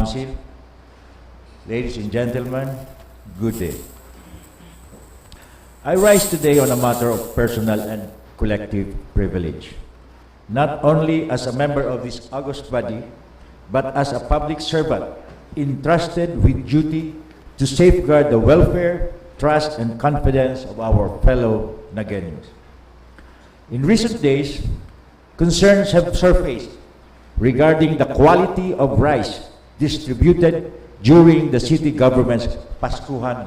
Council, ladies and gentlemen, good day. I rise today on a matter of personal and collective privilege, not only as a member of this august body, but as a public servant entrusted with duty to safeguard the welfare, trust, and confidence of our fellow Nagueños. In recent days, concerns have surfaced regarding the quality of rice distributed during the city government's Paskuhan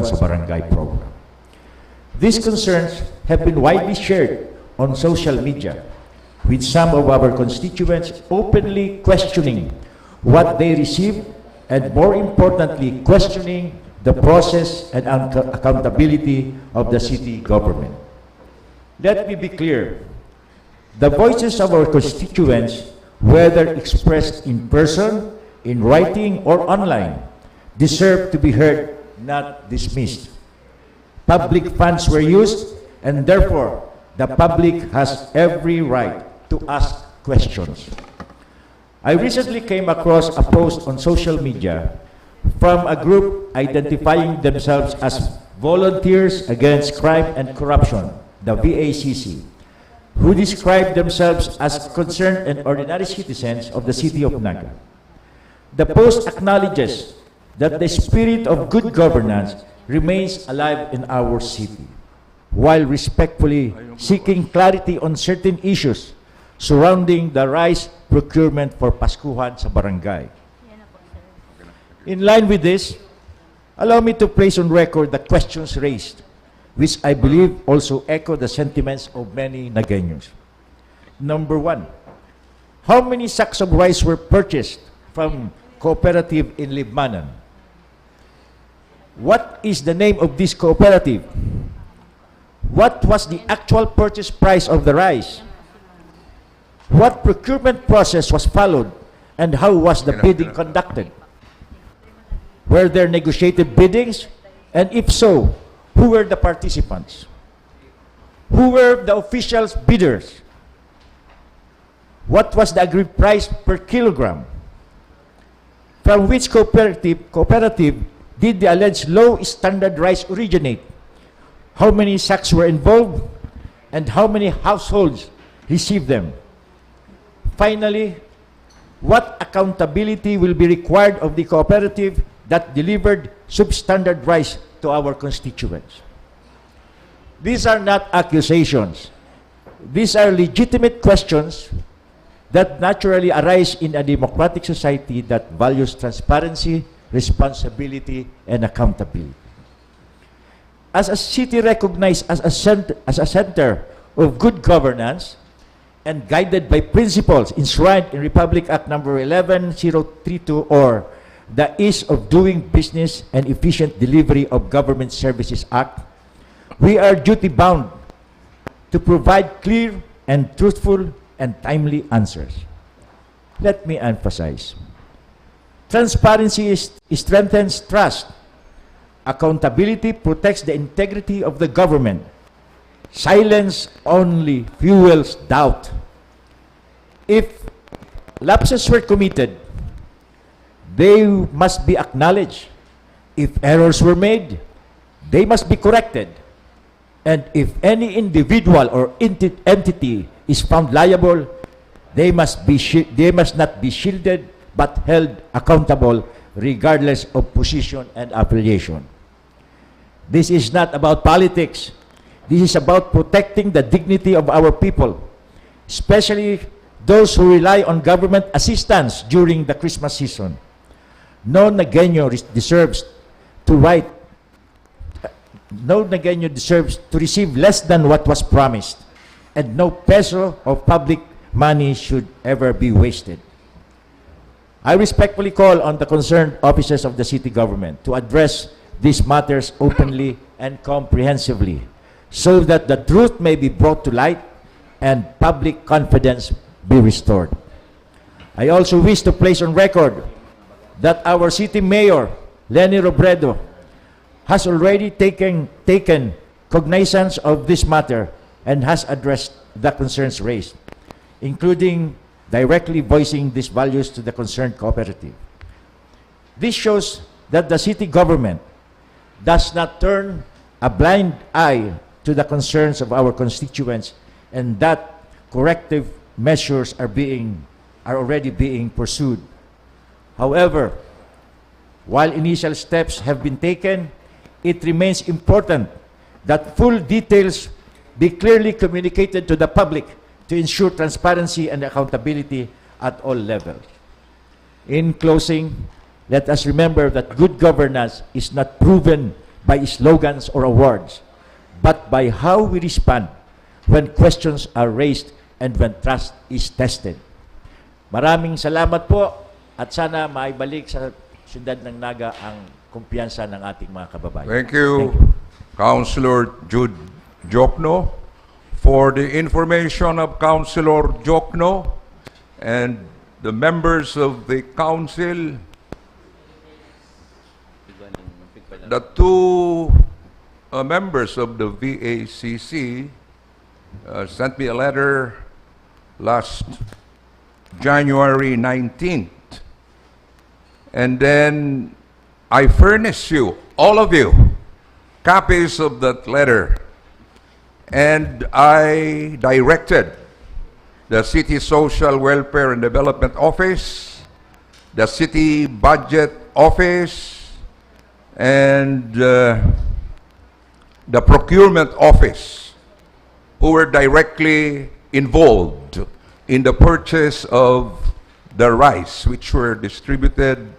sa Barangay program. These concerns have been widely shared on social media, with some of our constituents openly questioning what they receive and, more importantly, questioning the process and accountability of the city government. Let me be clear. The voices of our constituents, whether expressed in person, in writing, or online, deserve to be heard, not dismissed. Public funds were used, and therefore, the public has every right to ask questions. I recently came across a post on social media from a group identifying themselves as Volunteers Against Crime and Corruption, the VACC, who describe themselves as concerned and ordinary citizens of the city of Naga. The post acknowledges that the spirit of good governance remains alive in our city, while respectfully seeking clarity on certain issues surrounding the rice procurement for Paskuhan sa Barangay. In line with this, allow me to place on record the questions raised, which I believe also echo the sentiments of many Nagueños. Number one, how many sacks of rice were purchased from cooperative in Libmanan? What is the name of this cooperative? What was the actual purchase price of the rice? What procurement process was followed, and how was the bidding conducted? Were there negotiated biddings? And if so, who were the participants? Who were the official bidders? What was the agreed price per kilogram? From which cooperative did the alleged low standard rice originate? How many sacks were involved? And how many households received them? Finally, what accountability will be required of the cooperative that delivered substandard rice to our constituents? These are not accusations. These are legitimate questions that naturally arise in a democratic society that values transparency, responsibility, and accountability. As a city recognized as a center of good governance and guided by principles enshrined in Republic Act Number 11032, or the Ease of Doing Business and Efficient Delivery of Government Services Act, we are duty-bound to provide clear and truthful and timely answers. Let me emphasize. Transparency strengthens trust. Accountability protects the integrity of the government. Silence only fuels doubt. If lapses were committed, they must be acknowledged. If errors were made, they must be corrected. And if any individual or entity is found liable, they must not be shielded but held accountable regardless of position and affiliation. This is not about politics. This is about protecting the dignity of our people, especially those who rely on government assistance during the Christmas season. No Nagueño deserves to receive less than what was promised, and no peso of public money should ever be wasted. I respectfully call on the concerned officers of the city government to address these matters openly and comprehensively, so that the truth may be brought to light and public confidence be restored. I also wish to place on record that our city mayor, Lenny Robredo, has already taken cognizance of this matter and has addressed the concerns raised, including directly voicing these values to the concerned cooperative. This shows that the city government does not turn a blind eye to the concerns of our constituents, and that corrective measures are already being pursued. However, while initial steps have been taken, it remains important that full details be clearly communicated to the public to ensure transparency and accountability at all levels. In closing, let us remember that good governance is not proven by slogans or awards, but by how we respond when questions are raised and when trust is tested. Maraming salamat po at sana maibalik sa siyudad ng Naga ang kumpiyansa ng ating mga kababayan. Thank you, Councilor Jude Jokno. For the information of Councilor Jokno and the members of the council, the two members of the VACC sent me a letter last January 19th. And then I furnish you, all of you, copies of that letter. And I directed the City Social Welfare and Development Office, the City Budget Office, and the Procurement Office, who were directly involved in the purchase of the rice, which were distributed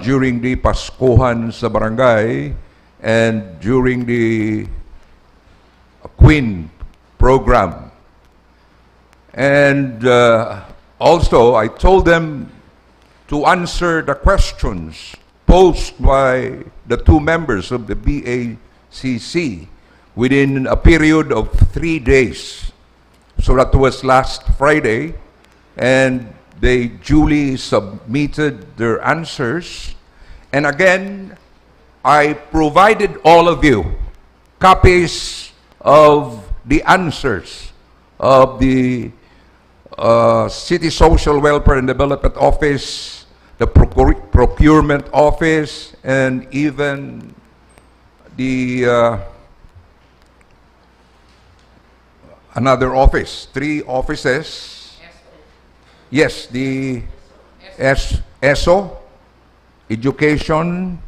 during the Paskuhan sa barangay and during the Queen program. And also, I told them to answer the questions posed by the two members of the BACC within a period of 3 days. So that was last Friday, and they duly submitted their answers. And again, I provided all of you copies of the answers of the City Social Welfare and Development Office, the Procurement Office, and even the another office, 3 offices. Yes, the ESO, Education,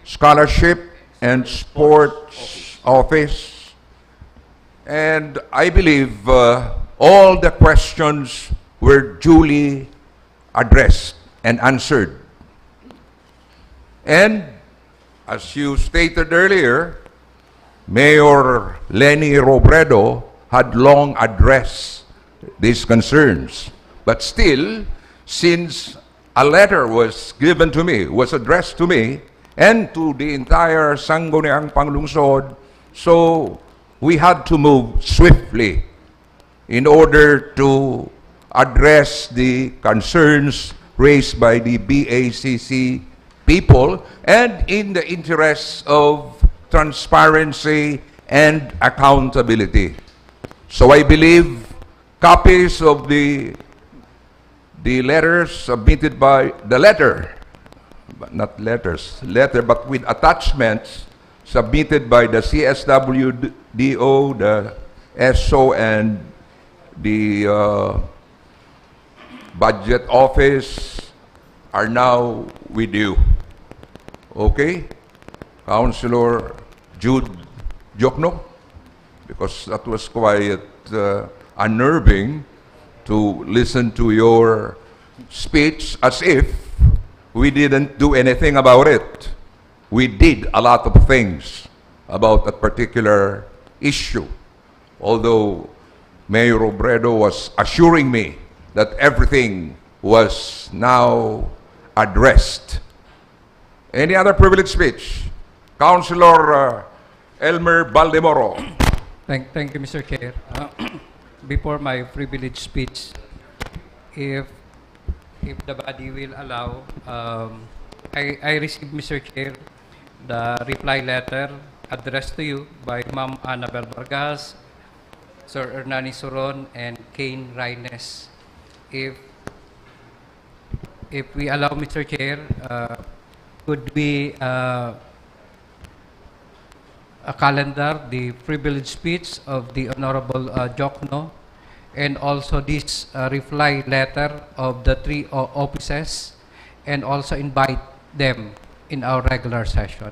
Scholarship, and Sports Office. And I believe all the questions were duly addressed and answered. And as you stated earlier, Mayor Leni Robredo had long addressed these concerns. But still, since a letter was given to me, was addressed to me, and to the entire Sangguniang Panlungsod, so we had to move swiftly in order to address the concerns raised by the BACC people and in the interests of transparency and accountability. So I believe copies of the letters submitted by the letter, but with attachments submitted by the CSWDO, the ESO, and the Budget Office are now with you. Okay? Councilor Jude Jokno? Because that was quite unnerving to listen to your speech as if we didn't do anything about it. We did a lot of things about that particular issue. Although Mayor Robredo was assuring me that everything was now addressed. Any other privileged speech? Councilor Elmer Baldemoro. Thank you, Mr. Chair. Before my privileged speech, if the body will allow, I received, Mr. Chair, the reply letter addressed to you by Ma'am Annabel Vargas, Sir Hernani Soron, and Kane Reynes. if we allow, Mr. Chair, could we calendar the privileged speech of the Honorable Jokno, and also this reply letter of the three offices, and also invite them in our regular session.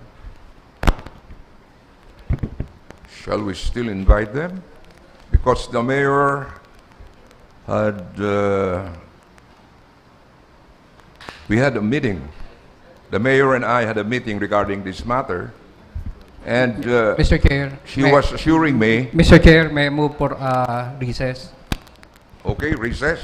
Shall we still invite them? Because the mayor had, we had a meeting. The mayor and I had a meeting regarding this matter. And Mr. Chair, she was assuring me, Mr. Chair, may I move for recess? okay, recess.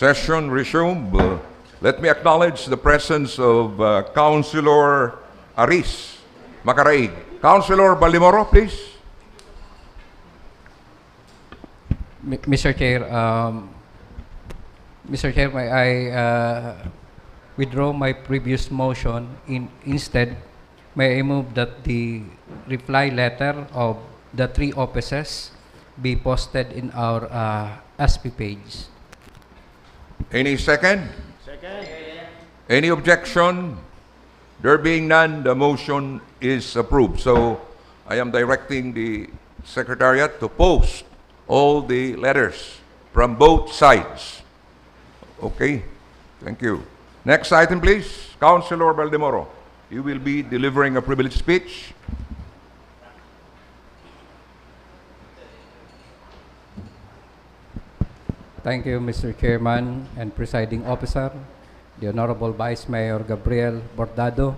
Session resumed. Let me acknowledge the presence of Councilor Aris Macaraig. Councilor Balimoro, please. Mr. Chair, may I withdraw my previous motion? Instead, may I move that the reply letter of the three offices be posted in our SP page. Any second? Second. Any objection? There being none, the motion is approved. So I am directing the Secretariat to post all the letters from both sides. Okay, thank you. Next item, please. Councilor Baldemoro, you will be delivering a privileged speech. Thank you, Mr. Chairman and Presiding Officer, the Honorable Vice Mayor Gabriel Bordado,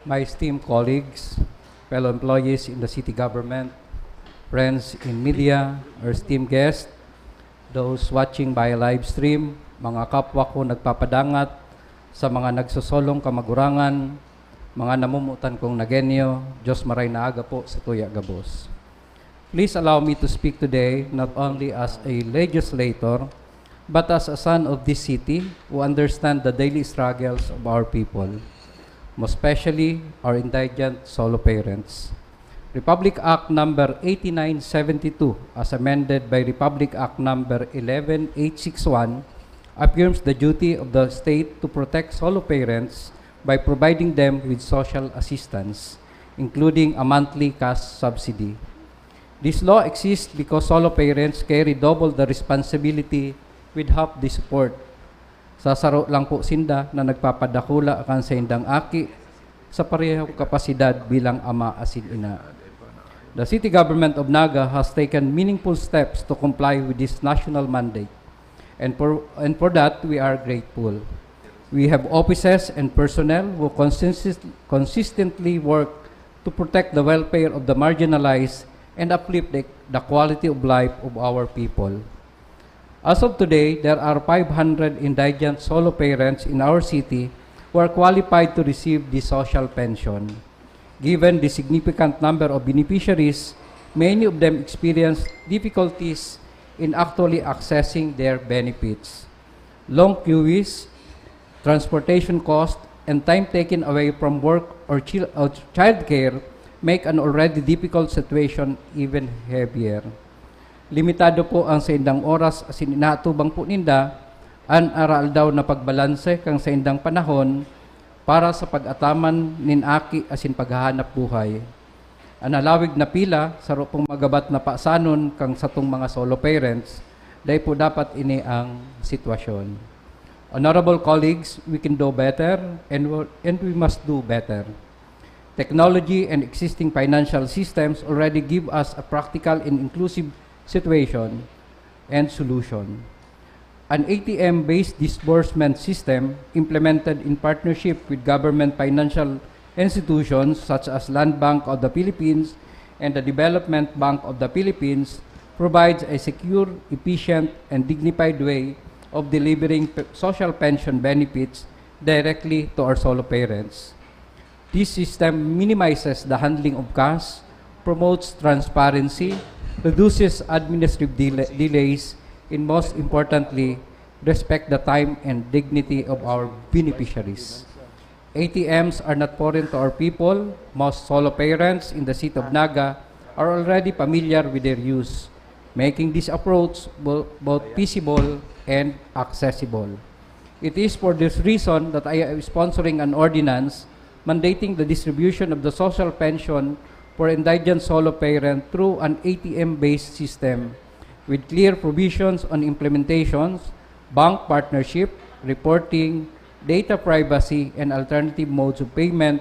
my esteemed colleagues, fellow employees in the city government, friends in media, our esteemed guests, those watching by live stream, mga kapwa ko nagpapadangat sa mga nagsosolong kamagurangan, mga namumutan kong nagenyo, Diyos maray na aga po sa tuya gabos. Please allow me to speak today not only as a legislator, but as a son of this city who understand the daily struggles of our people, most especially our indigent solo parents. Republic Act Number 8972, as amended by Republic Act Number 11861, affirms the duty of the state to protect solo parents by providing them with social assistance, including a monthly cash subsidy. This law exists because solo parents carry double the responsibility with half the support. Sasaro lang po sinda na nagpapadakula akan sa indang aki sa parehong kapasidad bilang ama asin ina. The city government of Naga has taken meaningful steps to comply with this national mandate, and for that we are grateful. We have officers and personnel who consistently work to protect the welfare of the marginalized and uplift the quality of life of our people. As of today, there are 500 indigent solo parents in our city who are qualified to receive the social pension. Given the significant number of beneficiaries, many of them experience difficulties in actually accessing their benefits. Long queues, transportation costs, and time taken away from work or child care make an already difficult situation even heavier. Limitado po ang sa indang oras asin inaatubang po ninda, an aral daw na pagbalanse kang sa indang panahon para sa pag-ataman nin aki asin paghahanap buhay. Analawig na pila sa pong magabat na pasanon kang satong mga solo parents, dahil po dapat ini ang sitwasyon. Honorable colleagues, we can do better and we must do better. Technology and existing financial systems already give us a practical and inclusive situation and solution. An ATM-based disbursement system implemented in partnership with government financial institutions such as Land Bank of the Philippines and the Development Bank of the Philippines provides a secure, efficient, and dignified way of delivering social pension benefits directly to our solo parents. This system minimizes the handling of cash, promotes transparency, reduces administrative delays, and most importantly, respect the time and dignity of our beneficiaries. ATMs are not foreign to our people. Most solo parents in the city of Naga are already familiar with their use, making this approach both feasible and accessible. It is for this reason that I am sponsoring an ordinance mandating the distribution of the social pension for indigent solo parent through an ATM-based system with clear provisions on implementations, bank partnership, reporting, data privacy, and alternative modes of payment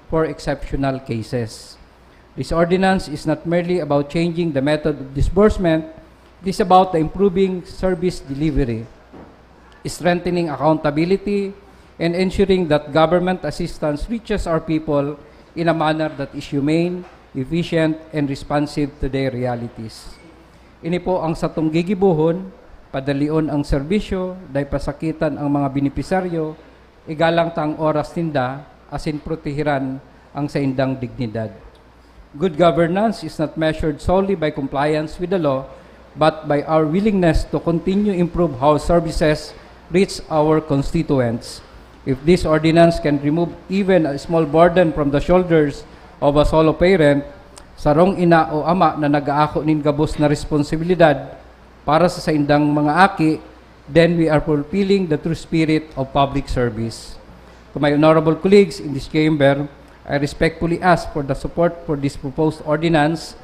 for exceptional cases. This ordinance is not merely about changing the method of disbursement, it is about improving service delivery, strengthening accountability, and ensuring that government assistance reaches our people in a manner that is humane, efficient, and responsive to their realities. Ini po ang satong gigibuhon, padalion ang serbisyo, dahil pasakitan ang mga benepisaryo, igalang tang oras tinda, asin protehiran ang sa indang dignidad. Good governance is not measured solely by compliance with the law, but by our willingness to continue improve how services reach our constituents. If this ordinance can remove even a small burden from the shoulders of a solo parent, sarong ina o ama na nag-aako nin gabos na responsibilidad para sa indang mga aki, then we are fulfilling the true spirit of public service. To my honorable colleagues in this chamber, I respectfully ask for the support for this proposed ordinance.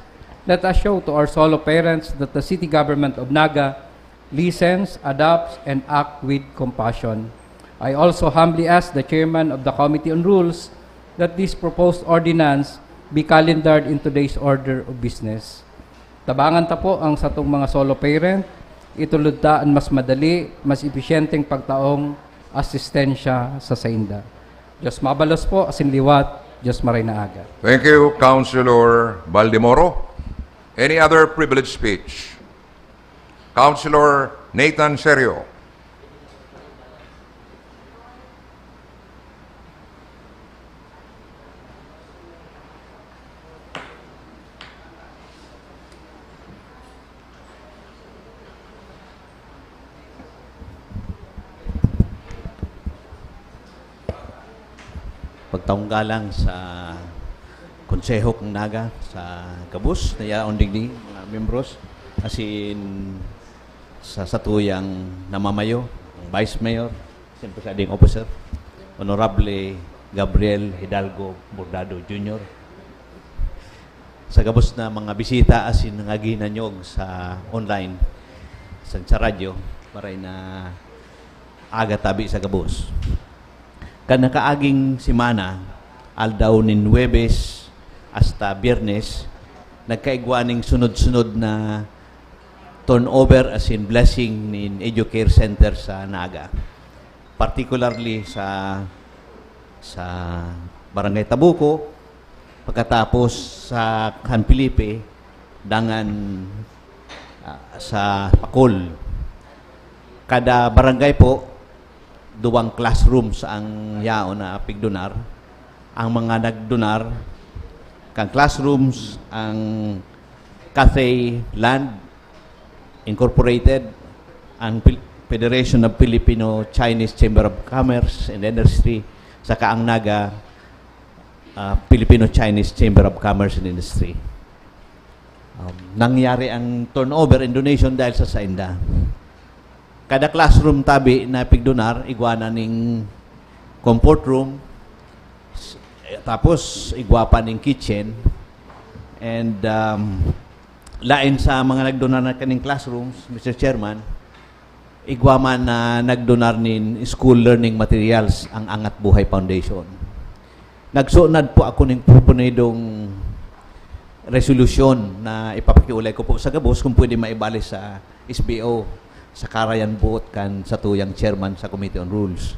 Let us show to our solo parents that the city government of Naga listens, adopts, and act with compassion. I also humbly ask the chairman of the Committee on Rules that this proposed ordinance be calendared in today's order of business. Tabangan ta po ang satong mga solo parent, itulod ta ang mas madali, mas episyenteng pagtaong asistensya sa sainda. Diyos mabalos po, asin liwat, Diyos maray na aga. Thank you, Councilor Baldemoro. Any other privileged speech? Councilor Nathan Serio. pagtaong-galang sa Konseho ng Naga sa Kabus na yaon digdi mga membros asin sa satuyang namamayo, ang Vice Mayor, siyempre sa ading officer, Honorable Gabriel Hidalgo Bordado Jr. Sa Kabus na mga bisita asin nga ginanyog sa online sa radyo maray na aga tabi sa Kabus. Kan nakaaging simana aldaw nin Huwebes hasta Biyernes, nagkaigwaning sunod-sunod na turnover as in blessing in Educare Center sa Naga. Particularly sa Barangay Tabuco, pagkatapos sa Han Felipe, dangan sa Pakol. Kada barangay po, duwang classrooms ang yaon na pigdonar. Ang mga nagdonar, kang classrooms, ang Cathay Land Incorporated, ang Federation of Filipino-Chinese Chamber of Commerce and Industry, saka ang Naga Filipino-Chinese Chamber of Commerce and Industry. Nangyari ang turnover and donation dahil sa Sainda. Kada classroom tabi na pigdonar, iguana ning comfort room, tapos igwapa ning kitchen, and lain sa mga nagdonar na kaning classrooms, Mr. Chairman, igwaman na nagdonar nin school learning materials ang Angat Buhay Foundation. Nagsunad po ako ning pupunidong resolution na ipapakiulay ko po sa Gabos kung pwede maibali sa SBO sa Karayan Buot kan sa tuyang chairman sa Committee on Rules.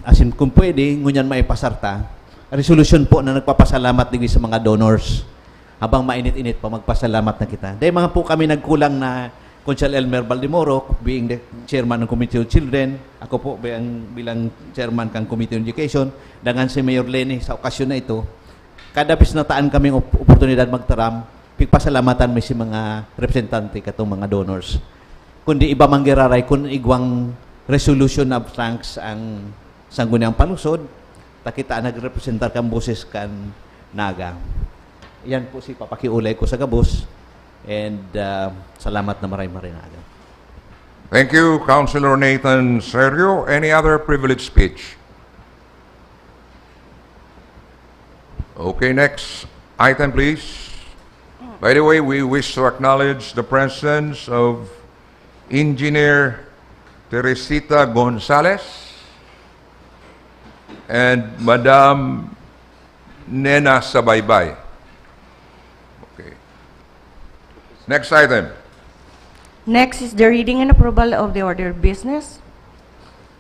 As in, kung pwede, ngunyan maipasarta, resolution po na nagpapasalamat din sa mga donors. Habang mainit-init pa, magpasalamat na kita. Dahil mga po kami nagkulang na Consul Elmer Baldemoro, being the chairman ng Committee on Children, ako po bilang chairman ng Committee on Education, dangan si Mayor Lenny sa okasyon na ito, kada bis na taan kaming oportunidad magtaram, pigpasalamatan may si mga representante katong mga donors. Kundi iba manggiraray, kung igwang resolution of thanks ang Sangguniang Panlungsod, takita nagrepresentar kang boses kan Naga. Yan po si papakiulay ko sa Gabos, and salamat na maray-maray Naga. Thank you, Councilor Nathan Sergio. Any other privileged speech? Okay, next item, please. By the way, we wish to acknowledge the presence of Engineer Teresita Gonzalez and Madam Nena Sabaybay. Okay. Next item. Next is the reading and approval of the order of business.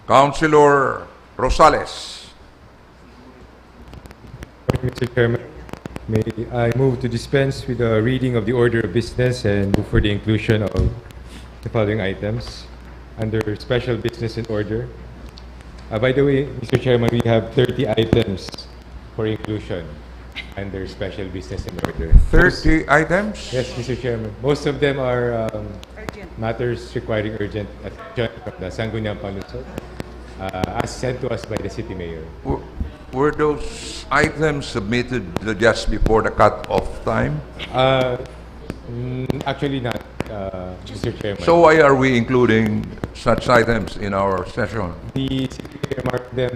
Councilor Rosales. Mr. Chairman, may I move to dispense with the reading of the order of business and move for the inclusion of the following items under special business and order. By the way, Mr. Chairman, we have 30 items for inclusion under special business and order. 30 items? Yes, Mr. Chairman. Most of them are matters requiring urgent attention from the Sangguniang Panlungsod, as sent to us by the City Mayor. Were those items submitted just before the cut-off time? Actually not, Mr. Chairman. So why are we including such items in our session? The City Mayor marked them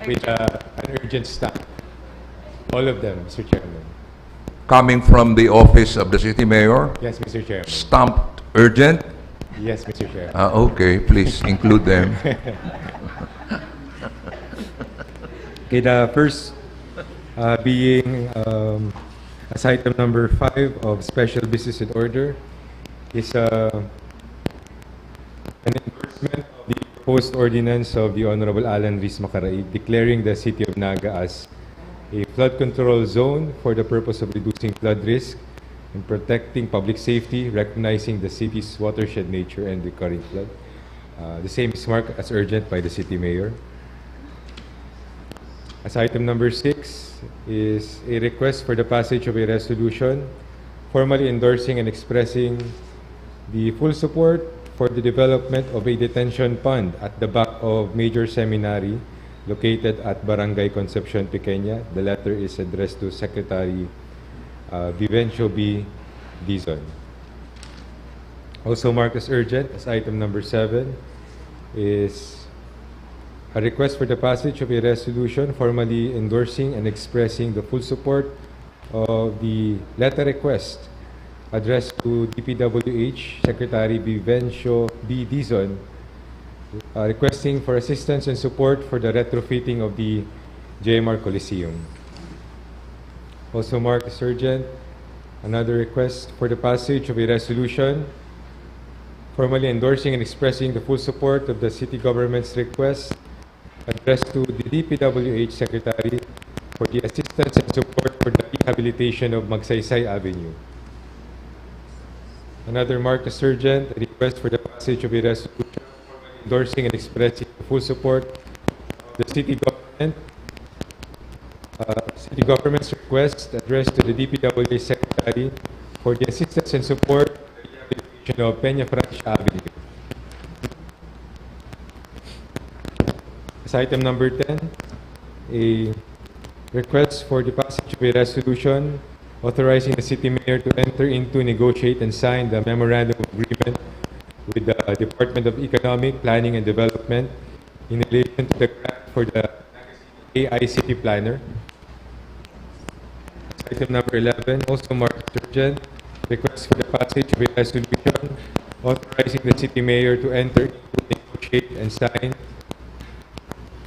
with an urgent stop. All of them, Mr. Chairman. Coming from the office of the City Mayor? Yes, Mr. Chairman. Stamped urgent? Yes, Mr. Chairman. Okay, please include them. Okay, the first being as item number 5 of special business and order is an endorsement of the proposed ordinance of the Honorable Alan Riz Macaray declaring the city of Naga as a flood control zone for the purpose of reducing flood risk and protecting public safety, recognizing the city's watershed nature and recurring flood. The same is marked as urgent by the City Mayor. As item number 6 is a request for the passage of a resolution formally endorsing and expressing the full support for the development of a detention pond at the back of Major Seminary located at Barangay Concepcion Pequeña. The letter is addressed to Secretary Vivencio B. Dizon. Also marked as urgent as item number 7 is a request for the passage of a resolution formally endorsing and expressing the full support of the letter request addressed to DPWH Secretary Vivencio B. Dizon, requesting for assistance and support for the retrofitting of the JMR Coliseum. Also marked as urgent, another request for the passage of a resolution formally endorsing and expressing the full support of the city government's request addressed to the DPWH Secretary for the assistance and support for the rehabilitation of Magsaysay Avenue. Another marked as urgent, a request for the passage of a resolution formally endorsing and expressing the full support of the city government's request addressed to the DPWH Secretary for the assistance and support for the rehabilitation of Peñafranch Avenue. As item number 10, a request for the passage of a resolution authorizing the city mayor to enter into, negotiate, and sign the memorandum of agreement with the Department of Economic Planning and Development in relation to the grant for the AI City Planner. Item number 11, also marked urgent, request for the passage of a resolution authorizing the city mayor to enter into, negotiate, and sign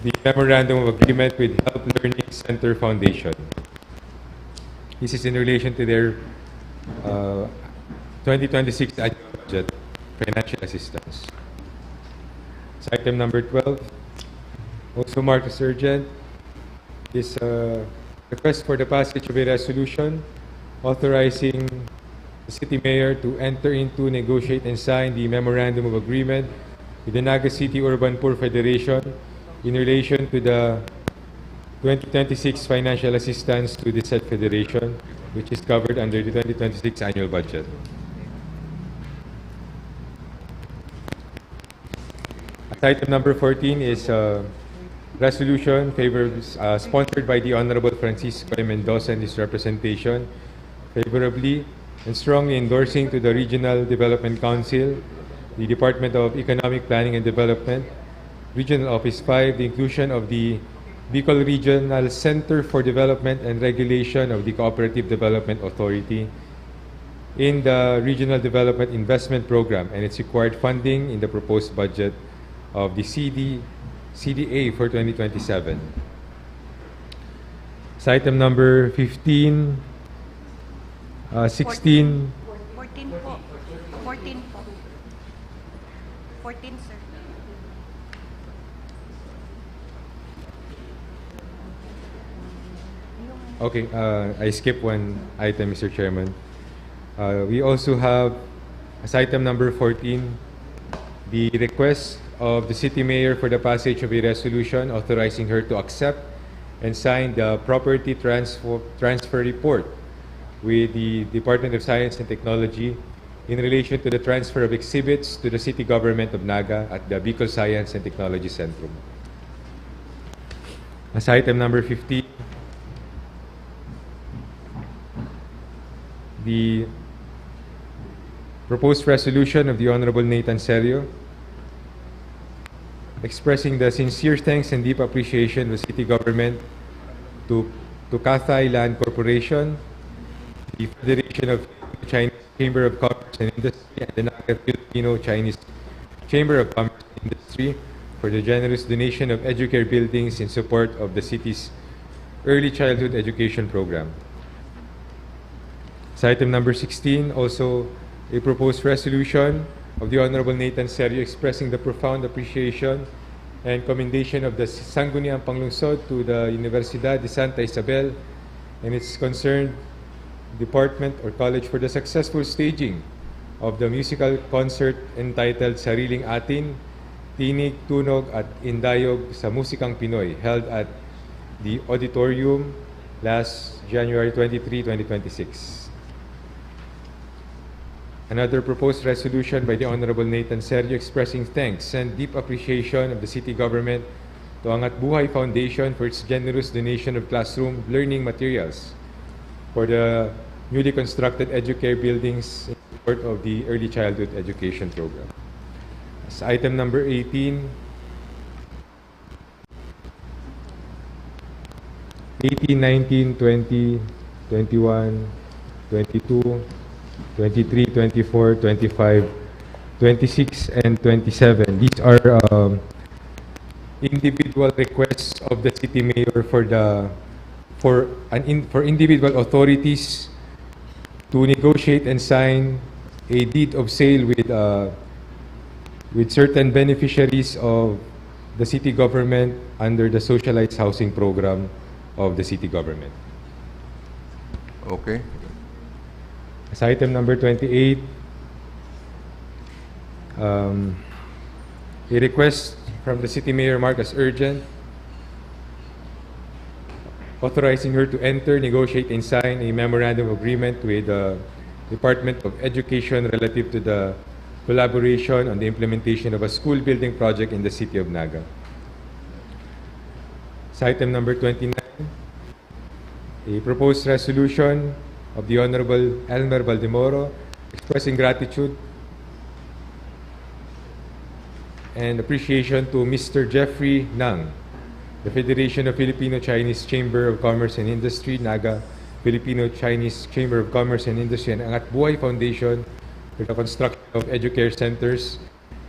the memorandum of agreement with Help Learning Center Foundation. This is in relation to their 2026 annual budget financial assistance. So item number 12, also marked as urgent, is a request for the passage of a resolution authorizing the city mayor to enter into, negotiate, and sign the memorandum of agreement with the Naga City Urban Poor Federation in relation to the 2026 financial assistance to the said federation, which is covered under the 2026 annual budget. Item number 14 is a resolution sponsored by the Honorable Francisco M. Mendoza and his representation, favorably and strongly endorsing to the Regional Development Council, the Department of Economic Planning and Development, Regional Office 5, the inclusion of the Bicol Regional Center for Development and Regulation of the Cooperative Development Authority in the Regional Development Investment Program and its required funding in the proposed budget of the CDA for 2027. So item number 15, 16, 14 po. 14 po. 14, sir. okay, I skip one item, Mr. Chairman. We also have, as item number 14, the request of the city mayor for the passage of a resolution authorizing her to accept and sign the property transfer report with the Department of Science and Technology in relation to the transfer of exhibits to the city government of Naga at the Bicol Science and Technology Centrum. As item number 15, the proposed resolution of the Honorable Nathan Serio expressing the sincere thanks and deep appreciation of the city government to Cathay Land Corporation, the Federation of Chinese Chamber of Commerce and Industry, and the Naga Filipino Chinese Chamber of Commerce and Industry for the generous donation of Educare buildings in support of the city's early childhood education program. So item number 16, also a proposed resolution of the Honorable Nathan Serio expressing the profound appreciation and commendation of the Sangguniang Panlungsod to the Universidad de Santa Isabel and its concerned department or college for the successful staging of the musical concert entitled Sariling Atin, Tinig, Tunog at Indayog sa Musikang Pinoy, held at the auditorium last January 23, 2026. Another proposed resolution by the Honorable Nathan Serio expressing thanks and deep appreciation of the city government to Angat Buhay Foundation for its generous donation of classroom learning materials for the newly constructed EduCare buildings in support of the Early Childhood Education Program. As item number 18, 19, 20, 21, 22, 23, 24, 25, 26, and 27. These are individual requests of the city mayor for individual authorities to negotiate and sign a deed of sale with certain beneficiaries of the city government under the socialized housing program of the city government. Okay. As item number 28, a request from the city mayor marked as urgent, authorizing her to enter, negotiate, and sign a memorandum of agreement with the Department of Education relative to the collaboration on the implementation of a school building project in the city of Naga. As item number 29, a proposed resolution of the Honorable Elmer Valdemoro expressing gratitude and appreciation to Mr. Jeffrey Nang, the Federation of Filipino-Chinese Chamber of Commerce and Industry, Naga Filipino-Chinese Chamber of Commerce and Industry, and Angat Buhay Foundation for the construction of educare centers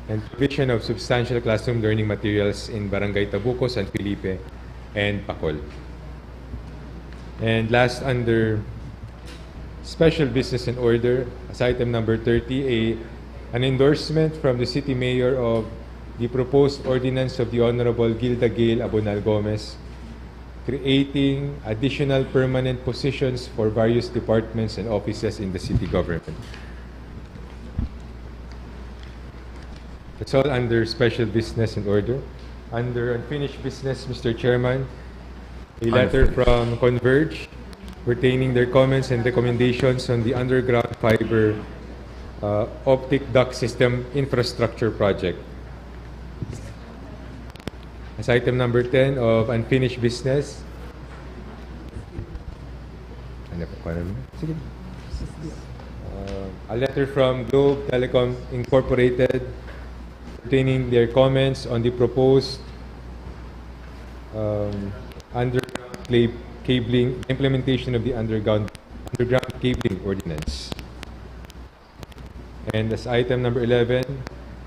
and provision of substantial classroom learning materials in Barangay Tabuco, San Felipe, and Pacol. And last, under special business and order, as item number 30, an endorsement from the city mayor of the proposed ordinance of the Honorable Gilda Gail Abonal Gomez creating additional permanent positions for various departments and offices in the city government. It's all under special business and order. Under unfinished business, Mr. Chairman, a letter from Converge pertaining their comments and recommendations on the underground fiber optic duct system infrastructure project. As item number 10 of unfinished business, a letter from Globe Telecom Incorporated pertaining their comments on the proposed underground cabling, implementation of the underground cabling ordinance. And as item number 11,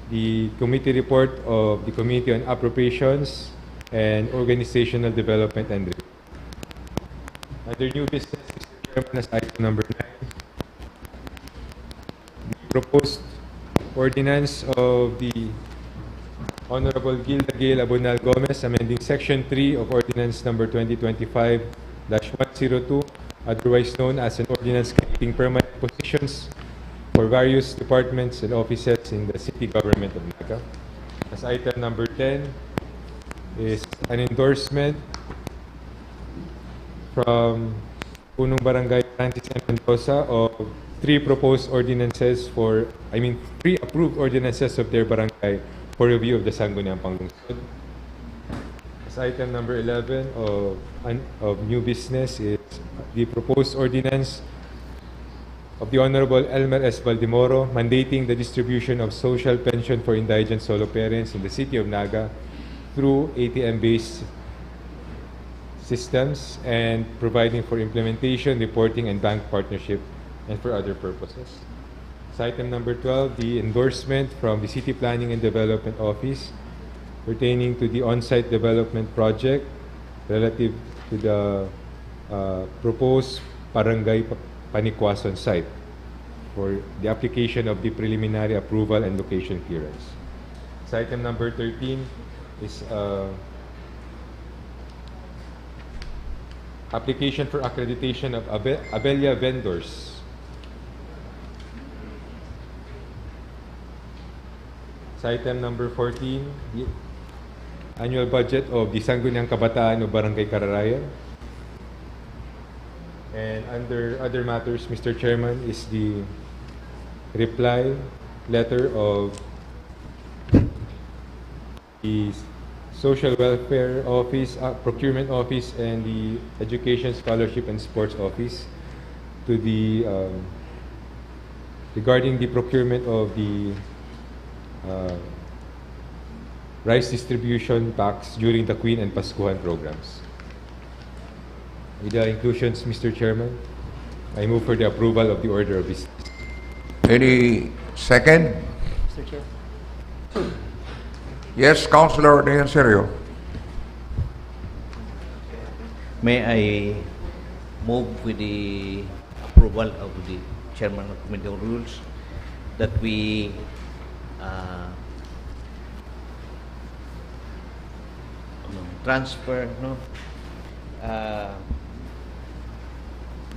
the committee report of the Committee on Appropriations and Organizational Development and Review. Under new business, Mr. Chairman, as item number 9, the proposed ordinance of the Honorable Gilda Gail Abonal Gomez amending Section 3 of Ordinance number 2025-102, otherwise known as an ordinance creating permanent positions for various departments and offices in the city government of Naga. As item number 10 is an endorsement from Punong Barangay Francis M. Mendoza of three approved ordinances of their barangay for review of the Sangguniang Panlungsod. As item number 11 of new business is the proposed ordinance of the Honorable Elmer S. Valdemoro mandating the distribution of social pension for indigent solo parents in the city of Naga through ATM-based systems and providing for implementation, reporting, and bank partnership and for other purposes. As item number 12, the endorsement from the City Planning and Development Office pertaining to the on-site development project relative to the proposed Barangay Panikwason site for the application of the preliminary approval and location clearance. So item number 13 is application for accreditation of Abelia vendors. So item number 14, the annual budget of the Sangguniang Kabataan of Barangay Kararayan. And under other matters, Mr. Chairman, is the reply letter of the Social Welfare Office, Procurement Office, and the Education, Scholarship, and Sports Office to the regarding the procurement of the rice distribution packs during the Queen and Pascuhan programs. With the inclusions, Mr. Chairman, I move for the approval of the order of business. Any second? Mr. Chair. Yes, Councilor De Serio. May I move with the approval of the Chairman of Committee on Rules that we transfer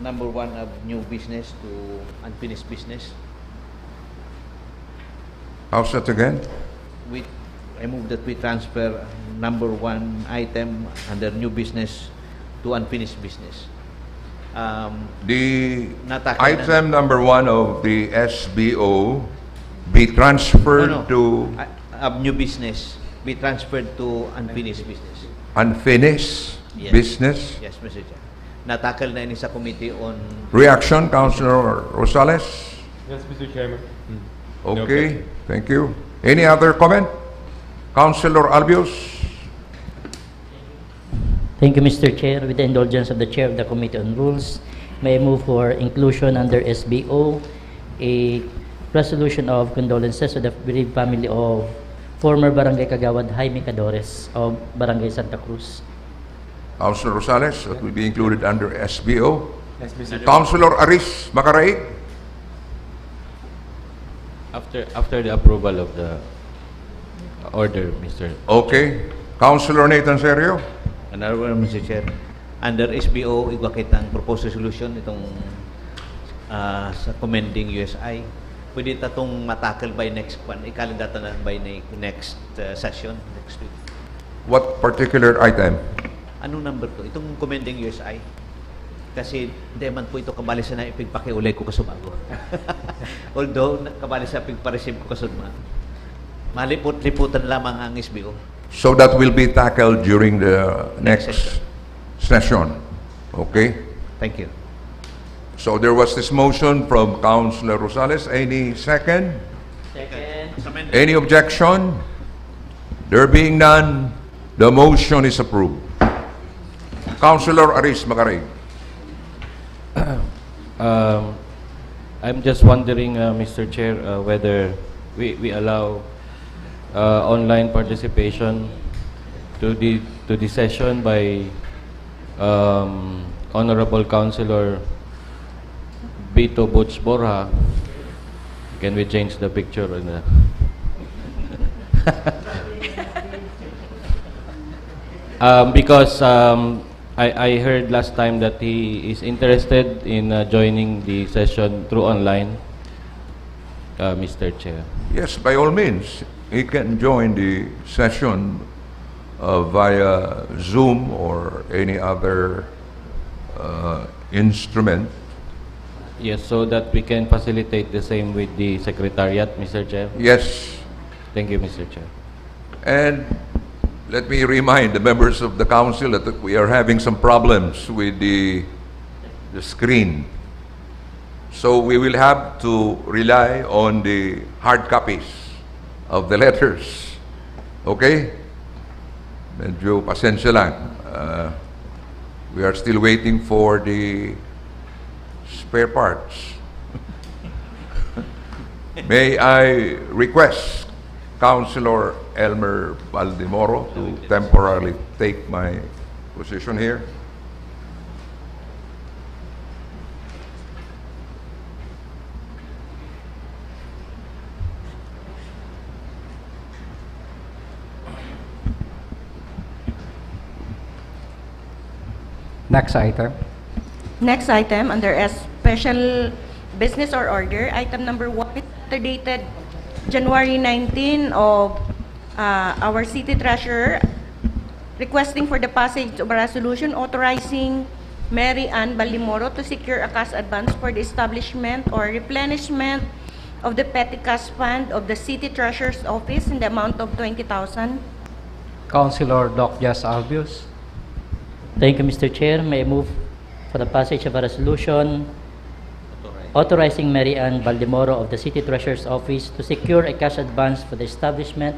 number 1 of new business to unfinished business. How's that again? I move that we transfer number 1 item under new business to unfinished business. The Natakal item number 1 of the SBO be transferred to of new business be transferred to unfinished business. unfinished Yes. business. Yes, Mr. Chair. Natakal na ini sa Committee on Reaction, Councilor Rosales? Yes, Mr. Chairman. Okay, thank you. Any other comment? Councilor Albios? Thank you, Mr. Chair. With the indulgence of the Chair of the Committee on Rules, may I move for inclusion under SBO a resolution of condolences to the bereaved family of former Barangay Kagawad Jaime Cadores of Barangay Santa Cruz. Councilor Rosales, that will be included under SBO. Yes, Mr. Chairman. Councilor Aris Macaraig? After the approval of the order, Mr. Okay. Councilor Nathan Serio? another one, Mr. Chair. Under SBO, igwakit ang proposed resolution itong sa commending USI. Pwede tatong matakal by next one. Ikalendata na by next session, next week. What particular item? Anong number to? Itong commending USI. Kasi hindi man po ito kabali sa na ipigpakiulay ko kasubago. Although kabali sa ipigpareceive ko kasudma. Malipot-liputan lamang ang SBO. So that will be tackled during the next session. Okay? Thank you. So there was this motion from Councilor Rosales. Any second? Second. Any objection? There being none, the motion is approved. Councilor Aris Macaraig. I'm just wondering, Mr. Chair, whether we allow online participation to the session by Honorable Councilor Vito Butch Borja. Can we change the picture on the because I heard last time that he is interested in joining the session through online, Mr. Chair. Yes, by all means, he can join the session via Zoom or any other instrument. Yes, so that we can facilitate the same with the Secretariat, Mr. Chair. Yes. Thank you, Mr. Chair. And let me remind the members of the council that we are having some problems with the screen. So we will have to rely on the hard copies of the letters. Okay? Medyo pasensya lang. We are still waiting for the spare parts. May I request Councilor Elmer Valdemoro to temporarily take my position here? Next item. Next item under special business or order, item number 1, dated January 19 of our city treasurer requesting for the passage of a resolution authorizing Mary Ann Balimoro to secure a cash advance for the establishment or replenishment of the petty cash fund of the city treasurer's office in the amount of 20,000. Councilor Doc Jas Albios. Thank you, Mr. Chair. May I move for the passage of a resolution authorizing Mary Ann Valdemoro of the City Treasurer's Office to secure a cash advance for the establishment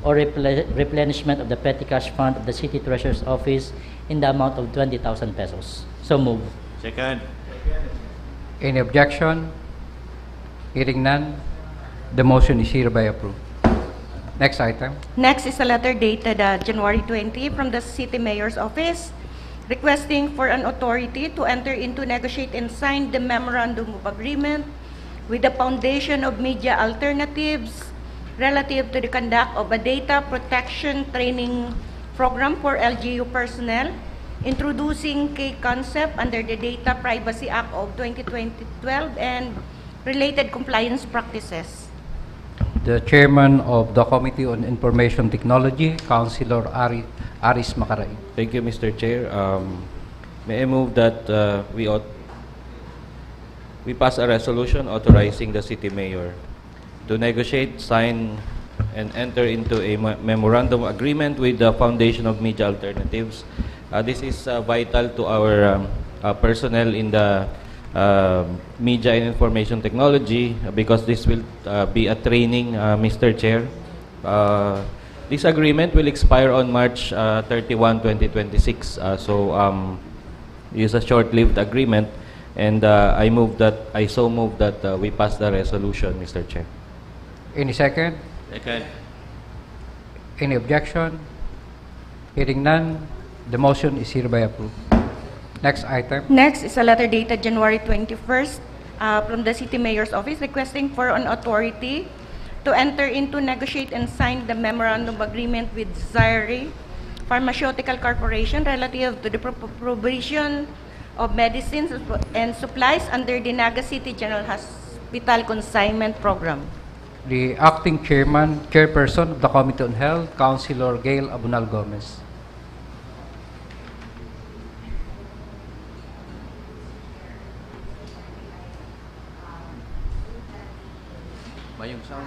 or replenishment of the petty cash fund of the City Treasurer's Office in the amount of 20,000 pesos. So move. Second. Any objection? Hearing none, the motion is hereby approved. Next item. Next is a letter dated January 20 from the City Mayor's Office requesting for an authority to enter into, negotiate, and sign the Memorandum of Agreement with the Foundation of Media Alternatives relative to the conduct of a data protection training program for LGU personnel, introducing key concept under the Data Privacy Act of 2012 and related compliance practices. The Chairman of the Committee on Information Technology, Councilor Aris Macaray. Thank you, Mr. Chair. May I move that we pass a resolution authorizing the City Mayor to negotiate, sign, and enter into a memorandum agreement with the Foundation of Media Alternatives. This is vital to our personnel in the media and information technology because this will be a training, Mr. Chair. This agreement will expire on March 31, 2026. It's a short-lived agreement, and I so move that we pass the resolution, Mr. Chair. Any second? Second. Any objection? Hearing none, the motion is hereby approved. Next item. Next is a letter dated January 21st from the City Mayor's Office requesting for an authority to enter into, negotiate, and sign the Memorandum Agreement with Zyre Pharmaceutical Corporation relative to the provision of medicines and supplies under the Naga City General Hospital Consignment Program. The acting chairperson of the Committee on Health, Councilor Gail Abunal Gomez. Mayong sound.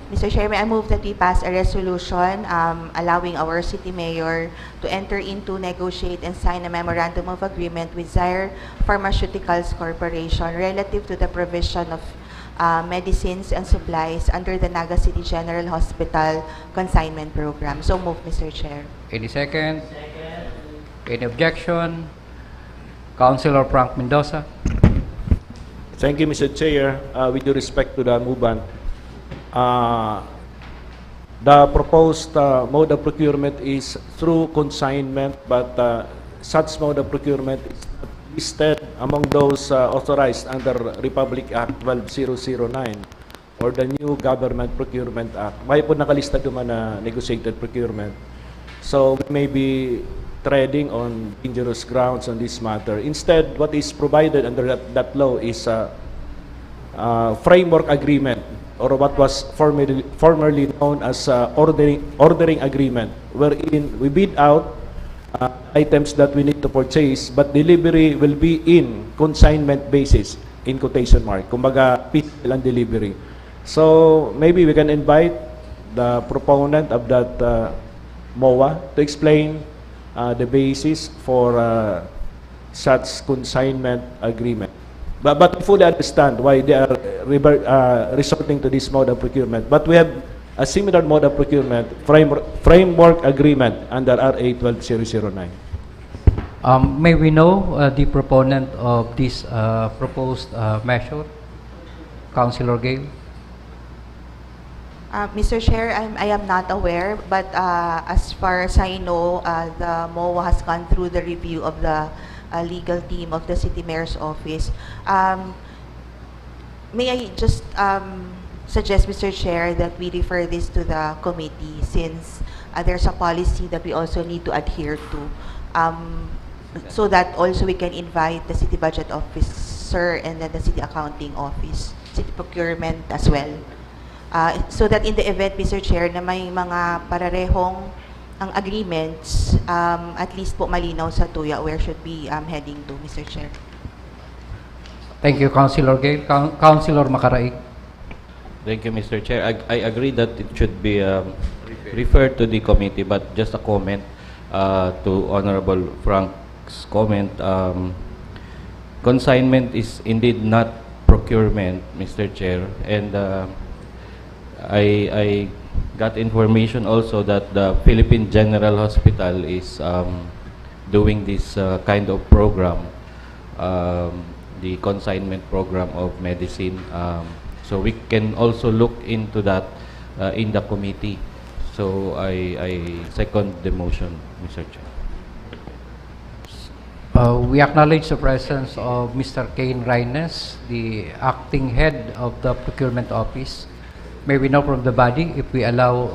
Mr. Chair, may I move that we pass a resolution allowing our City Mayor to enter into, negotiate, and sign a Memorandum of Agreement with Zyre Pharmaceuticals Corporation relative to the provision of medicines and supplies under the Naga City General Hospital Consignment Program. So move, Mr. Chair. Any second? Second. Any objection? Councilor Frank Mendoza. Thank you, Mr. Chair. With due respect to the movement, the proposed mode of procurement is through consignment, but such mode of procurement is not listed among those authorized under Republic Act 12009 or the new Government Procurement Act. May po nakalista duman na negotiated procurement. So we may be treading on dangerous grounds on this matter. Instead, what is provided under that law is a framework agreement, or what was formerly known as ordering agreement, wherein we bid out items that we need to purchase, but delivery will be in consignment basis, in quotation mark. Kumbaga, physical and delivery. So maybe we can invite the proponent of that MOA to explain the basis for such consignment agreement. But I fully understand why they are resorting to this mode of procurement. But we have a similar mode of procurement, framework agreement under RA 12009. May we know the proponent of this proposed measure? Councilor Gail. Mr. Chair, I am not aware, but as far as I know, the MOA has gone through the review of the legal team of the City Mayor's Office. May I just suggest, Mr. Chair, that we refer this to the committee since there's a policy that we also need to adhere to, so that also we can invite the City Budget Officer and then the City Accounting Office, City Procurement as well. So that in the event, Mr. Chair, na may mga pararehong ang agreements, at least po malinaw sa tuya where should be heading to, Mr. Chair. Thank you, Councilor Gale. Councilor Macaraig. Thank you, Mr. Chair. I agree that it should be referred to the committee, but just a comment to Honorable Frank's comment. Consignment is indeed not procurement, Mr. Chair, and I got information also that the Philippine General Hospital is doing this kind of program, the consignment program of medicine. So we can also look into that in the committee. So I second the motion, Mr. Chair. We acknowledge the presence of Mr. Kane Reynes, the acting head of the procurement office. May we know from the body if we allow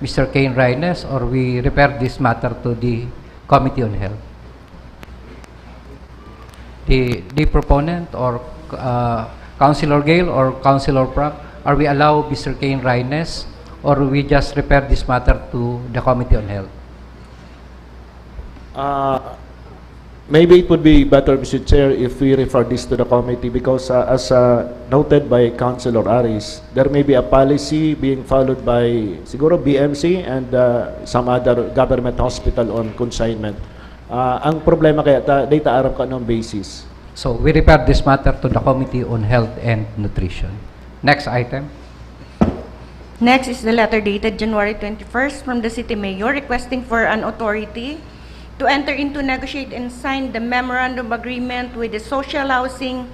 Mr. Kane Reynes or we refer this matter to the Committee on Health. The proponent or Councilor Gale or Councilor Frank, are we allow Mr. Kane Reynes or we just refer this matter to the Committee on Health? Maybe it would be better, Mr. Chair, if we refer this to the committee because as noted by Councilor Aris, there may be a policy being followed by siguro BMC and some other government hospital on consignment. Ang problema kaya data aram ka ng basis. So we refer this matter to the Committee on Health and Nutrition. Next item. Next is the letter dated January 21st from the City Mayor requesting for an authority to enter into, negotiate, and sign the memorandum agreement with the Social Housing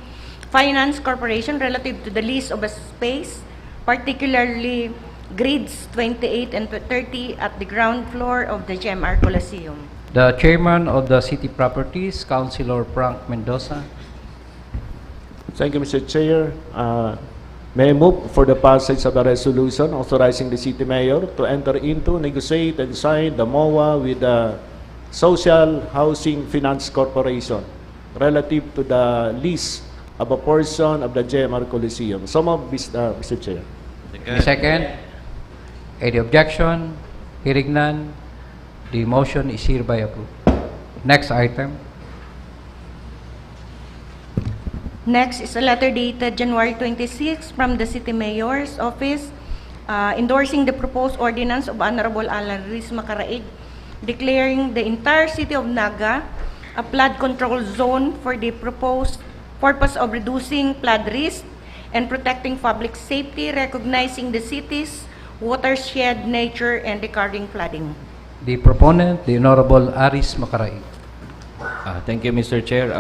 Finance Corporation relative to the lease of a space, particularly grids 28 and 30 at the ground floor of the GMR Coliseum. The Chairman of the City Properties, Councilor Frank Mendoza. Thank you, Mr. Chair. May I move for the passage of the resolution authorizing the City Mayor to enter into, negotiate, and sign the MOA with the Social Housing Finance Corporation relative to the lease of a portion of the GMR Coliseum. So moved, Mr. Chair. Any second? Any objection? Hearing none, the motion is hereby approved. Next item. Next is a letter dated January 26 from the City Mayor's Office endorsing the proposed ordinance of Honorable Alan Ruiz Macaraig declaring the entire city of Naga a flood control zone for the proposed purpose of reducing flood risk and protecting public safety, recognizing the city's watershed nature and regarding flooding. The proponent, the Honorable Aris Macaraig. Thank you, Mr. Chair.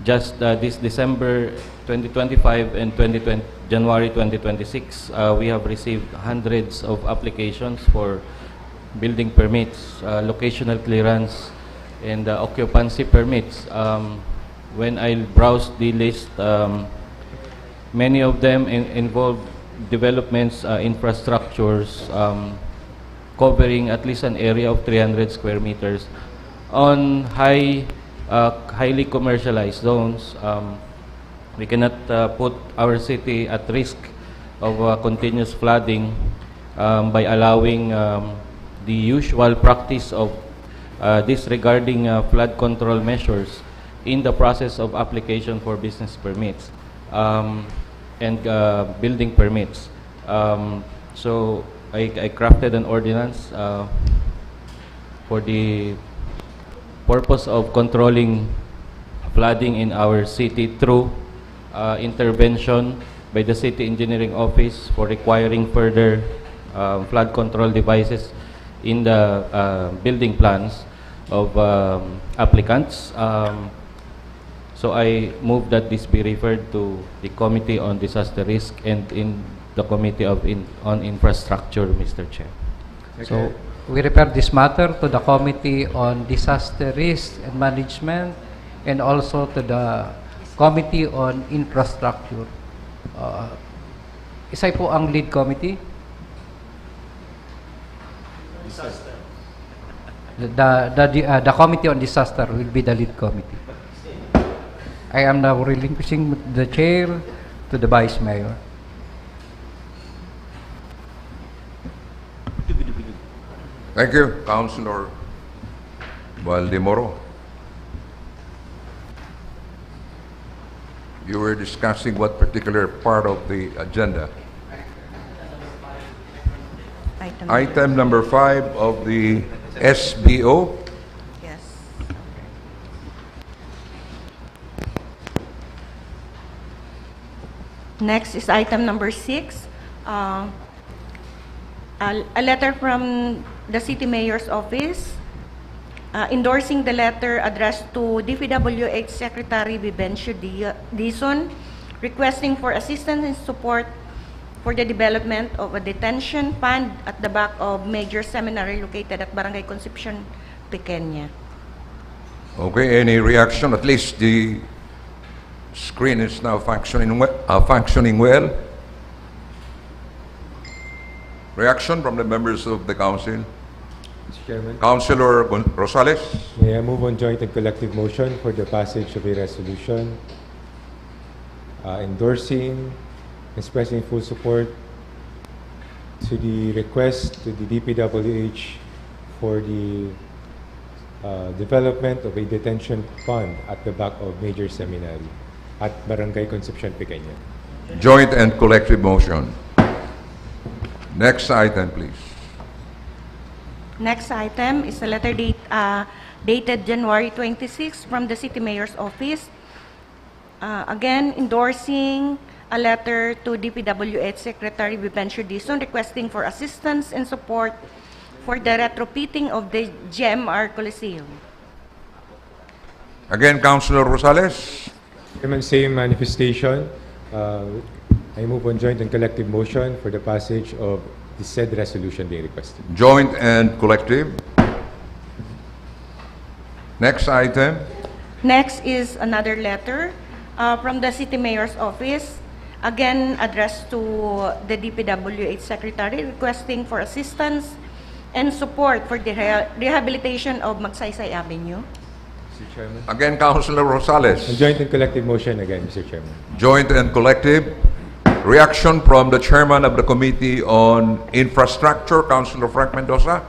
Just this December 2025 and January 2026, we have received hundreds of applications for building permits, locational clearance, and occupancy permits. When I browsed the list, many of them involve developments, infrastructures, covering at least an area of 300 square meters on highly commercialized zones. We cannot put our city at risk of continuous flooding by allowing the usual practice of disregarding flood control measures in the process of application for business permits and building permits. So I crafted an ordinance for the purpose of controlling flooding in our city through intervention by the City Engineering Office for requiring further flood control devices in the building plans of applicants. So I move that this be referred to the Committee on Disaster Risk and in the Committee on Infrastructure, Mr. Chair. So we refer this matter to the Committee on Disaster Risk and Management and also to the Committee on Infrastructure. Isa po ang lead committee? The Committee on Disaster will be the lead committee. I am now relinquishing the chair to the Vice Mayor. Thank you, Councilor Valdemoro. You were discussing what particular part of the agenda? Item number 5 of the SBO. Yes. Next is item number 6. A letter from the City Mayor's Office endorsing the letter addressed to DPWH Secretary Vivencio Dizon, requesting for assistance and support for the development of a detention pond at the back of major seminary located at Barangay Concepcion, Pequeña. Okay, any reaction? At least the screen is now functioning well. Reaction from the members of the council. Mr. Chairman, Councilor Rosales. may I move on joint and collective motion for the passage of a resolution endorsing, expressing full support to the request to the DPWH for the development of a detention pond at the back of major seminary at Barangay Concepcion, Pequeña. Joint and collective motion. Next item, please. Next item is a letter dated January 26 from the City Mayor's Office, again endorsing a letter to DPWH Secretary Vivencio Dizon requesting for assistance and support for the retrofitting of the GMR Coliseum. Again, Councilor Rosales. Chairman, same manifestation. I move on joint and collective motion for the passage of the said resolution being requested. Joint and collective. Next item. Next is another letter from the City Mayor's Office, again addressed to the DPWH Secretary, requesting for assistance and support for the rehabilitation of Magsaysay Avenue. Mr. Chairman. Again, Councilor Rosales. A joint and collective motion again, Mr. Chairman. Joint and collective. Reaction from the chairman of the Committee on Infrastructure, Councilor Frank Mendoza.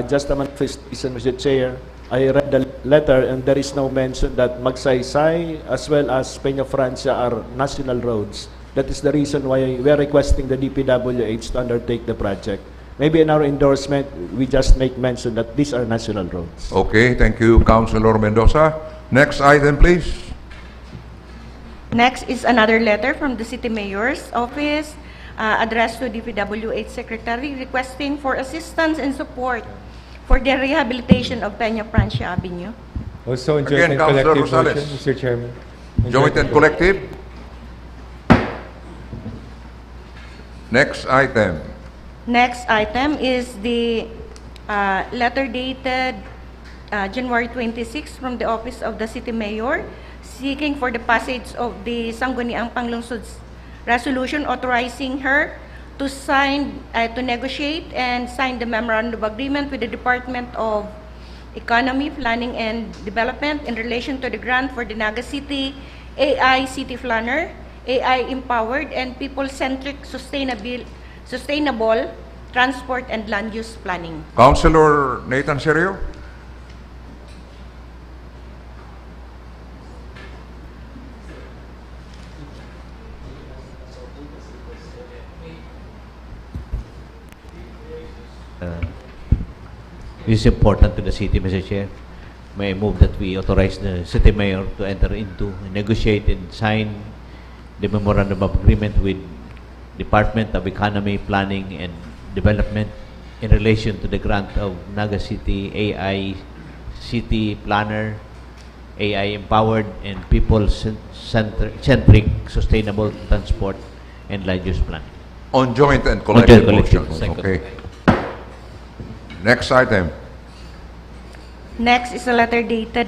Just a manifestation, Mr. Chair. I read the letter and there is no mention that Magsaysay as well as Peña Francia are national roads. That is the reason why we are requesting the DPWH to undertake the project. Maybe in our endorsement, we just make mention that these are national roads. Okay, thank you, Councilor Mendoza. Next item, please. Next is another letter from the City Mayor's Office addressed to DPWH Secretary requesting for assistance and support for the rehabilitation of Peña Francia Avenue. Also, in joint Again, and Councilor collective Rosales. motion, Mr. Chairman. In Joint and collective. Next item. Next item is the letter dated January 26 from the Office of the City Mayor seeking for the passage of the Sangguniang Panlungsod resolution authorizing her to sign, to negotiate and sign the memorandum of agreement with the Department of Economy, Planning and Development in relation to the grant for the Naga City AI City Planner, AI Empowered and People-Centric Sustainable Transport and Land Use Planning. Councilor Nathan Serio. This is important to the city, Mr. Chair. May I move that we authorize the city mayor to enter into, negotiate and sign the memorandum of agreement with Department of Economy, Planning and Development in relation to the grant of Naga City AI City Planner, AI Empowered and People-Centric Sustainable Transport and Land Use Planning. On joint and collective collective motions. motion. Okay. Next item. Next is a letter dated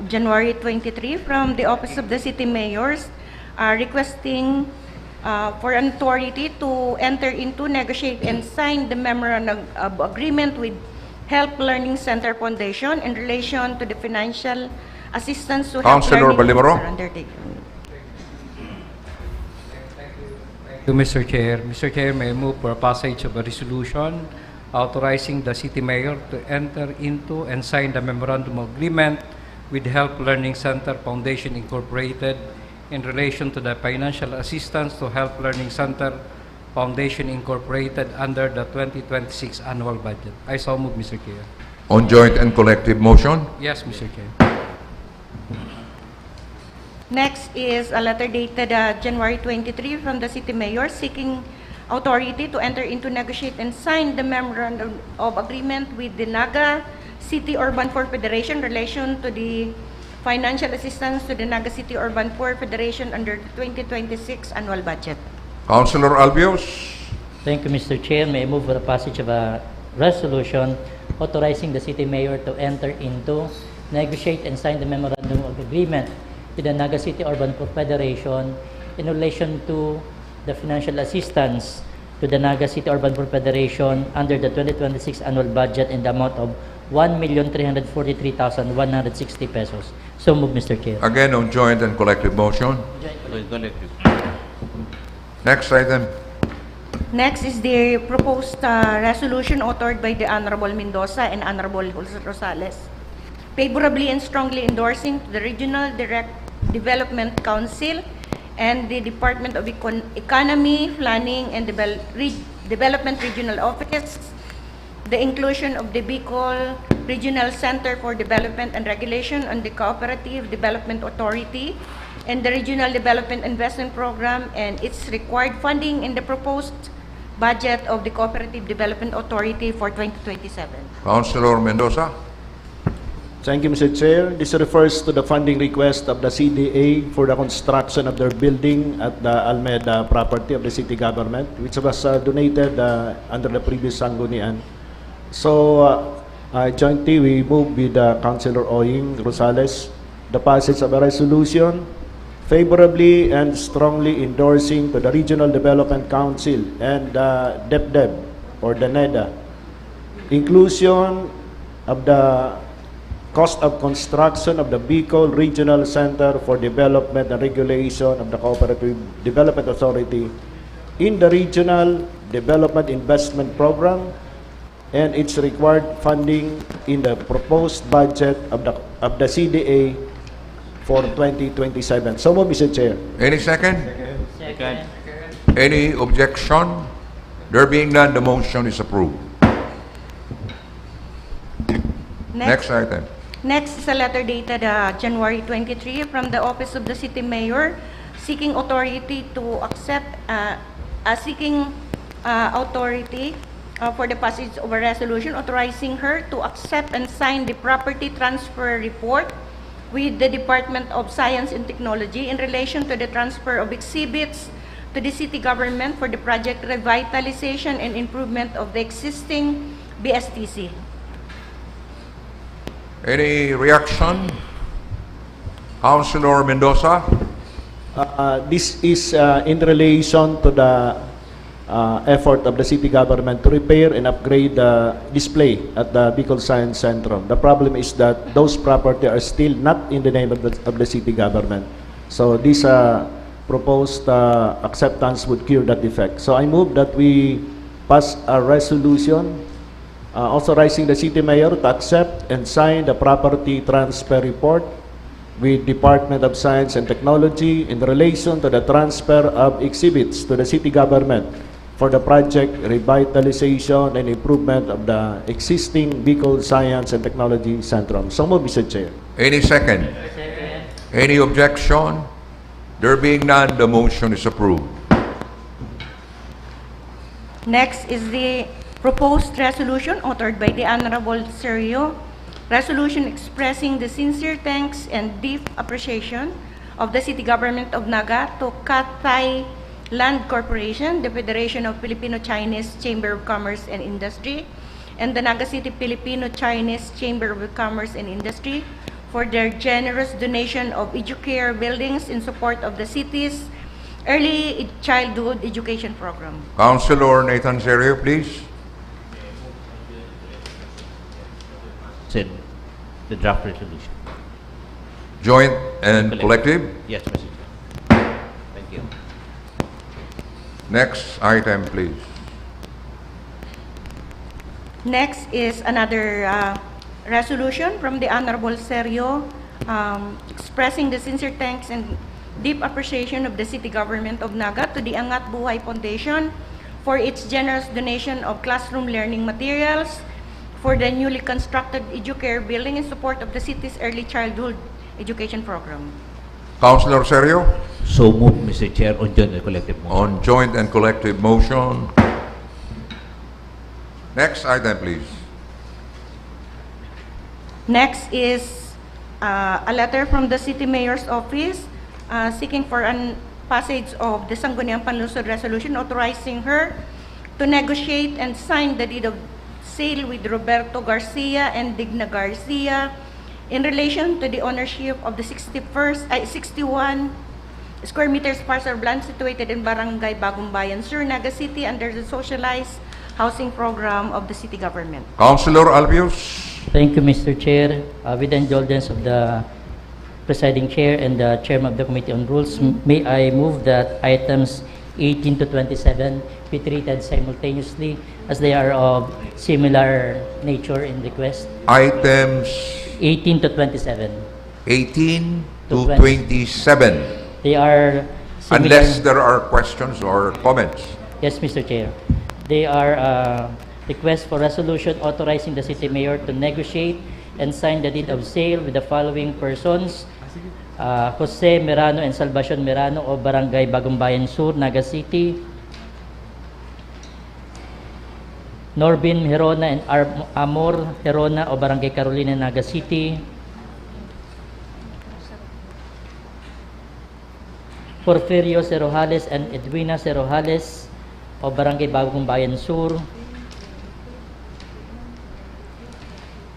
January 23 from the Office of the City Mayors requesting for an authority to enter into, negotiate, and sign the memorandum of agreement with Help Learning Center Foundation in relation to the financial assistance to Help Councilor Learning Balimoro. Center undertaking. To Mr. Chair. Mr. Chair, may I move for passage of a resolution authorizing the City Mayor to enter into and sign the memorandum of agreement with Help Learning Center Foundation Incorporated in relation to the financial assistance to Health Learning Center Foundation Incorporated under the 2026 annual budget. I so move, Mr. Chair. On joint and collective motion? Yes, Mr. Chair. Next is a letter dated January 23 from the City Mayor seeking authority to enter into, negotiate, and sign the memorandum of agreement with the Naga City Urban Poor Federation in relation to the financial assistance to the Naga City Urban Poor Federation under the 2026 annual budget. Councilor Albios? Thank you, Mr. Chair. May I move for the passage of a resolution authorizing the City Mayor to enter into, negotiate, and sign the memorandum of agreement with the Naga City Urban Poor Federation in relation to the financial assistance to the Naga City Urban Poor Federation under the 2026 annual budget in the amount of 1,343,160 pesos. So move, Mr. Chair. Again, on joint and collective motion? Next item. Next is the proposed resolution authored by the Honorable Mendoza and Honorable Rosales, favorably and strongly endorsing the Regional Development Council and the Department of Economy, Planning, and Development Regional Office, the inclusion of the Bicol Regional Center for Development and Regulation and the Cooperative Development Authority, and the Regional Development Investment Program and its required funding in the proposed budget of the Cooperative Development Authority for 2027. Councilor Mendoza? Thank you, Mr. Chair. This refers to the funding request of the CDA for the construction of their building at the Almeda property of the city government, which was donated under the previous Sangguniang. So, jointly, we move with Councilor Oying Rosales the passage of a resolution favorably and strongly endorsing to the Regional Development Council and DepDev or the NEDA inclusion of the cost of construction of the Bicol Regional Center for Development and Regulation of the Cooperative Development Authority in the Regional Development Investment Program and its required funding in the proposed budget of the CDA for 2027. So move, Mr. Chair. Any second? Second. Any objection? There being none, the motion is approved. Next item. Next is a letter dated January 23 from the Office of the City Mayor seeking authority to accept, authority for the passage of a resolution authorizing her to accept and sign the property transfer report with the Department of Science and Technology in relation to the transfer of exhibits to the city government for the project revitalization and improvement of the existing BSTC. Any reaction? Councilor Mendoza? This is in relation to the effort of the city government to repair and upgrade the display at the Bicol Science Center. The problem is that those property are still not in the name of the city government. So this proposed acceptance would cure that defect. So I move that we pass a resolution authorizing the city mayor to accept and sign the property transfer report with Department of Science and Technology in relation to the transfer of exhibits to the city government for the project revitalization and improvement of the existing Bicol Science and Technology Center. So move, Mr. Chair. Any second? Second. Any objection? There being none, the motion is approved. Next is the proposed resolution authored by the Honorable Sergio, resolution expressing the sincere thanks and deep appreciation of the City Government of Naga to Cathay Land Corporation, the Federation of Filipino-Chinese Chamber of Commerce and Industry, and the Naga City Filipino-Chinese Chamber of Commerce and Industry for their generous donation of EduCare buildings in support of the city's early childhood education program. Councilor Nathan Sergio, please. Said the draft resolution. Joint and collective? Yes, Mr. Chair. Thank you. Next item, please. Next is another resolution from the Honorable Sergio expressing the sincere thanks and deep appreciation of the city government of Naga to the Angat Buhay Foundation for its generous donation of classroom learning materials for the newly constructed EduCare building in support of the city's early childhood education program. Councilor Serio, So move, Mr. Chair, on joint and collective motion. on joint and collective motion. Next item, please. Next is a letter from the City Mayor's Office seeking for an passage of the Sangguniang Panlungsod resolution authorizing her to negotiate and sign the deed of sale with Roberto Garcia and Digna Garcia in relation to the ownership of the 61 square meters parcel of land situated in Barangay Bagong Bayan, Sur, Naga City under the socialized housing program of the city government. Councilor Albius. Thank you, Mr. Chair. With the indulgence of the presiding chair and the chairman of the Committee on Rules, may I move that items 18 to 27 be treated simultaneously as they are of similar nature in request. Items 18 to 27. 18 to To 27. They are similar. Unless there are questions or comments. Yes, Mr. Chair. They are request for resolution authorizing the city mayor to negotiate and sign the deed of sale with the following persons: Jose Merano and Salvacion Merano of Barangay Bagong Bayan Sur, Naga City; Norbin Herona and Amor Herona of Barangay Carolina, Naga City; Porfirio Cerojales and Edwina Cerojales of Barangay Bagong Bayan Sur;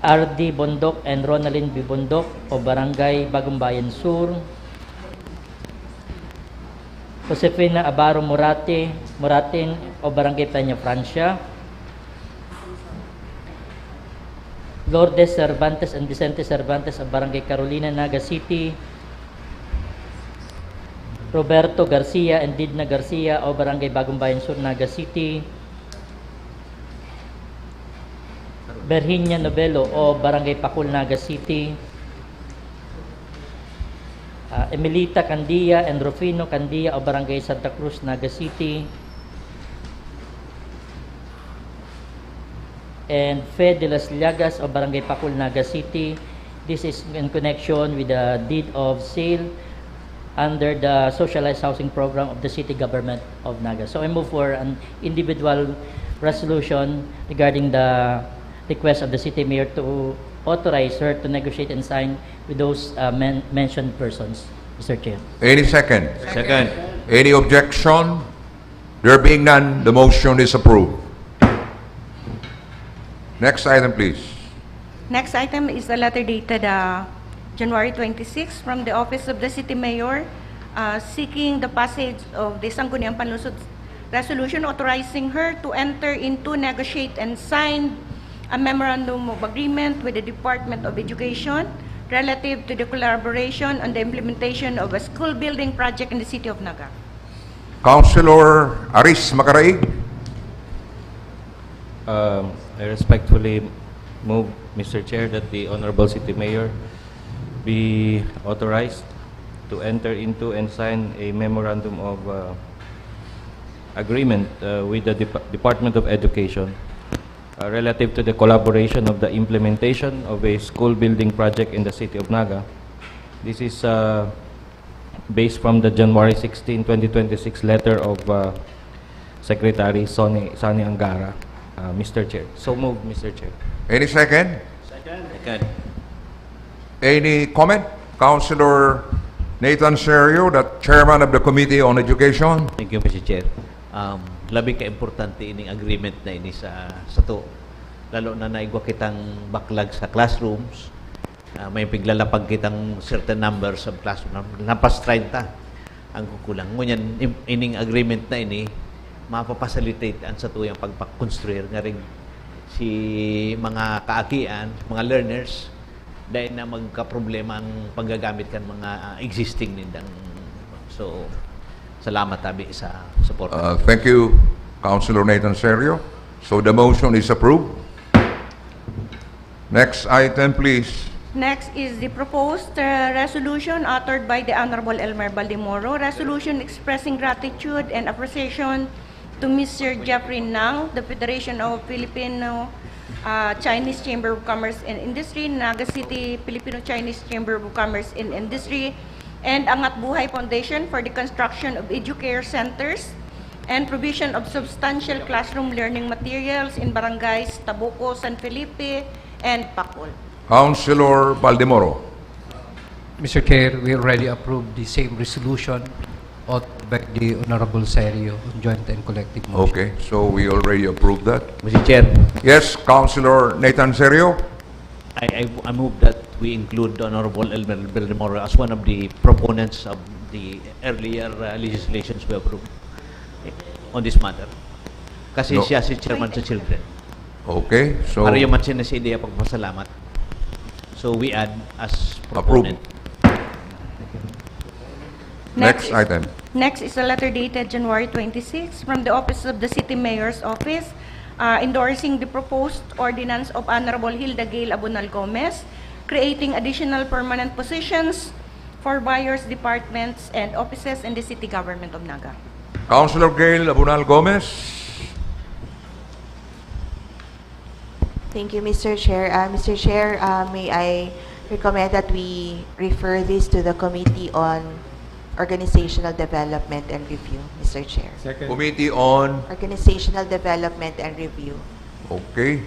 R.D. Bondok and Ronaldin B. Bondok of Barangay Bagong Bayan Sur; Josefina Abaro Moratin of Barangay Peña Francia; Lourdes Cervantes and Vicente Cervantes of Barangay Carolina, Naga City; Roberto Garcia and Didna Garcia of Barangay Bagong Bayan Sur, Naga City; Berhinia Novelo o Barangay Pakul, Naga City; Emilita Candia and Rufino Candia o Barangay Santa Cruz, Naga City; and Fe de las Llagas o Barangay Pakul, Naga City. This is in connection with the deed of sale under the socialized housing program of the city government of Naga. So I move for an individual resolution regarding the request of the city mayor to authorize her to negotiate and sign with those mentioned persons, Mr. Chair. Any second? Second. Any objection? There being none, the motion is approved. Next item, please. Next item is a letter dated January 26 from the Office of the City Mayor seeking the passage of the Sangguniang Panlungsod resolution authorizing her to enter into, negotiate, and sign a memorandum of agreement with the Department of Education relative to the collaboration on the implementation of a school building project in the city of Naga. Councilor Aris Macaraig. I respectfully move, Mr. Chair, that the Honorable City Mayor be authorized to enter into and sign a memorandum of agreement with the Department of Education relative to the collaboration of the implementation of a school building project in the city of Naga. This is based from the January 16, 2026 letter of Secretary Sonny Angara, Mr. Chair. So moved, Mr. Chair. Any second? Second. Any comment? Councilor Nathan Serio, the chairman of the Committee on Education. Thank you, Mr. Chair. Labi ka-importante ining agreement na ini sa to. Lalo na naigwa kitang backlog sa classrooms. May piglalapag kitang certain numbers of classroom. Napas 30 ang kukulang. Ngunyan, ining agreement na ini, mapapacilitate ang sa tuyang pagpakonstruir nga rin si mga kaakian, mga learners, dahil na magka-problema ang paggagamit kan mga existing nindang. So, salamat tabi sa support. Thank you, Councilor Nathan Serio. So the motion is approved. Next item, please. Next is the proposed resolution authored by the Honorable Elmer Baldemoro, resolution expressing gratitude and appreciation to Mr. Jeffrey Nang, the Federation of Filipino Chinese Chamber of Commerce and Industry, Naga City Filipino Chinese Chamber of Commerce and Industry, and Angat Buhay Foundation for the construction of educare centers and provision of substantial classroom learning materials in barangays Tabuco, San Felipe, and Pacol. Councilor Baldemoro. Mr. Chair, we already approved the same resolution authored by the Honorable Serio on joint and collective motion. Okay, so we already approved that. Mr. Chair, Yes, Councilor Nathan Serio. I move that we include Honorable Elmer Baldemoro as one of the proponents of the earlier legislations we approved on this matter. Kasi No. siya si chairman sa children. Okay, so Para yung mansin na si ideya pagpasalamat. So we add as approved. proponent. Next item. Next is a letter dated January 26 from the Office of the City Mayor's Office endorsing the proposed ordinance of Honorable Hilda Gail Abunal Gomez, creating additional permanent positions for buyers, departments, and offices in the city government of Naga. Councilor Gail Abunal Gomez. Thank you, Mr. Chair. Mr. Chair, may I recommend that we refer this to the Committee on Organizational Development and Review, Mr. Chair. Second. Committee on. Organizational Development and Review, Okay.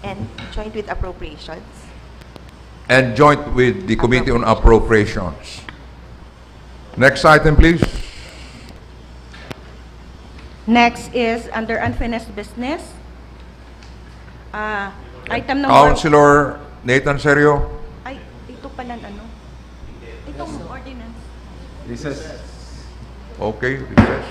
and joint with appropriations. And joint with the Committee on Appropriations. Next item, please. Next is under unfinished business. Item number... Councilor Nathan Serio. Ay, ito pala ano? Itong ordinance. Recess. Okay, recess.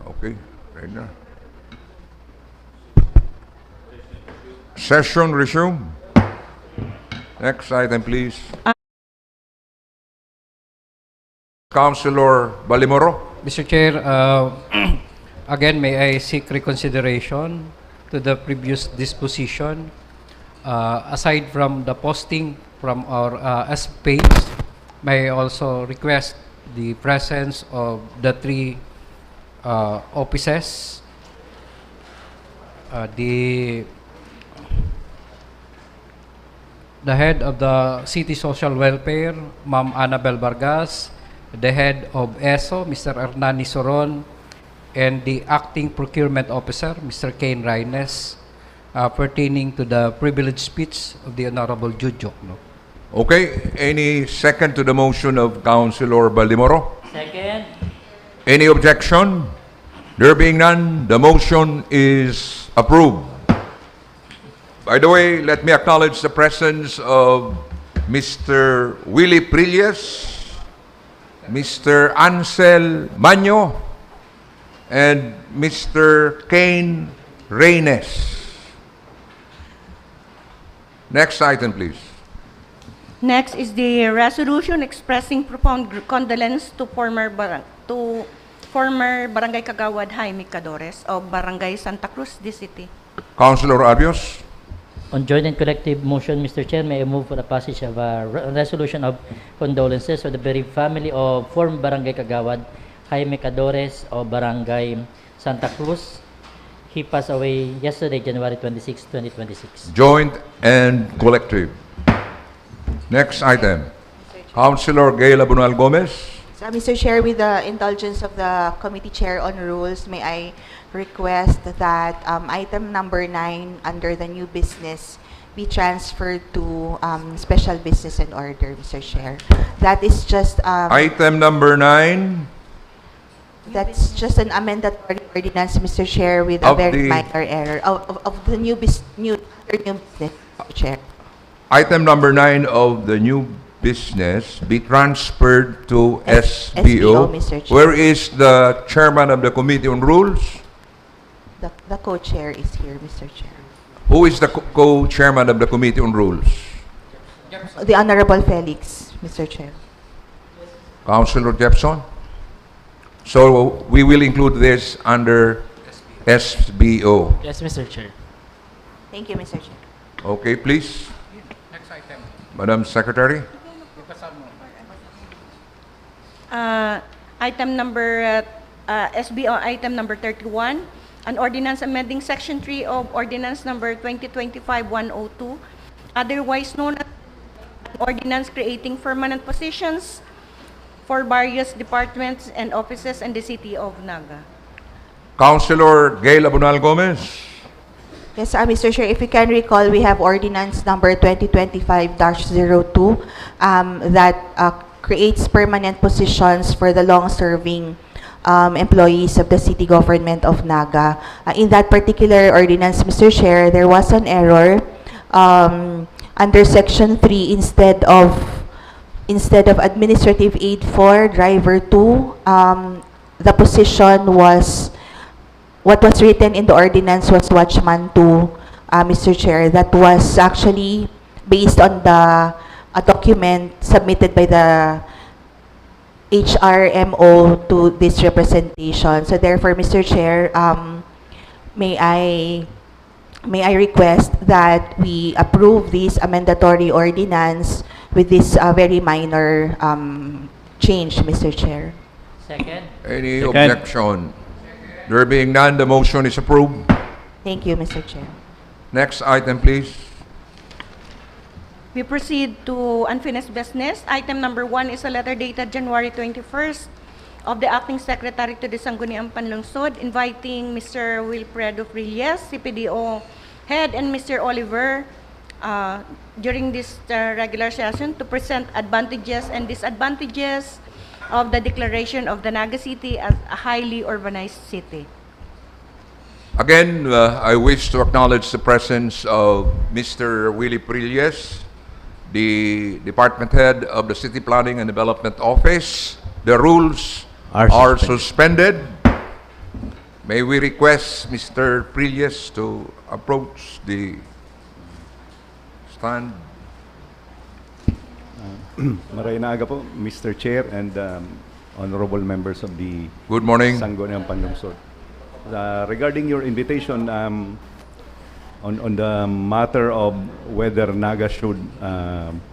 Okay, right now. Session resume. Next item, please. Councilor Balimoro. Mr. Chair, again, may I seek reconsideration to the previous disposition. Aside from the posting from our S page, may I also request the presence of the three offices, the head of the City Social Welfare, Ma'am Annabel Vargas, the head of ESO, Mr. Hernani Soron, and the acting procurement officer, Mr. Kane Reynes, pertaining to the privileged speech of the Honorable Judge Jokno. Okay, any second to the motion of Councilor Balimoro? Second. Any objection? There being none, the motion is approved. By the way, let me acknowledge the presence of Mr. Willie Prilles, Mr. Ansel Manyo, and Mr. Kane Reynes. Next item, please. Next is the resolution expressing profound condolence to former Barangay Kagawad Jaime Cadores of Barangay Santa Cruz, this city. Councilor Abios. On joint and collective motion, Mr. Chair, may I move for the passage of a resolution of condolences for the bereaved family of former Barangay Kagawad Jaime Cadores of Barangay Santa Cruz. He passed away yesterday, January 26, 2026. Joint and collective. Next item. Councilor Gayla Bunal Gomez. So, Mr. Chair, with the indulgence of the Committee Chair on Rules, may I request that item number 9 under the new business be transferred to special business and order, Mr. Chair. That is just Item number 9 that's just an amendatory ordinance, Mr. Chair, with a Of very the- minor error of the new business, Mr. Chair. Item number 9 of the new business be transferred to SBO. Mr. Chair. Where is the chairman of the Committee on Rules? The co-chair is here, Mr. Chair. Who is the co-chairman of the Committee on Rules? The Honorable Felix, Mr. Chair. Councilor Jepson? So we will include this under SBO. Yes, Mr. Chair. Thank you, Mr. Chair. Okay, please. Next item. Madam Secretary? Item number, SBO item number 31, an ordinance amending section 3 of ordinance number 2025-102, otherwise known as an ordinance creating permanent positions for various departments and offices in the city of Naga. Councilor Gayla Bunal Gomez? Yes, Mr. Chair, if you can recall, we have ordinance number 2025-02 that creates permanent positions for the long-serving employees of the city government of Naga. In that particular ordinance, Mr. Chair, there was an error. Under section 3, instead of administrative aid 4, driver 2, the position was, what was written in the ordinance was watchman 2, Mr. Chair. That was actually based on a document submitted by the HRMO to this representation. So therefore, Mr. Chair, may I request that we approve this amendatory ordinance with this very minor change, Mr. Chair. Second. Any Second. objection? There being none, the motion is approved. Thank you, Mr. Chair. Next item, please. We proceed to unfinished business. Item number 1 is a letter dated January 21st of the Acting Secretary to the Sangguniang Panlungsod inviting Mr. Wilfredo Frilles, CPDO Head, and Mr. Oliver during this regular session to present advantages and disadvantages of the declaration of the Naga City as a highly urbanized city. Again, I wish to acknowledge the presence of Mr. Willie Prilles, the Department Head of the City Planning and Development Office. The rules are suspended. May we request Mr. Prilles to approach the stand? Miranda po, Mr. Chair and honorable members of the Good morning. Sangguniang Panlungsod. Regarding your invitation on the matter of whether Naga should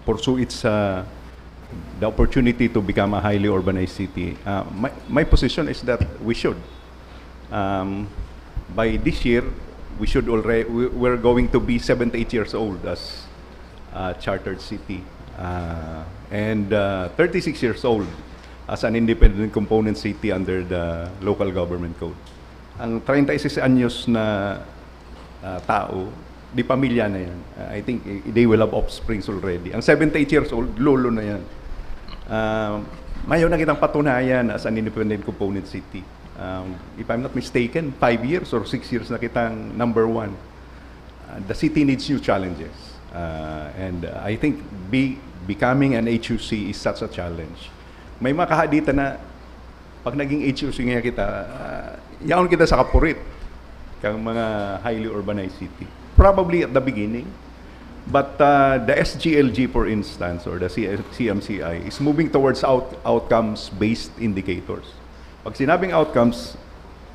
pursue its the opportunity to become a highly urbanized city, my position is that we should. By this year, we're going to be 78 years old as a chartered city. And 36 years old as an independent component city under the local government code. Ang 36 anyos na tao, di pamilya na yan. I think they will have offsprings already. Ang 78 years old, lolo na yan. Mayo na kitang patunayan as an independent component city. If I'm not mistaken, 5 years or 6 years na kitang number 1. The city needs new challenges. And I think becoming an HUC is such a challenge. May makahadita na pag naging HUC nga kita, yaon kita sa kapurit kang mga highly urbanized city. Probably at the beginning. But the SGLG, for instance, or the CMCI, is moving towards outcomes-based indicators. Pag sinabing outcomes,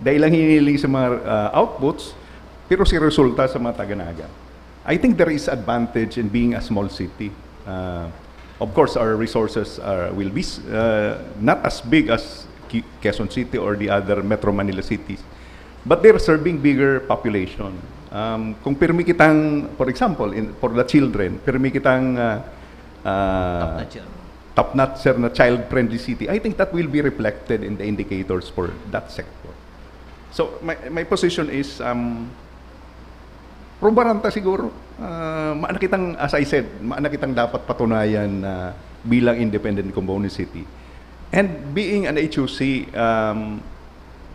dahil lang hinihiling sa mga outputs, pero si resulta sa mga taga-Naga. I think there is advantage in being a small city. Of course, our resources will be not as big as Quezon City or the other Metro Manila cities, but they're serving bigger population. Kung pirmi kitang, for example, for the children, pirmi kitang top-notch na child-friendly city, I think that will be reflected in the indicators for that sector. So my position is, probaranta siguro. Maana kitang, as I said, maana kitang dapat patunayan bilang independent component city. And being an HUC,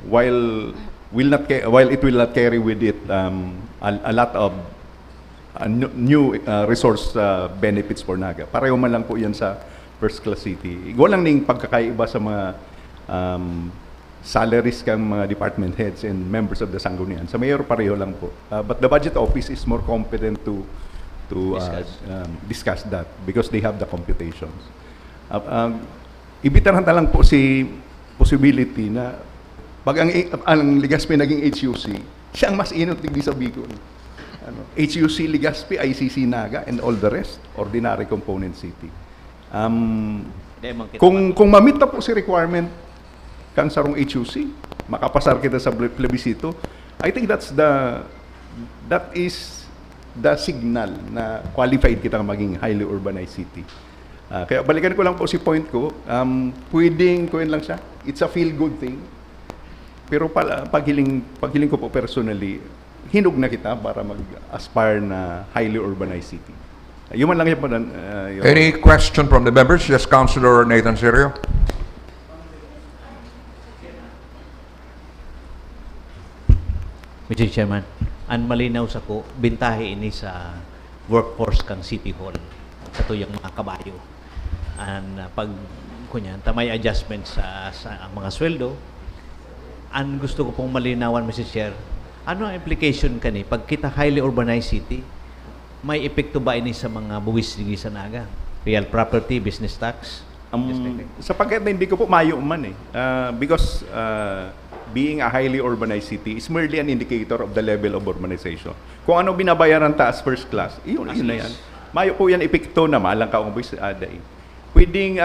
while it will not carry with it a lot of new resource benefits for Naga. Pareho man lang po yan sa first-class city. Walang ning pagkakaiba sa mga salaries kang mga department heads and members of the Sanggunian. Sa mayor, pareho lang po. But the budget office is more competent to discuss that because they have the computations. Ibitaran lang po si possibility na pag ang Legazpi naging HUC, siya ang mas inot digdi sa Bicol. HUC, Legazpi, ICC, Naga, and all the rest, ordinary component city. Kung ma-meet na po si requirement kang sarong HUC, makapasar kita sa plebisito, I think that is the signal na qualified kita maging highly urbanized city. Kaya balikan ko lang po si point ko, pwedeng lang siya. It's a feel-good thing. Pero paghiling ko po personally, hinog na kita para mag-aspire na highly urbanized city. Yun man lang yan po. Any question from the members? Yes, Councilor Nathan Serio. Mr. Chairman, ang malinaw sa ko, bintahe ini sa workforce kang City Hall sa tuyang mga kabayo. Pag kunyan, tamay adjustment sa mga sweldo, ang gusto ko pong malinawan, Mr. Chair, ano ang implication kani pag kita highly urbanized city, may epekto ba ini sa mga buwis sa Naga? Real property, business tax, Sapagkat hindi ko po mayo man eh. Because being a highly urbanized city is merely an indicator of the level of urbanization. Kung ano binabayaran taas first class, yun na yan. Mayo po yan epekto na malang kaong boys aday. Pwedeng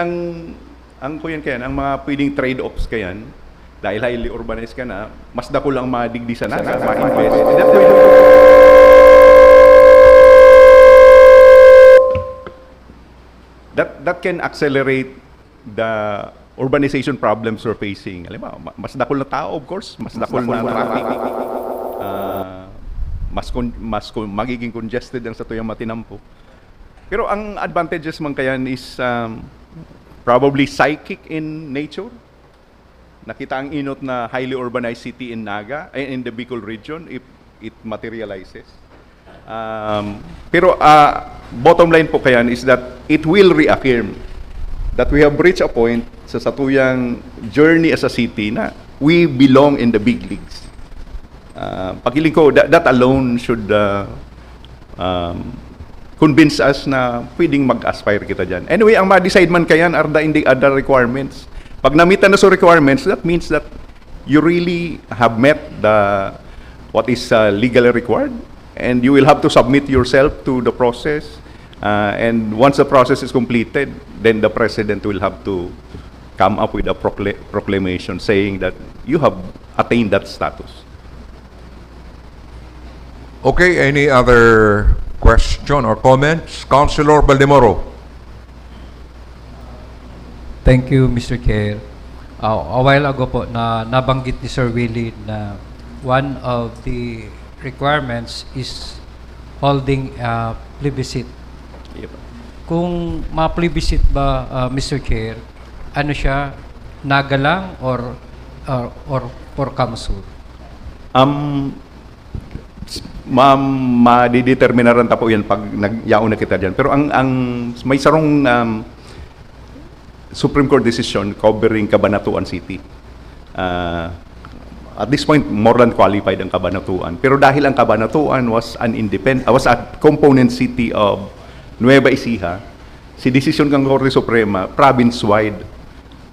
ang kuyan kayan, ang mga pwedeng trade-offs kayan, dahil highly urbanized ka na, mas dako lang madigdi sa naga, ma-invest. That can accelerate the urbanization problems we're facing. Alam mo, mas dakol na tao, of course, mas dakol na traffic. Magiging congested ang sa tuyang matinampo. Pero ang advantages man kayan is probably psychic in nature. Nakita ang inot na highly urbanized city in Naga, in the Bicol region, if it materializes. Pero bottom line po kayan is that it will reaffirm that we have reached a point sa satuyang journey as a city na we belong in the big leagues. Pakiling ko, that alone should convince us na pwedeng mag-aspire kita dyan. Anyway, ang ma-decide man kayan are the other requirements. Pag namita na sa requirements, that means that you really have met what is legally required, and you will have to submit yourself to the process. And once the process is completed, then the president will have to come up with a proclamation saying that you have attained that status. Okay, any other question or comments? Councilor Baldemoro. Thank you, Mr. Chair. A while ago po na nabanggit ni Sir Willie na one of the requirements is holding a plebiscite. Yep. Kung ma-plebiscite ba, Mr. Chair, ano siya, Naga lang or for council? Madideterminaran ta po yan pag nagyaon na kita dyan. Pero ang may sarong Supreme Court decision covering Cabanatuan City. At this point, more than qualified ang Cabanatuan. Pero dahil ang Cabanatuan was a component city of Nueva Ecija, si decision ng Korte Suprema, province-wide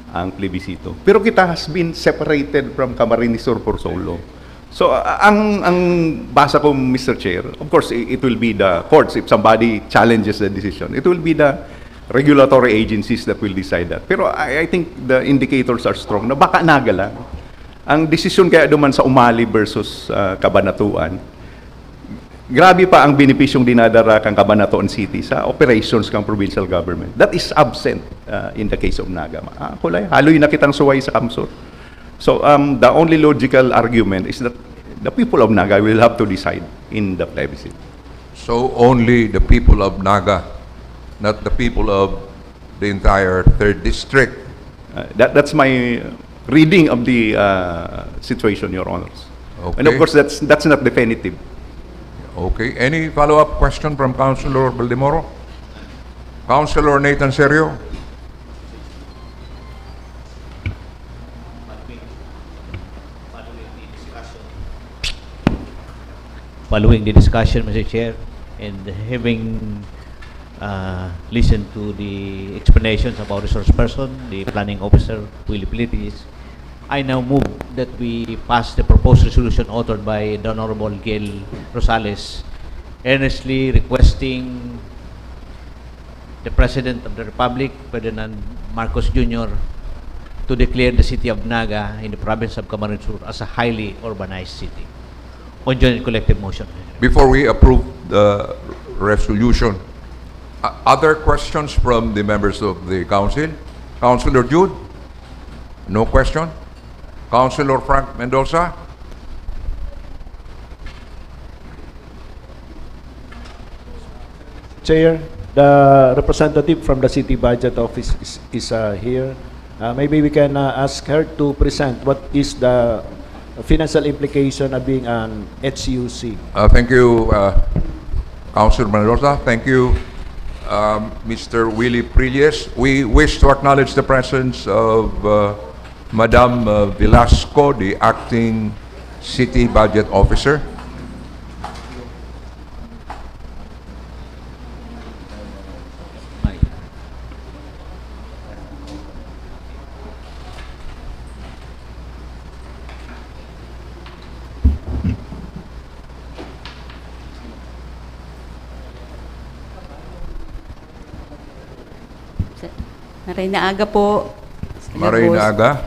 ang plebisito. Pero kita has been separated from Camarines Sur por solo. So, ang basa ko, Mr. Chair, of course, it will be the courts. If somebody challenges the decision, it will be the regulatory agencies that will decide that. Pero I think the indicators are strong na baka Naga lang. Ang desisyon kaya duman sa Umali versus Cabanatuan, grabe pa ang benepisyong dinadara kang Cabanatuan City sa operations kang provincial government. That is absent in the case of Naga. Kulay, haloy na kitang suway sa Kamsur. So the only logical argument is that the people of Naga will have to decide in the plebiscite. So only the people of Naga, not the people of the entire 3rd District. That's my reading of the situation, Your Honors. Okay. And of course, that's not definitive. Okay. Any follow-up question from Councilor Baldemoro? Councilor Nathan Serio? Following the discussion, Mr. Chair, and having listened to the explanations about resource person, the planning officer, Willie Pilitis, I now move that we pass the proposed resolution authored by the Honorable Gail Rosales, earnestly requesting the President of the Republic, Ferdinand Marcos Jr., to declare the city of Naga in the province of Camarines Sur as a highly urbanized city. On joint collective motion. Before we approve the resolution, other questions from the members of the council? Councilor Jude? No question? Councilor Frank Mendoza? Chair, the representative from the city budget office is here. Maybe we can ask her to present what is the financial implication of being an HUC. Thank you, Councilor Mendoza. Thank you, Mr. Willie Prilles. We wish to acknowledge the presence of Madam Velasco, the acting city budget officer. Marina po. Miranda.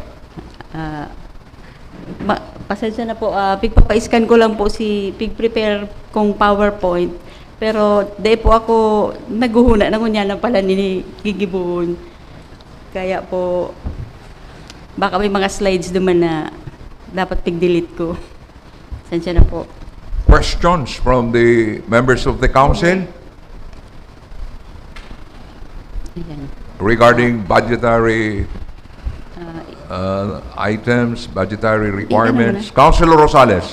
Pasensya na po, pigpapa-scan ko lang po pig-prepare kong PowerPoint. Pero dahil po ako naguhuna na kunya na pala ni Gigibuon. Kaya po, baka may mga slides naman na dapat pig-delete ko. Pasensya na po. Questions from the members of the council Ayan. regarding budgetary items, budgetary requirements? Councilor Rosales.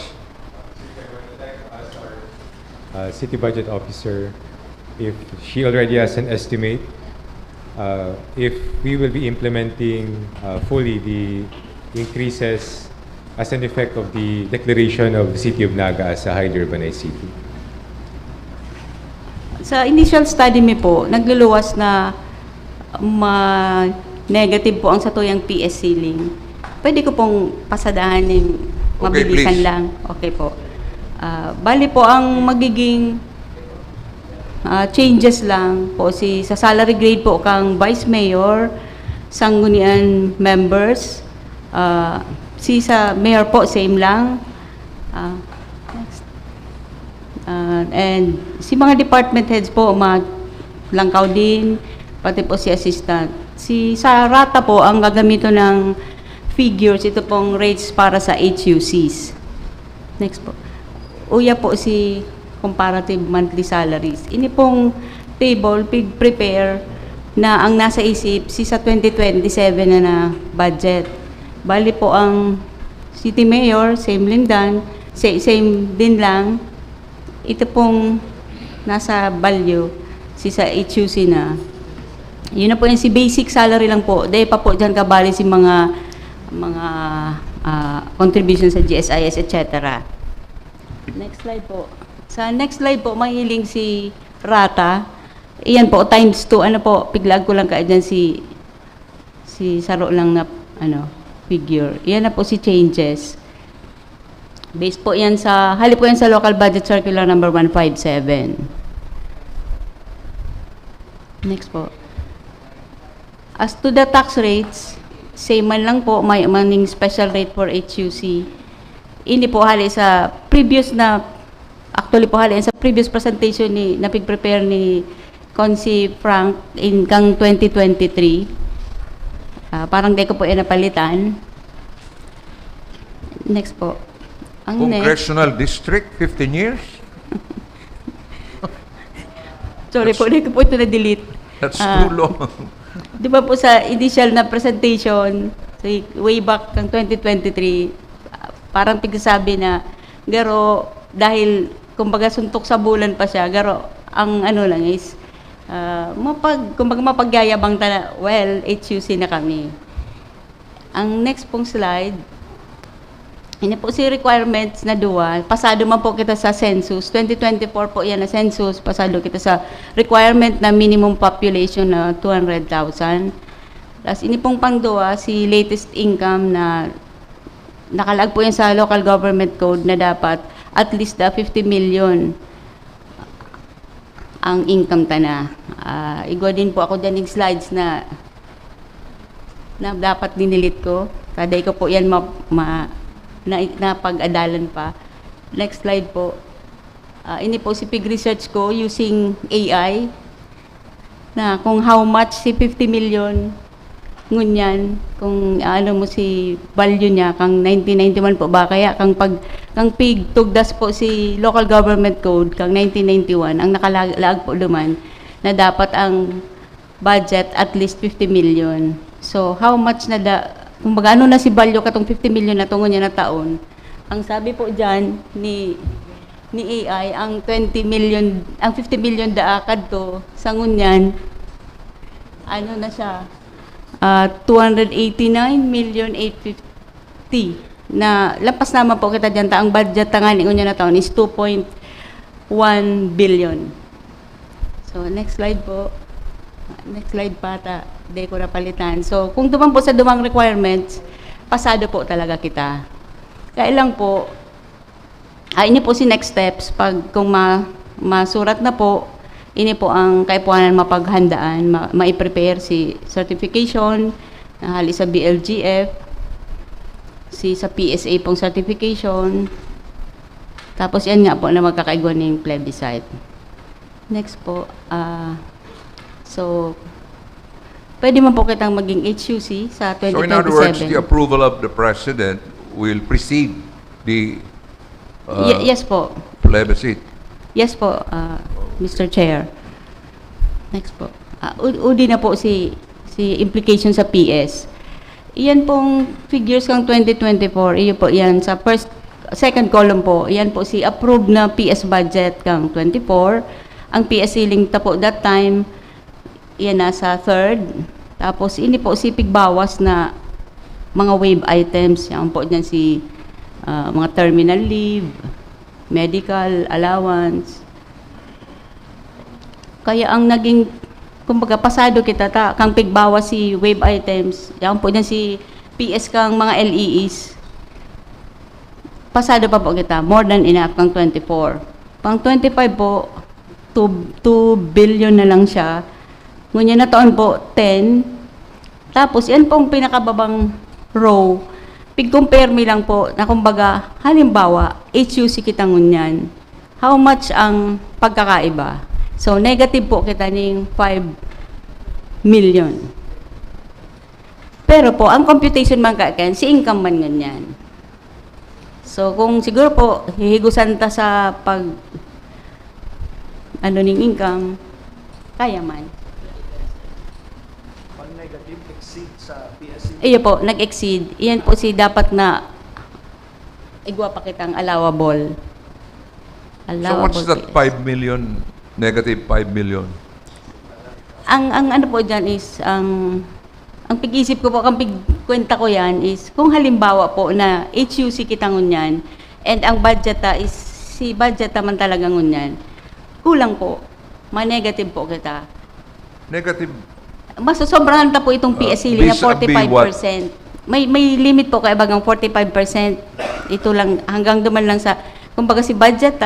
City Budget Officer, if she already has an estimate, if we will be implementing fully the increases as an effect of the declaration of the City of Naga as a highly urbanized city. Sa initial study mi po, nagluluwas na negative po ang satuyang PS ceiling. Pwede ko pong pasadahan ng mabilisan please. lang. Okay po. Bali po ang magiging changes lang po sa salary grade po kang Vice Mayor, Sangguniang members, sa Mayor po same lang. Next. And si mga department heads po langkaw din, pati po si assistant. Sa rata po ang gagamito ng figures, ito pong rates para sa HUCs. Next po. Uya po si comparative monthly salaries. Ini pong table, prepare na ang nasa isip sa 2027 na budget. Bali po ang City Mayor, same din lang. Ito pong nasa value, sa HUC na. Yun na po yung si basic salary lang po. Dahil pa po dyan kabali si mga contributions sa GSIS, etc. Next slide po. Sa next slide po, mahiling si Rata. Iyan po, times 2. Ano po, piglag ko lang ka dyan si Saro lang na figure. Iyan na po si changes. Based po yan halip po yan sa local budget circular number 157. Next po. As to the tax rates, same man lang po, may maning special rate for HUC. Hindi po hali sa previous presentation na pig-prepare ni Consi Frank kang 2023. Parang di ko po napalitan. Next po. Ang Congressional District, 15 years? Sorry po, di ko po ito na-delete. That's too long. Di ba po sa initial na presentation, way back ng 2023, parang pigsasabi na, garo, dahil kumbaga suntok sa bulan pa siya, garo, ang lang is, kumbaga mapagyayabang HUC na kami. Ang next pong slide, ini po si requirements na dual. Pasado man po kita sa census. 2024 po yan na census. Pasado kita sa requirement na minimum population na 200,000. Tapos ini pong pangduwa, si latest income na nakalag po yan sa local government code na dapat at least 50 million ang income tana. Igo din po ako dyan ng slides na dapat dinilit ko. Taday ko po yan na pag-adalan pa. Next slide po. Ini po si pig research ko using AI na kung how much si 50 million ngunyan, kung mo si value niya, kang 1991 po ba, kaya kang pig tugdas po si local government code, kang 1991, ang nakalaag po luman, na dapat ang budget at least 50 million. So, how much kung magano na si value katong 50 million na tungo niya na taon, ang sabi po dyan ni AI, ang 50 million daakad to, sa ngunyan, na siya, 289,850,000 na lapas naman po kita dyan, ang budget tangan ngunyan na taon is 2.1 billion. So, next slide po. Next slide pata. Hindi ko napalitan. So, kung dumang po sa dumang requirements, pasado po talaga kita. Kailang po, ini po si next steps. Kung masurat na po, Ini po ang kaipuhanan mapaghandaan, ma-prepare si certification, hali sa BLGF, sa PSA pong certification. Tapos yan nga po na magkakaigwa ng plebiscite. Next po, so, pwede mo po kitang maging HUC sa 2027. So in other words, the approval of the President will precede the Yes po. plebiscite. Yes po, Mr. Chair. Next po. Udi na po si implication sa PS. Iyan pong figures kang 2024, iyo po yan sa second column po. Iyan po si approved na PS budget kang 24. Ang PS ceiling ta po that time, iyan nasa third. Tapos ini po si pigbawas na mga wave items. Yan po dyan si mga terminal leave, medical allowance. Kaya ang naging, kumbaga, pasado kita kang pigbawas si wave items. Yan po dyan si PS kang mga LEEs. Pasado pa po kita, more than enough kang 24. Pang 25 po, 2 billion na lang siya. Ngunyan na taon po, 10. Tapos, yan pong pinakababang row. Pig-compare me lang po na kumbaga, halimbawa, HUC kita ngunyan. How much ang pagkakaiba? So, negative po kita ng 5 million. Pero po, ang computation man kakan, si income man ganyan. So, kung siguro po, hihigusan ta sa ng income, kaya man. Pag negative, exceed sa PSC. Iyo po, nag-exceed. Iyan po si dapat na igwa pa kitang allowable. So what's that 5 million, negative 5 million? Ang ano po dyan is, ang pag-isip ko po, ang pagkwenta ko yan is, kung halimbawa po na HUC kita ngunyan, and ang budget is, si budget naman talaga ngunyan, kulang po. Ma-negative po kita. Negative. Masosobrahan ta po itong PS ceiling na vis-a-vis 45%. May limit po kaya bagang 45%. Ito lang, hanggang duman lang sa, kumbaga si budget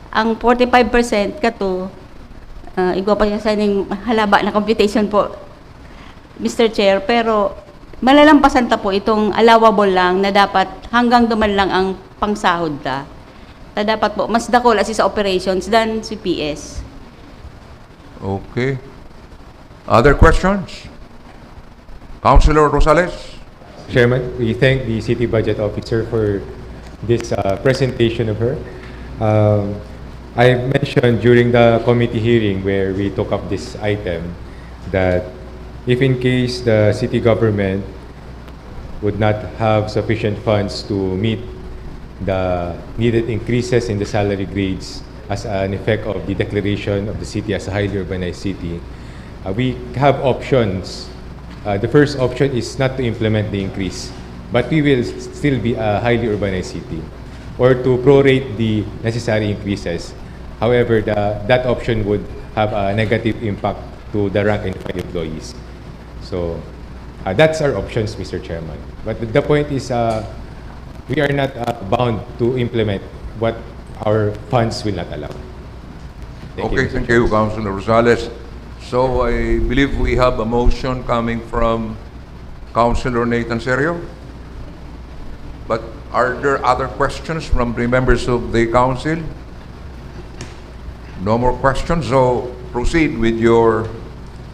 ang 45% kato, igwa pa siya sa ining halaba na computation po, Mr. Chair, pero malalampasan ta po itong allowable lang na dapat hanggang duman lang ang pangsahod ta. Na dapat po, mas dakol as sa operations than si PS. Okay. Other questions? Councilor Rosales? Chairman, we thank the City Budget Officer for this presentation of her. I mentioned during the committee hearing where we took up this item that if in case the city government would not have sufficient funds to meet the needed increases in the salary grades as an effect of the declaration of the city as a highly urbanized city, we have options. The first option is not to implement the increase, but we will still be a highly urbanized city, or to prorate the necessary increases. However, that option would have a negative impact to the rank and file employees. So that's our options, Mr. Chairman. But the point is, we are not bound to implement what our funds will not allow. Thank you, Councilor Rosales. So I believe we have a motion coming from Councilor Nathan Serio. But are there other questions from the members of the council? No more questions, so proceed with your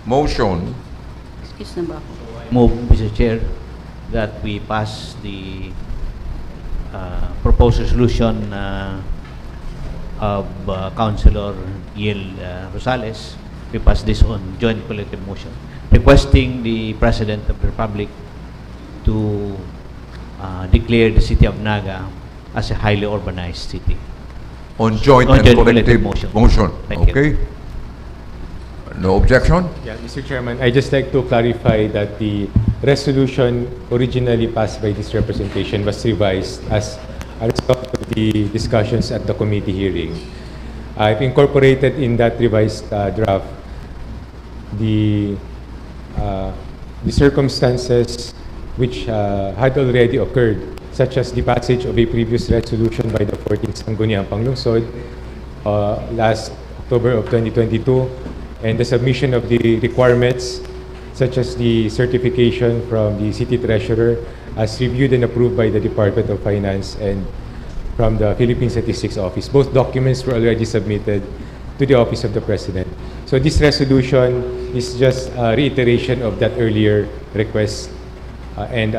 motion. Excuse na ba ako? Move, Mr. Chair, that we pass the proposed resolution of Councilor Yel Rosales. We pass this on joint collective motion, requesting the President of the Republic to declare the city of Naga as a highly urbanized city. On joint and collective motion. Thank you. Okay. No objection? Yeah, Mr. Chairman, I just like to clarify that the resolution originally passed by this representation was revised as a result of the discussions at the committee hearing. I've incorporated in that revised draft the circumstances which had already occurred, such as the passage of a previous resolution by the 15th Sangguniang Panlungsod last October of 2022, and the submission of the requirements such as the certification from the City Treasurer as reviewed and approved by the Department of Finance and from the Philippine Statistics Office. Both documents were already submitted to the Office of the President. So this resolution is just a reiteration of that earlier request and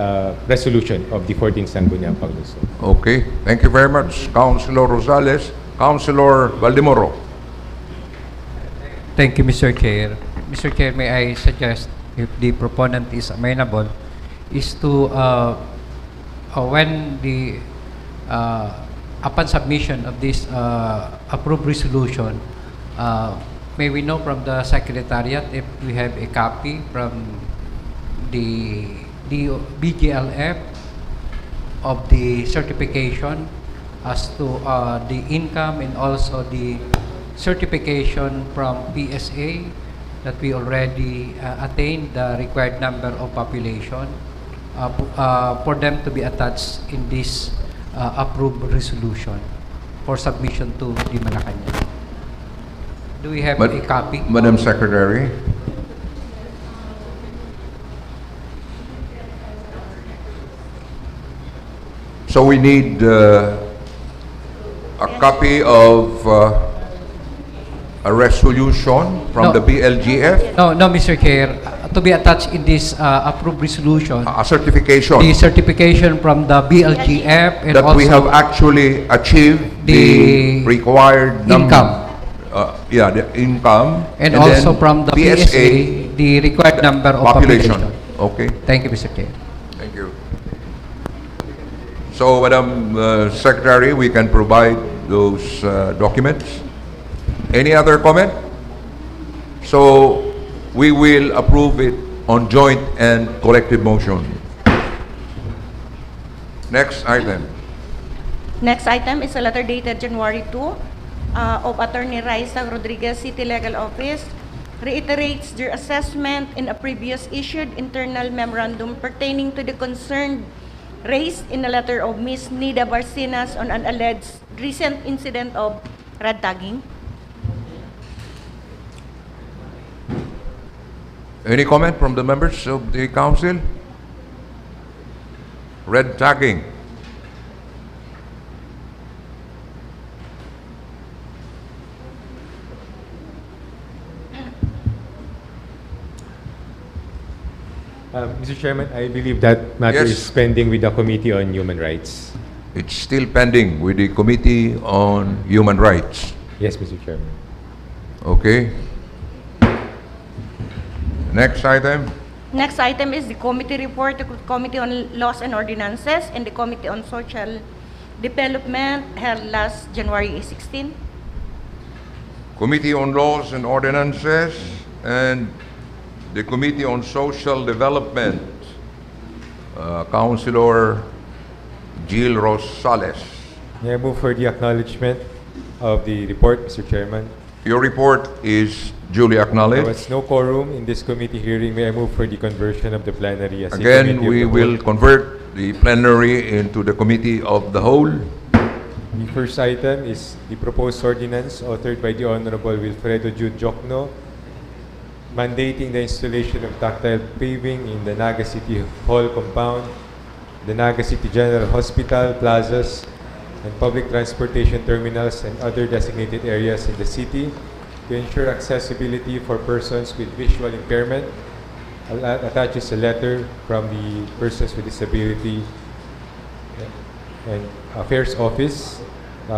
resolution of the 14th Sangguniang Panlungsod. Okay, thank you very much, Councilor Rosales. Councilor Valdemoro. Thank you, Mr. Chair. Mr. Chair, may I suggest, if the proponent is amenable, is to, when the, upon submission of this approved resolution, may we know from the Secretariat if we have a copy from the BGLF of the certification as to the income, and also the certification from PSA that we already attained the required number of population for them to be attached in this approved resolution for submission to the Malacanang. Do we have a copy? Madam Secretary. So we need a copy of a resolution from the BLGF? No, Mr. Chair. To be attached in this approved resolution, A certification the certification from the BLGF and that also we have actually achieved the required income. The income. And also then from the PSA, the required number of population. Okay. Thank you, Mr. Chair. Thank you. So, Madam Secretary, we can provide those documents. Any other comment? So, we will approve it on joint and collective motion. Next item. Next item is a letter dated January 2 of Attorney Raisa Rodriguez, City Legal Office, reiterates their assessment in a previous issued internal memorandum pertaining to the concern raised in a letter of Ms. Nida Barcinas on an alleged recent incident of red tagging. Any comment from the members of the council? Red tagging. Mr. Chairman, I believe that matter Yes. is pending with the Committee on Human Rights. It's still pending with the Committee on Human Rights. Yes, Mr. Chairman. Okay. Next item. Next item is the committee report, the Committee on Laws and Ordinances and the Committee on Social Development held last January 16. Committee on Laws and Ordinances and the Committee on Social Development. Councilor Jill Rosales. May I move for the acknowledgement of the report, Mr. Chairman? Your report is duly There acknowledged. was no quorum in this committee hearing. May I move for the conversion of the plenary as a Again, committee of we the will whole? convert the plenary into the Committee of the Whole. The first item is the proposed ordinance authored by the Honorable Wilfredo Jude Jokno, mandating the installation of tactile paving in the Naga City Hall compound, the Naga City General Hospital, plazas, and public transportation terminals and other designated areas in the city to ensure accessibility for persons with visual impairment. Attaches a letter from the Persons with Disability and Affairs Office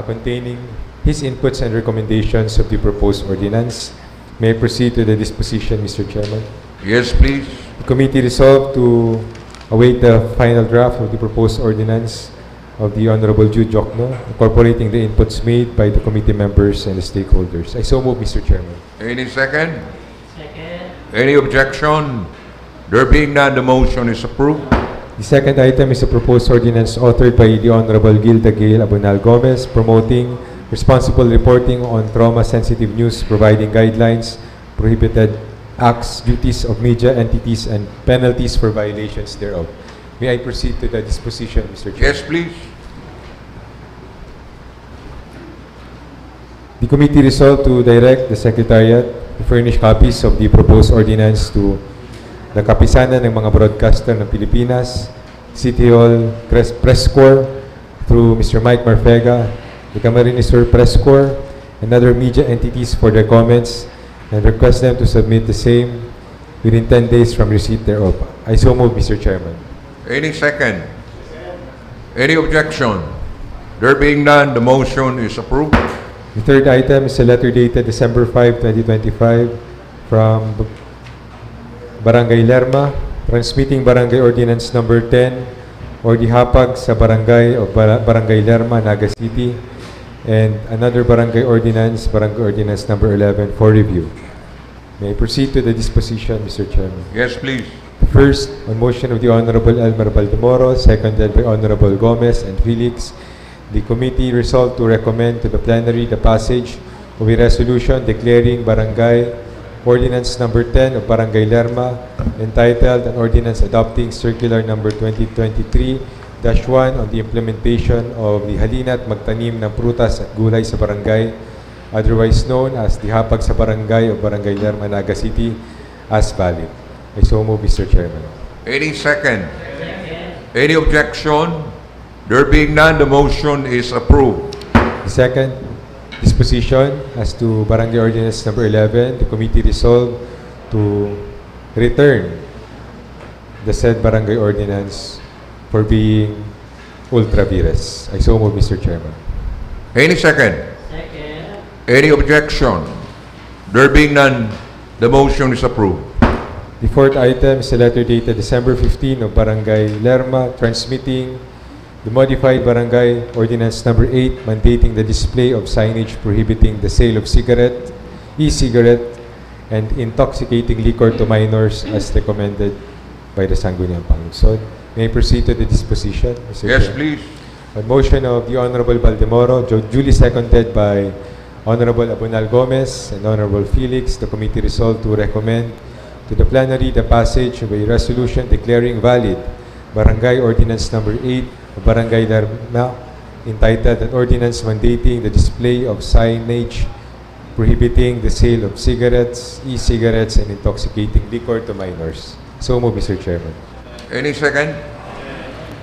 containing his inputs and recommendations of the proposed ordinance. May I proceed to the disposition, Mr. Chairman? Yes, please. The committee resolved to await the final draft of the proposed ordinance of the Honorable Jude Jokno, incorporating the inputs made by the committee members and the stakeholders. I so move, Mr. Chairman. Any second? Second. Any objection? There being none, the motion is approved. The second item is a proposed ordinance authored by the Honorable Gilda Gail Abonal Gomez, promoting responsible reporting on trauma-sensitive news, providing guidelines, prohibited acts, duties of media entities, and penalties for violations thereof. May I proceed to the disposition, Mr. Chair? Yes, please. The committee resolved to direct the Secretariat to furnish copies of the proposed ordinance to the Kapisanan ng mga broadcaster ng Pilipinas, City Hall Press Corps through Mr. Mike Marfega, the Camarines Sur Press Corps, and other media entities for their comments, and request them to submit the same within 10 days from receipt thereof. I so move, Mr. Chairman. Any second? Any objection? There being none, the motion is approved. The third item is a letter dated December 5, 2025 from Barangay Lerma, transmitting Barangay Ordinance Number 10 or the hapag sa Barangay of Barangay Lerma, Naga City, and another Barangay Ordinance, Barangay Ordinance Number 11 for review. May I proceed to the disposition, Mr. Chairman? Yes, please. First, on motion of the Honorable Elmer Baldemoro, seconded by Honorable Gomez and Felix, the committee resolved to recommend to the plenary the passage of a resolution declaring Barangay Ordinance Number 10 of Barangay Lerma, entitled An Ordinance Adopting Circular Number 2023-1 on the implementation of the Halina at Magtanim ng Prutas at Gulay sa Barangay, otherwise known as the Hapag sa Barangay of Barangay Lerma, Naga City, as valid. I so move, Mr. Chairman. Any second? Any objection? There being none, the motion is approved. The second disposition as to Barangay Ordinance Number 11, the committee resolved to return the said Barangay Ordinance for being ultra vires. I so move, Mr. Chairman. Any second? Second. Any objection? There being none, the motion is approved. The fourth item is a letter dated December 15 of Barangay Lerma, transmitting the modified Barangay Ordinance Number 8, mandating the display of signage prohibiting the sale of cigarette, e-cigarette, and intoxicating liquor to minors as recommended by the Sangguniang Panlungsod. May I proceed to the disposition, Mr. Yes, Chair? please. On motion of the Honorable Baldemoro, duly seconded by Honorable Abunal Gomez and Honorable Felix, the committee resolved to recommend to the plenary the passage of a resolution declaring valid Barangay Ordinance Number 8 of Barangay Lerma, entitled An Ordinance Mandating the Display of Signage Prohibiting the Sale of Cigarettes, e-cigarettes, and Intoxicating Liquor to Minors. So move, Mr. Chairman. Any second?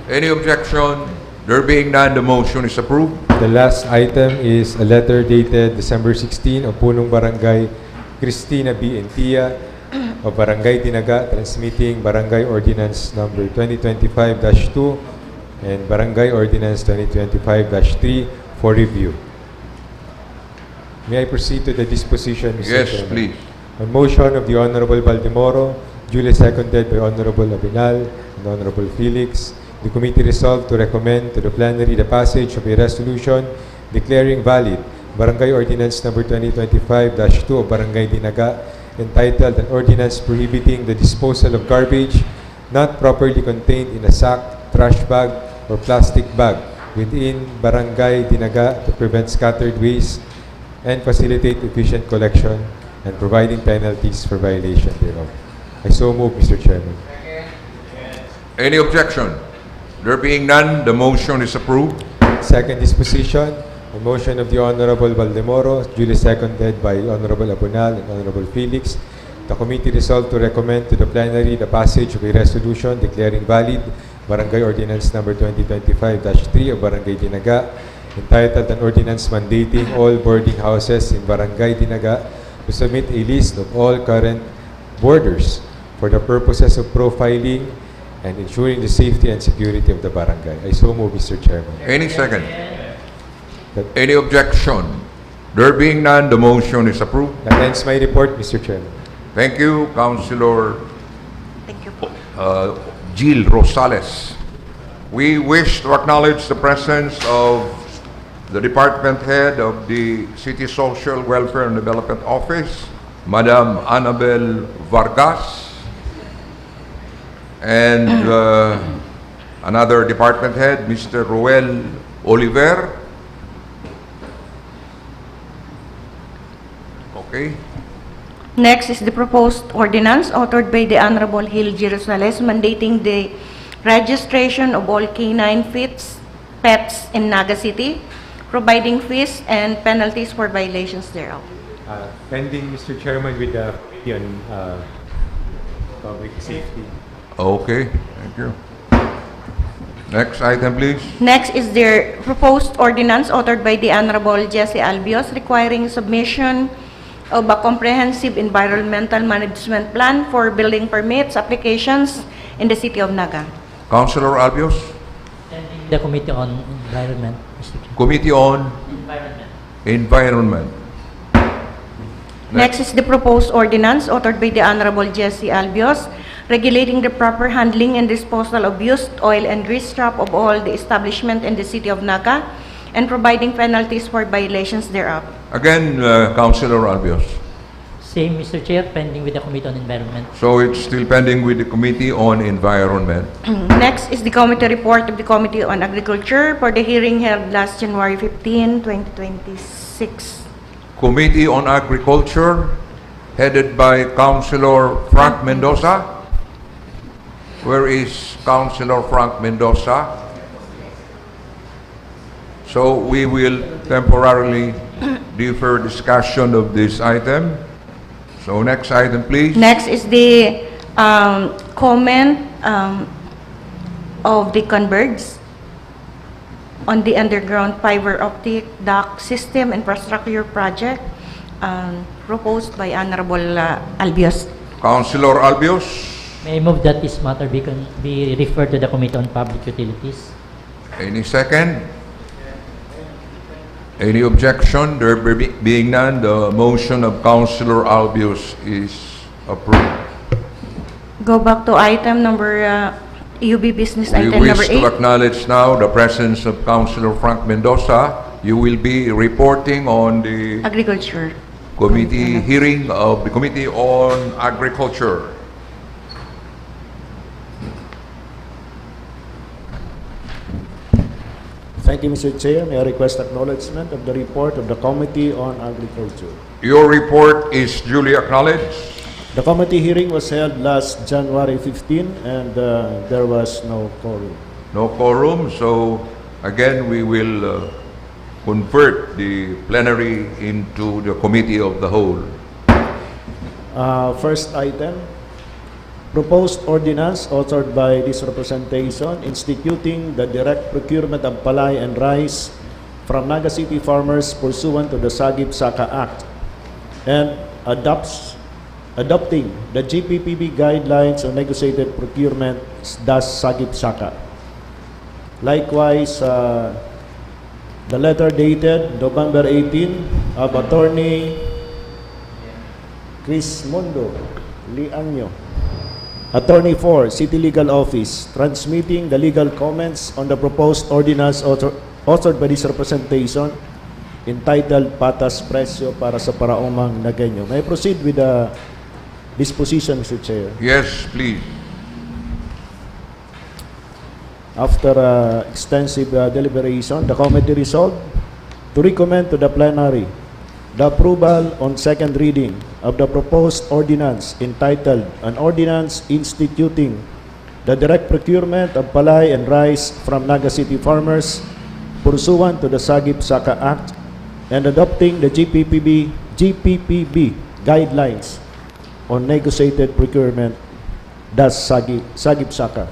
Any objection? There being none, the motion is approved. The last item is a letter dated December 16 of Punong Barangay Cristina B. Entia of Barangay Dinaga, transmitting Barangay Ordinance Number 2025-2 and Barangay Ordinance 2025-3 for review. May I proceed to the disposition, Mr. Yes, Chairman? please. On motion of the Honorable Baldemoro, duly seconded by Honorable Abinal and Honorable Felix, the committee resolved to recommend to the plenary the passage of a resolution declaring valid Barangay Ordinance Number 2025-2 of Barangay Dinaga, entitled An Ordinance Prohibiting the Disposal of Garbage Not Properly Contained in a Sack, Trash Bag, or Plastic Bag within Barangay Dinaga to prevent scattered waste and facilitate efficient collection and providing penalties for violation thereof. I so move, Mr. Chairman. Any objection? There being none, the motion is approved. Second disposition, a motion of the Honorable Baldemoro, duly seconded by Honorable Abunal and Honorable Felix. The committee resolved to recommend to the plenary the passage of a resolution declaring valid Barangay Ordinance Number 2025-3 of Barangay Dinaga, entitled An Ordinance Mandating all boarding houses in Barangay Dinaga to submit a list of all current boarders for the purposes of profiling and ensuring the safety and security of the barangay. I so move, Mr. Chairman. Any second? Any objection? There being none, the motion is approved. That ends my report, Mr. Chairman. Thank you, Councilor Thank you. Jill Rosales. We wish to acknowledge the presence of the Department Head of the City Social Welfare and Development Office, Madam Annabel Vargas, and another department head, Mr. Ruel Oliver. Okay. Next is the proposed ordinance authored by the Honorable Gil G. Rosales mandating the registration of all canine pets in Naga City providing fees and penalties for violations thereof. Pending, Mr. Chairman, with the Committee on Public Safety. Okay, thank you. Next item, please. Next is their proposed ordinance authored by the Honorable Jesse Albios requiring submission of a comprehensive environmental management plan for building permits applications in the city of Naga. Councilor Albios, The Committee on Environment, Mr. Chair. Committee on Environment. Next is the proposed ordinance authored by the Honorable Jesse Albios regulating the proper handling and disposal of used oil and grease trap of all the establishment in the city of Naga and providing penalties for violations thereof. Again, Councilor Albios. Same, Mr. Chair, pending with the Committee on Environment. So it's still pending with the Committee on Environment. Next is the committee report of the Committee on Agriculture for the hearing held last January 15, 2026. Committee on Agriculture, headed by Councilor Frank Mendoza. Where is Councilor Frank Mendoza? So we will temporarily defer discussion of this item. So next item, please. Next is the comment of the Converge on the underground fiber optic duct system infrastructure project proposed by Honorable Albios. Councilor Albios, May I move that this matter be referred to the Committee on Public Utilities? any second? Any objection? There being none, the motion of Councilor Albios is approved. Go back to item number UB business We item number wish to 8. acknowledge now the presence of Councilor Frank Mendoza. You will be reporting on the Agriculture. committee hearing of the Committee on Agriculture. Thank you, Mr. Chair. May I request acknowledgement of the report of the Committee on Agriculture. Your report is duly acknowledged. The committee hearing was held last January 15 and there was no quorum. No quorum, so again, we will convert the plenary into the Committee of the Whole. First item, proposed ordinance authored by this representation instituting the direct procurement of palay and rice from Naga City farmers pursuant to the Sagip-Saka Act and adopting the GPPB guidelines on negotiated procurement, thus Sagip-Saka. Likewise, the letter dated November 18 of Attorney Chris Mondo Lianyo, Attorney for City Legal Office, transmitting the legal comments on the proposed ordinance authored by this representation entitled Patas Presyo para sa Paraumang Nagenyo. May I proceed with the disposition, Mr. Chair? Yes, please. After extensive deliberation, the committee resolved to recommend to the plenary the approval on second reading of the proposed ordinance entitled An Ordinance Instituting the Direct Procurement of Palay and Rice from Naga City Farmers pursuant to the Sagip-Saka Act and adopting the GPPB guidelines on negotiated procurement, thus Sagip-Saka.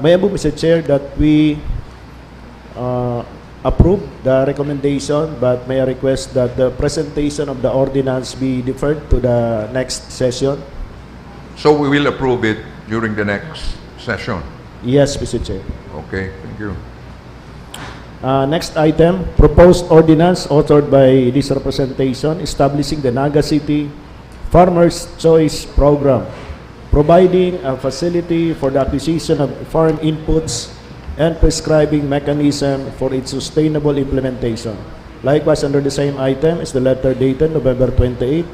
May I move, Mr. Chair, that we approve the recommendation, but may I request that the presentation of the ordinance be deferred to the next session? So we will approve it during the next session. Yes, Mr. Chair. Okay, thank you. Next item, proposed ordinance authored by this representation establishing the Naga City Farmers' Choice Program, providing a facility for the acquisition of farm inputs and prescribing mechanism for its sustainable implementation. Likewise, under the same item is the letter dated November 28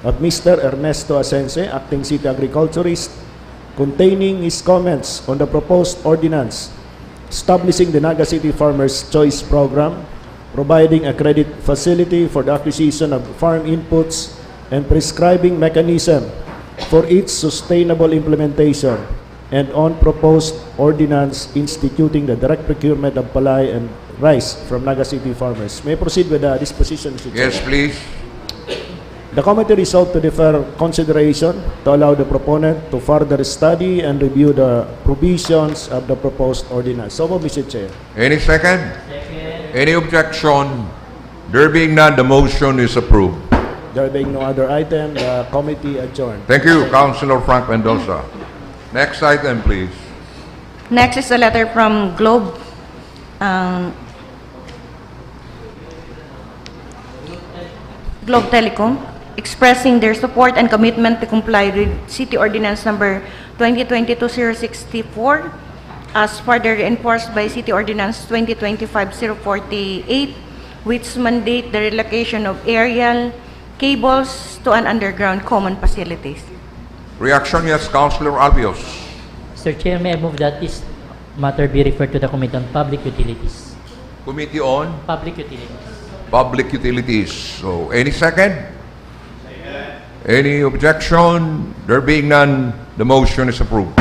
of Mr. Ernesto Asense, Acting City Agriculturist, containing his comments on the proposed ordinance establishing the Naga City Farmers' Choice Program, providing a credit facility for the acquisition of farm inputs and prescribing mechanism for its sustainable implementation, and on proposed ordinance instituting the direct procurement of palay and rice from Naga City farmers. May I proceed with the disposition, Mr. Chair? Yes, please. The committee resolved to defer consideration to allow the proponent to further study and review the provisions of the proposed ordinance. So, Mr. Chair. Any second? Any objection? There being none, the motion is approved. There being no other item, the committee adjourned. Thank you, Councilor Frank Mendoza. Next item, please. Next is a letter from Globe Telecom expressing their support and commitment to comply with City Ordinance Number 2022-064 as further reinforced by City Ordinance 2025-048, which mandate the relocation of aerial cables to an underground common facilities. Reaction, yes, Councilor Albios. Mr. Chair, may I move that this matter be referred to the Committee on Public Utilities. Committee on Public Utilities. Public Utilities. So, any second? Any objection? There being none, the motion is approved.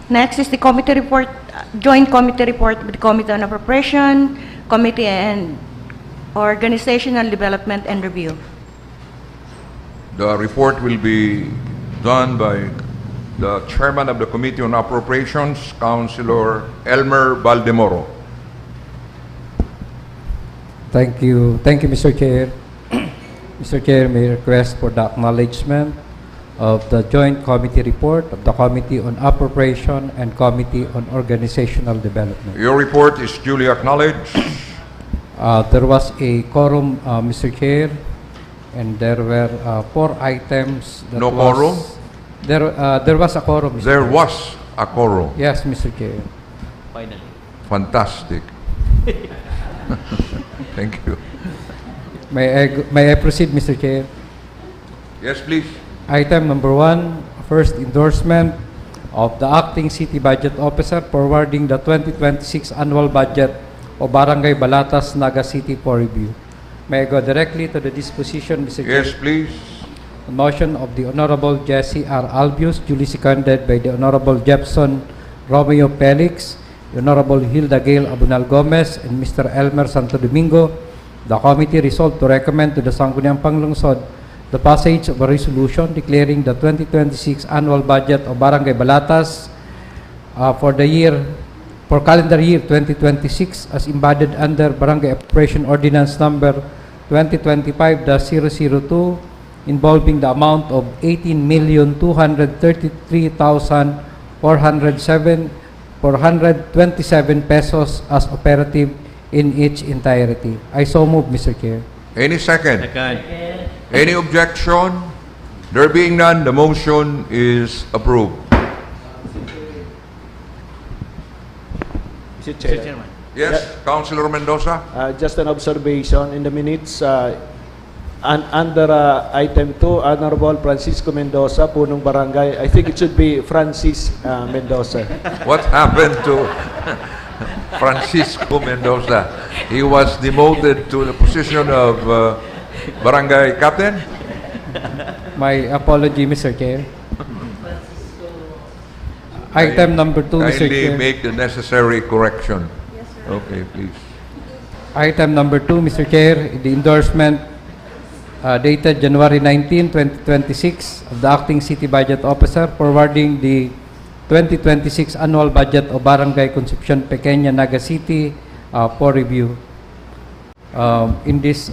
Next is the committee report, joint committee report with the Committee on Appropriation, Committee and Organizational Development and Review. The report will be done by the Chairman of the Committee on Appropriations, Councilor Elmer Baldemoro. Thank you, Mr. Chair. Mr. Chair, may request for the acknowledgement of the joint committee report of the Committee on Appropriation and Committee on Organizational Development. Your report is duly acknowledged. There was a quorum, Mr. Chair, and there were 4 items. That No was, quorum? There was a quorum, Mr. There Chair. was a quorum. Yes, Mr. Chair. Finally. Fantastic. Thank you. May I proceed, Mr. Chair? Yes, please. Item number 1, first endorsement of the acting city budget officer forwarding the 2026 annual budget of Barangay Balatas, Naga City for review. May I go directly to the disposition, Mr. Chair? Yes, please. The motion of the Honorable Jesse R. Albius, duly seconded by the Honorable Jepson Romeo Felix, the Honorable Hilda Gail Abunal Gomez, and Mr. Elmer Santo Domingo. The committee resolved to recommend to the Sangguniang Panlungsod the passage of a resolution declaring the 2026 annual budget of Barangay Balatas for calendar year 2026 as embodied under Barangay Operation Ordinance Number 2025-002 involving the amount of 18,233,427 pesos as operative in its entirety. I so move, Mr. Chair. Any second? Second. Any objection? There being none, the motion is approved. Mr. Chair. Mr. Chairman. Yes, Councilor Mendoza. Just an observation in the minutes under item 2, Honorable Francisco Mendoza, Punong Barangay. I think it should be Francis Mendoza. What happened to Francisco Mendoza? He was demoted to the position of barangay captain? My apology, Mr. Chair. Item number 2, Mr. Kindly Chair. make the necessary correction. Okay, please. Item number 2, Mr. Chair, the endorsement dated January 19, 2026 of the Acting City Budget Officer forwarding the 2026 annual budget of Barangay Concepcion Pequeña, Naga City for review. In this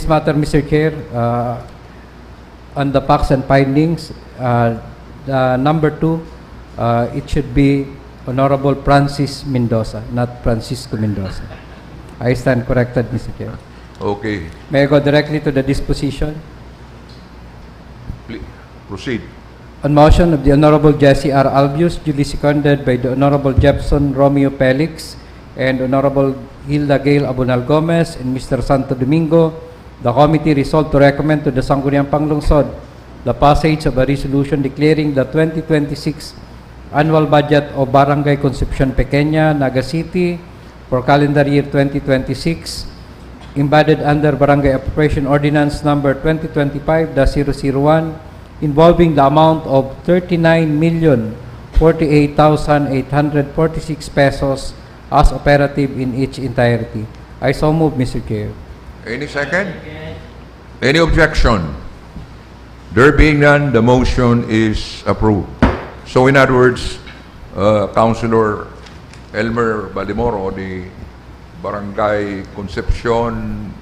matter, Mr. Chair, on the facts and findings, the number 2, it should be Honorable Francis Mendoza, not Francisco Mendoza. I stand corrected, Mr. Chair. Okay, May I go directly to the disposition? please proceed. On motion of the Honorable Jesse R. Albius, duly seconded by the Honorable Jepson Romeo Felix and Honorable Hilda Gail Abunal Gomez and Mr. Santo Domingo, the committee resolved to recommend to the Sangguniang Panlungsod the passage of a resolution declaring the 2026 annual budget of Barangay Concepcion Pequeña, Naga City for calendar year 2026 embodied under Barangay Operation Ordinance Number 2025-001 involving the amount of 39,048,846 pesos as operative in its entirety. I so move, Mr. Chair. Any second? Any objection? There being none, the motion is approved. So in other words, Councilor Elmer Balimoro, the Barangay Concepcion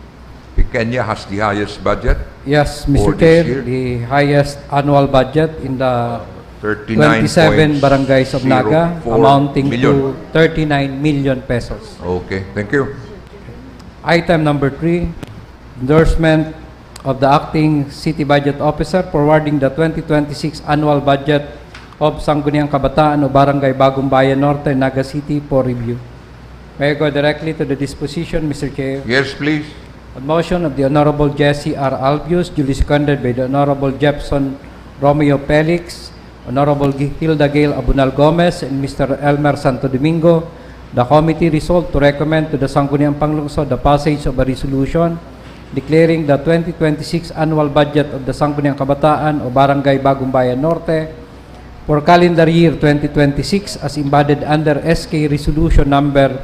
Pequeña has the highest budget, Yes, For Mr. this Chair, year? the highest annual budget in the 39.04 27 barangays of Naga, amounting million. to 39 million pesos. Okay, thank you. Item number 3, endorsement of the acting city budget officer forwarding the 2026 annual budget of Sangguniang Kabataan o Barangay Bagong Bayan Norte, Naga City for review. May I go directly to the disposition, Mr. Chair? Yes, please. On motion of the Honorable Jesse R. Albius, duly seconded by the Honorable Jefferson Romeo Felix, Honorable Hilda Gail Abunal Gomez, and Mr. Elmer Santo Domingo, the committee resolved to recommend to the Sangguniang Panlungsod the passage of a resolution declaring the 2026 annual budget of the Sangguniang Kabataan o Barangay Bagong Bayan Norte for calendar year 2026 as embodied under SK Resolution number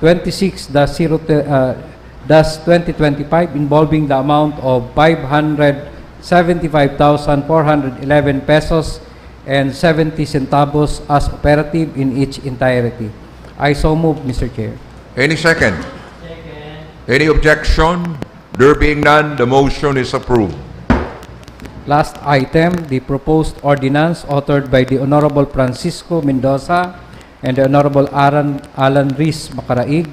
26-2025 involving the amount of 575,411 pesos and 70 centavos as operative in its entirety. I so move, Mr. Chair. Any second? Any objection? There being none, the motion is approved. Last item, the proposed ordinance authored by the Honorable Francisco Mendoza and the Honorable Alan Rees Macaraig,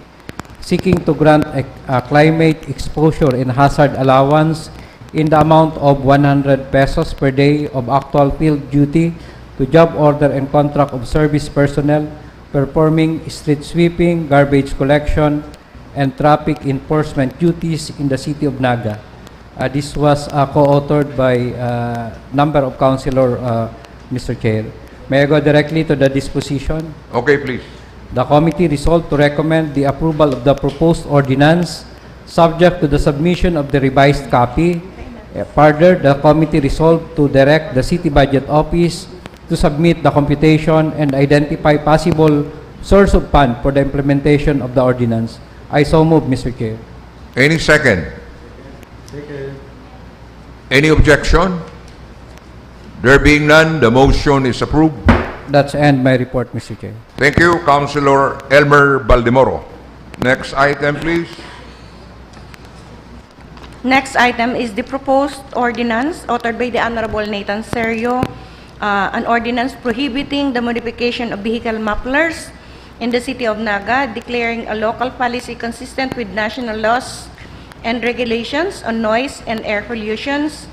seeking to grant a climate exposure and hazard allowance in the amount of 100 pesos per day of actual field duty to job order and contract of service personnel performing street sweeping, garbage collection, and traffic enforcement duties in the city of Naga. This was co-authored by a number of councilor, Mr. Chair. May I go directly to the disposition? Okay, please. The committee resolved to recommend the approval of the proposed ordinance subject to the submission of the revised copy. Further, the committee resolved to direct the City Budget Office to submit the computation and identify possible source of fund for the implementation of the ordinance. I so move, Mr. Chair. Any second? Any objection? There being none, the motion is approved. That's end my report, Mr. Chair. Thank you, Councilor Elmer Baldemoro. Next item, please. Next item is the proposed ordinance authored by the Honorable Nathan Serio, an ordinance prohibiting the modification of vehicle mufflers in the city of Naga, declaring a local policy consistent with national laws and regulations on noise and air pollutions,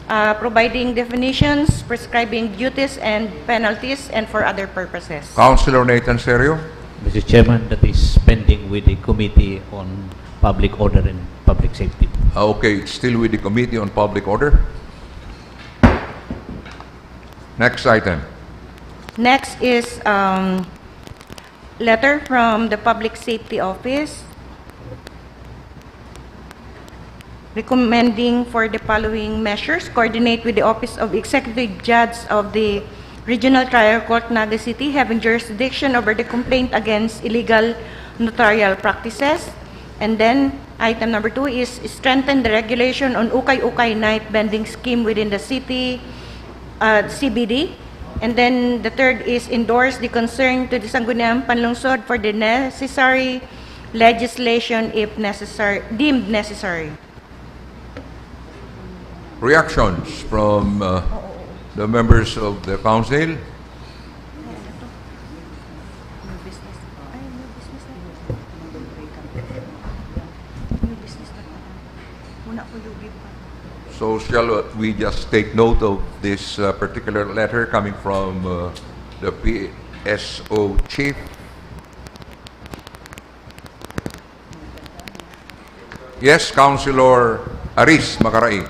providing definitions, prescribing duties and penalties, and for other purposes. Councilor Nathan Serio. Mr. Chairman, that is pending with the Committee on Public Order and Public Safety. Okay, it's still with the Committee on Public Order. Next item. Next is letter from the Public Safety Office recommending for the following measures: coordinate with the Office of Executive Judge of the Regional Trial Court, Naga City, having jurisdiction over the complaint against illegal notarial practices. And then, item number 2 is strengthen the regulation on ukay-ukay night vending scheme within the city CBD. And then the third is endorse the concern to the Sangguniang Panlungsod for the necessary legislation if necessary, deemed necessary. Reactions from the members of the council. So shall we just take note of this particular letter coming from the PSO chief? Yes, Councilor Aris Macaraig.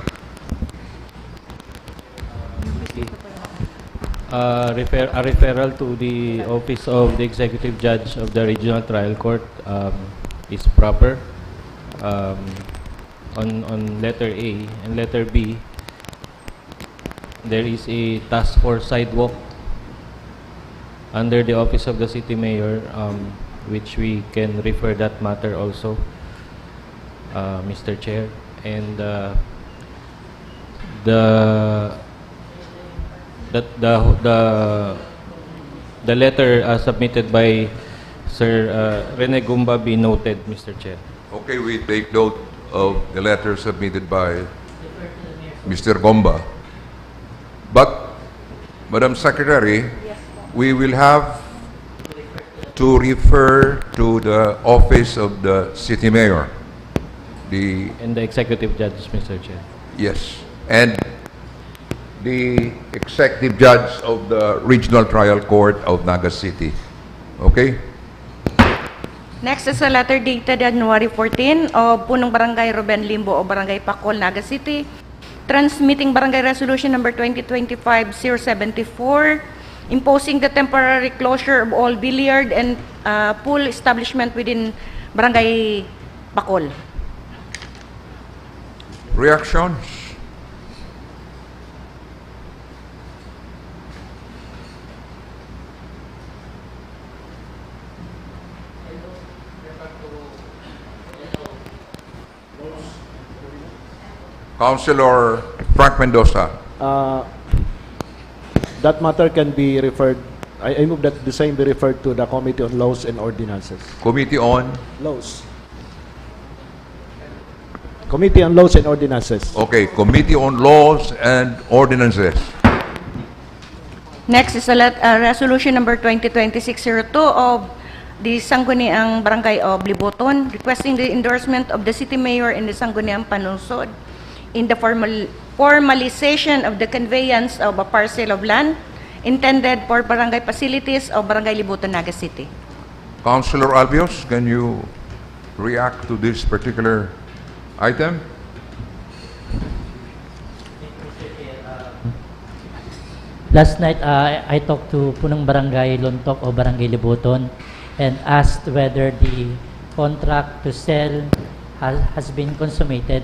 A referral to the Office of the Executive Judge of the Regional Trial Court is proper. On letter A and letter B, there is a task force sidewalk under the Office of the City Mayor. which we can refer that matter also, Mr. Chair. And the letter submitted by Sir Rene Gumba be noted, Mr. Chair. Okay, we take note of the letter submitted by Mr. Gomba. But, Madam Secretary, we will have to refer to the office of the city mayor. And the executive judge, Mr. Chair. Yes, and the executive judge of the Regional Trial Court of Naga City. Okay? Next is a letter dated January 14 of Punong Barangay Ruben Limbo of Barangay Pacol, Naga City, transmitting Barangay Resolution number 2025-074, imposing the temporary closure of all billiard and pool establishment within Barangay Pacol. Reactions? Councilor Frank Mendoza. That matter can be referred, I move that the same be referred to the Committee on Laws and Ordinances. Committee on? Laws. Committee on Laws and Ordinances. Okay, Committee on Laws and Ordinances. Next is a resolution number 2026-02 of the Sangguniang Barangay of Liboton, requesting the endorsement of the city mayor in the Sangguniang Panlungsod in the formalization of the conveyance of a parcel of land intended for barangay facilities of Barangay Liboton, Naga City. Councilor Albios, can you react to this particular item? Last night, I talked to Punong Barangay Lontok o Barangay Liboton and asked whether the contract to sell has been consummated.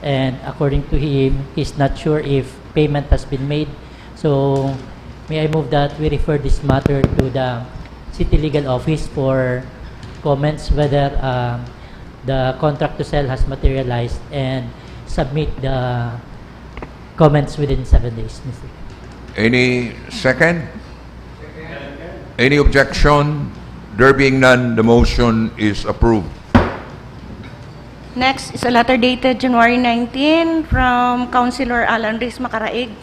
And according to him, he's not sure if payment has been made. So, may I move that we refer this matter to the City Legal Office for comments whether the contract to sell has materialized and submit the comments within 7 days, Mr. Any second? Any objection? There being none, the motion is approved. Next is a letter dated January 19 from Councilor Alan Riz Macaraig,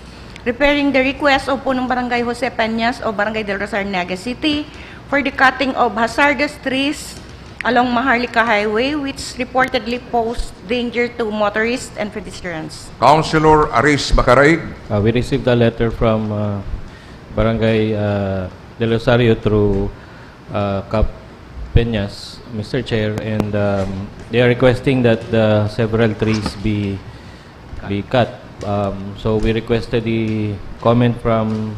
repairing the request of Punong Barangay Jose Peñas of Barangay del Rosario, Naga City for the cutting of hazardous trees along Maharlika Highway, which reportedly pose danger to motorists and pedestrians. Councilor Aris Macaraig. We received a letter from Barangay del Rosario through Cap Peñas, Mr. Chair, and they are requesting that several trees be cut. So we requested the comment from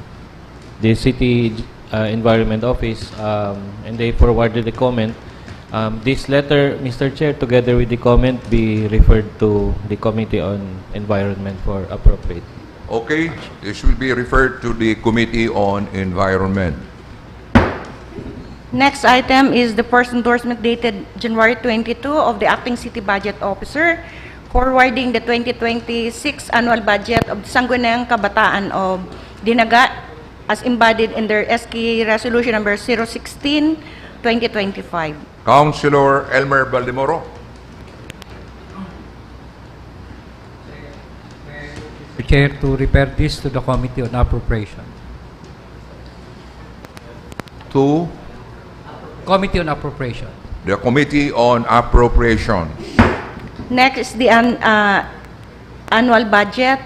the City Environment Office, and they forwarded the comment. This letter, Mr. Chair, together with the comment, be referred to the Committee on Environment for appropriate. Okay, this will be referred to the Committee on Environment. Next item is the first endorsement dated January 22 of the Acting City Budget Officer, forwarding the 2026 annual budget of the Sangguniang Kabataan of Dinaga as embodied in their SK Resolution number 016, 2025. Councilor Elmer Baldemoro. Mr. Chair, to refer this to the Committee on Appropriation. To Committee on Appropriation. the Committee on Appropriation. Next is the annual budget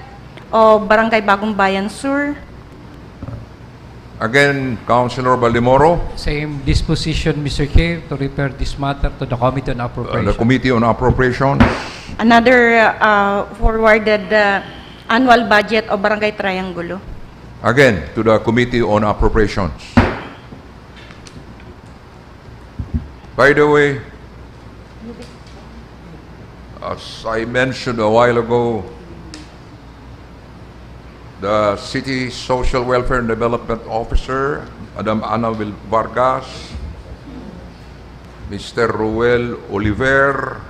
of Barangay Bagong Bayan Sur. Again, Councilor Baldemoro. Same disposition, Mr. Chair, to refer this matter to the Committee on Appropriation. The Committee on Appropriation. Another forwarded annual budget of Barangay Triangulo. Again, to the Committee on Appropriations. By the way, as I mentioned a while ago, the City Social Welfare and Development Officer, Madam Ana Vargas, Mr. Ruel Oliver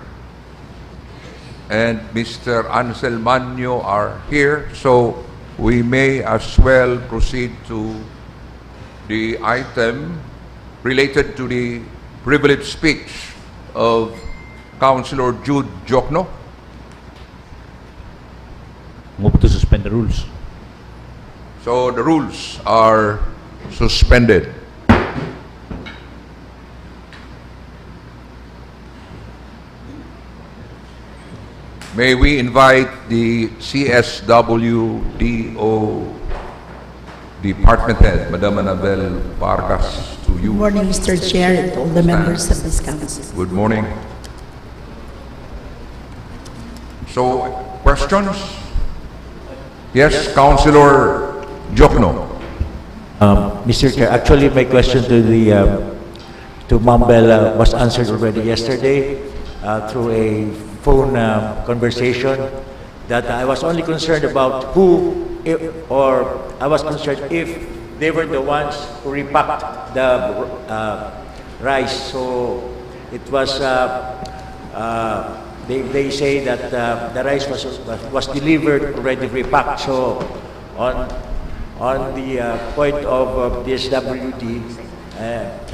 and Mr. Ansel Manyo are here, so we may as well proceed to the item related to the privileged speech of Councilor Jude Jokno. Move to suspend the rules. So the rules are suspended. May we invite the CSWDO Department Head, Madam Annabel Vargas, to you. Good morning, Mr. Chair, and all the members of this council. Good morning. So, questions? Yes, Councilor Jokno. Mr. Chair, actually my question to the to Mambel was answered already yesterday through a phone conversation, that I was only concerned about I was concerned if they were the ones who repacked the rice. So it was they say that the rice was delivered already repacked. So on the point of the SWD,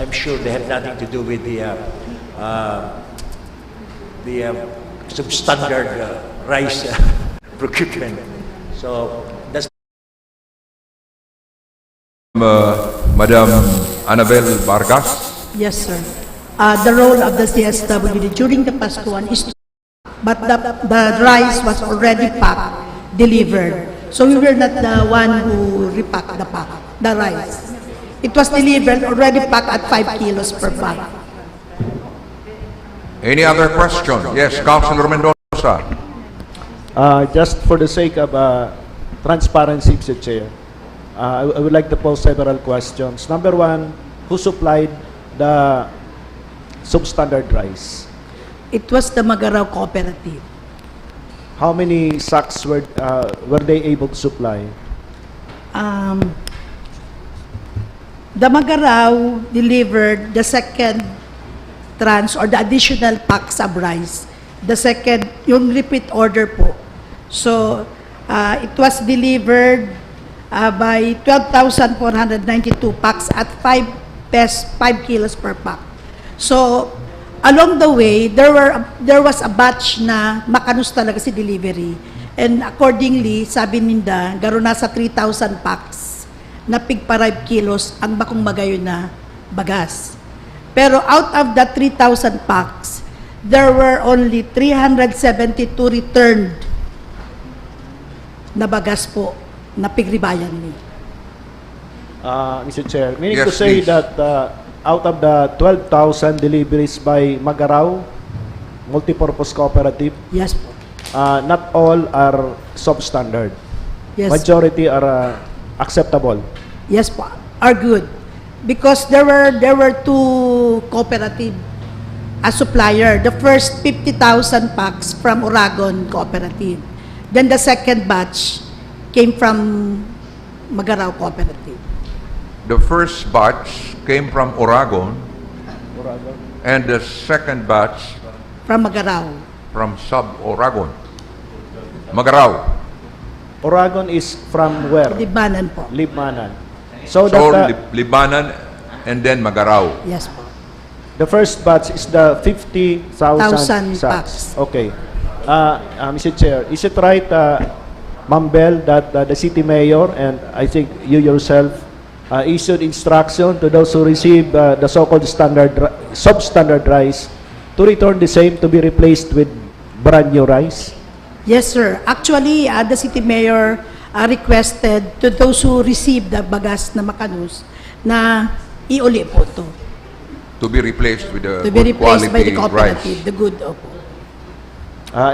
I'm sure they have nothing to do with the substandard rice procurement. So that's Madam Annabel Vargas. Yes, sir. The role of the CSWD during the Pascuan is to, but the rice was already packed, delivered. So we were not the one who repacked the rice. It was delivered already packed at 5 kilos per bag. Any other question? Yes, Councilor Mendoza. Just for the sake of transparency, Mr. Chair, I would like to pose several questions. Number one, who supplied the substandard rice? It was the Magaraw Cooperative. How many sacks were they able to supply? The Magaraw delivered the second tranche or the additional packs of rice. The second, yung repeat order po. So, it was delivered by 12,492 packs at 5 kilos per pack. So, along the way, there was a batch na makanus talaga si delivery. And accordingly, sabi ninda, garo nasa 3,000 packs na pigpa 5 kilos ang bakong magayon na bagas. Pero out of the 3,000 packs, there were only 372 returned na bagas po na pigribayan ni. Mr. Chair, meaning Yes, to say please. that out of the 12,000 deliveries by Magaraw Multipurpose Cooperative, Yes po. not all are substandard. Yes. Majority are acceptable. Yes po. Are good. Because there were two cooperative as supplier. The first 50,000 packs from Oragon Cooperative. Then the second batch came from Magaraw Cooperative. The first batch came from Oragon, and the second batch From Magaraw. from Sub-Oragon. Magaraw. Oragon is from where? Libanan po. Libmanan. So, So, that Libanan and then Magaraw. Yes po. the first batch is the 50,000 1,000 sacks. Okay. Mr. Chair, is it right, Mambel, that the city mayor and I think you yourself issued instruction to those who receive the so-called substandard rice to return the same to be replaced with brand new rice? Yes, sir. Actually, the city mayor requested to those who received the bagas na makanus na iuli po to. To be replaced with the To be good replaced by the quality cooperative, rice. the good opo.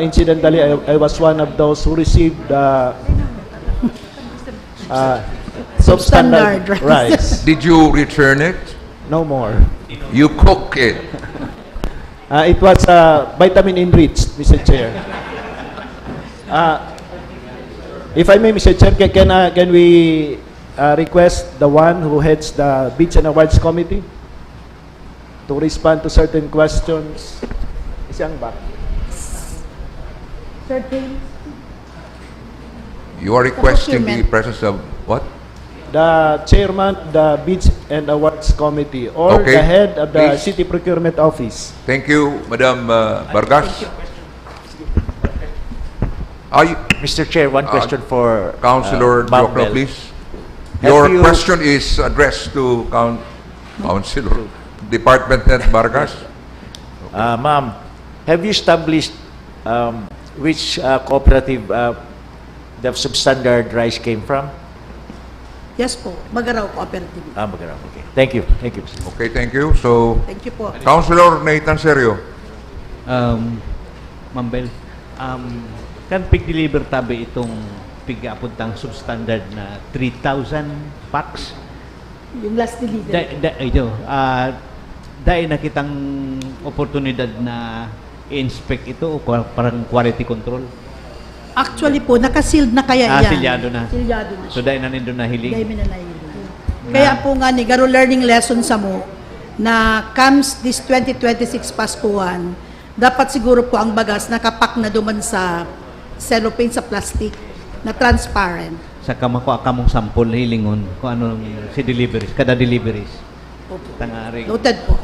Incidentally, I was one of those who received substandard Substandard rice. Did you return it? No more. You cook it. It was vitamin enriched, Mr. Chair. If I may, Mr. Chair, can we request the one who heads the Beach and Awards Committee? to respond to certain questions. Isang ba? Certain You are requesting the Procurement. presence of what? The chairman of the Bids and Awards Committee or Okay. the head of the Please. City Procurement Office. Thank you, Madam Vargas. Mr. Chair, one question for Councilor Ma'am Jokno, Mel. please. Have Your you- question is addressed to Councilor Department Head Vargas. Ma'am, have you established which cooperative the substandard rice came from? Yes po, Magaraw Cooperative. Magaraw. Okay. Thank you. Thank you. Okay, thank you. So, Thank you po. Councilor Nathan Serio. Mambel, kan pig-deliver tabi itong pig-apuntang substandard na 3,000 packs. Yung last delivery. Dahil nakitang oportunidad na i-inspect ito o parang quality control. Actually po, nakasealed na kaya yan. Silyado na. Silyado na So siya. dahil na nindun na hiling. Dahil minanahiling. Kaya po nga ni Garo learning lesson sa mo na comes this 2026 Paskuhan, dapat siguro po ang bagas nakapak na duman sa cellophane sa plastic na transparent. Sa kamakuha ka mong sample hilingon kung ano si deliveries, kada deliveries. Opo. Tangari. Noted po.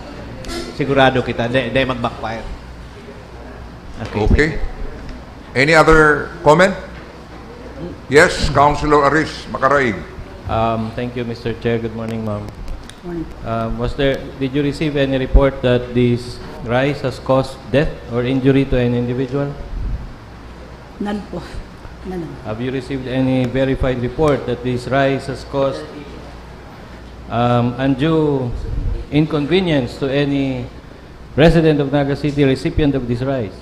Sigurado kita, dahil mag-backfire. Okay. Any other comment? Yes, Councilor Aris Macaraig. Thank you, Mr. Chair. Good morning, ma'am. Morning. Did you receive any report that this rice has caused death or injury to an individual? None po. None. Have you received any verified report that this rice has caused undue inconvenience to any resident of Naga City, recipient of this rice?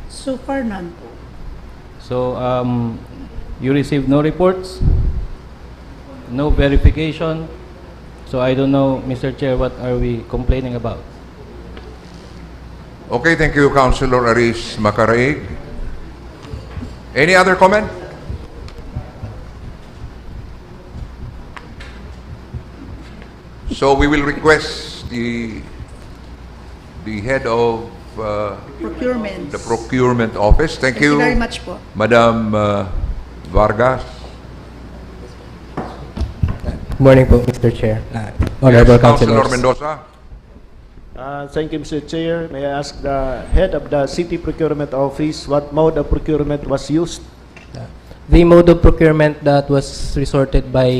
So far, none po. So, you received no reports, no verification. So, I don't know, Mr. Chair, what are we complaining about? Okay, thank you, Councilor Aris Macaraig. Any other comment? So we will request the head of Procurement. the procurement office. Thank Thank you you, very much po. Madam Vargas. Good morning po, Mr. Chair. Yes, Honorable Councilor Councilors. Mendoza. Thank you, Mr. Chair. May I ask the head of the City Procurement Office what mode of procurement was used? The mode of procurement that was resorted by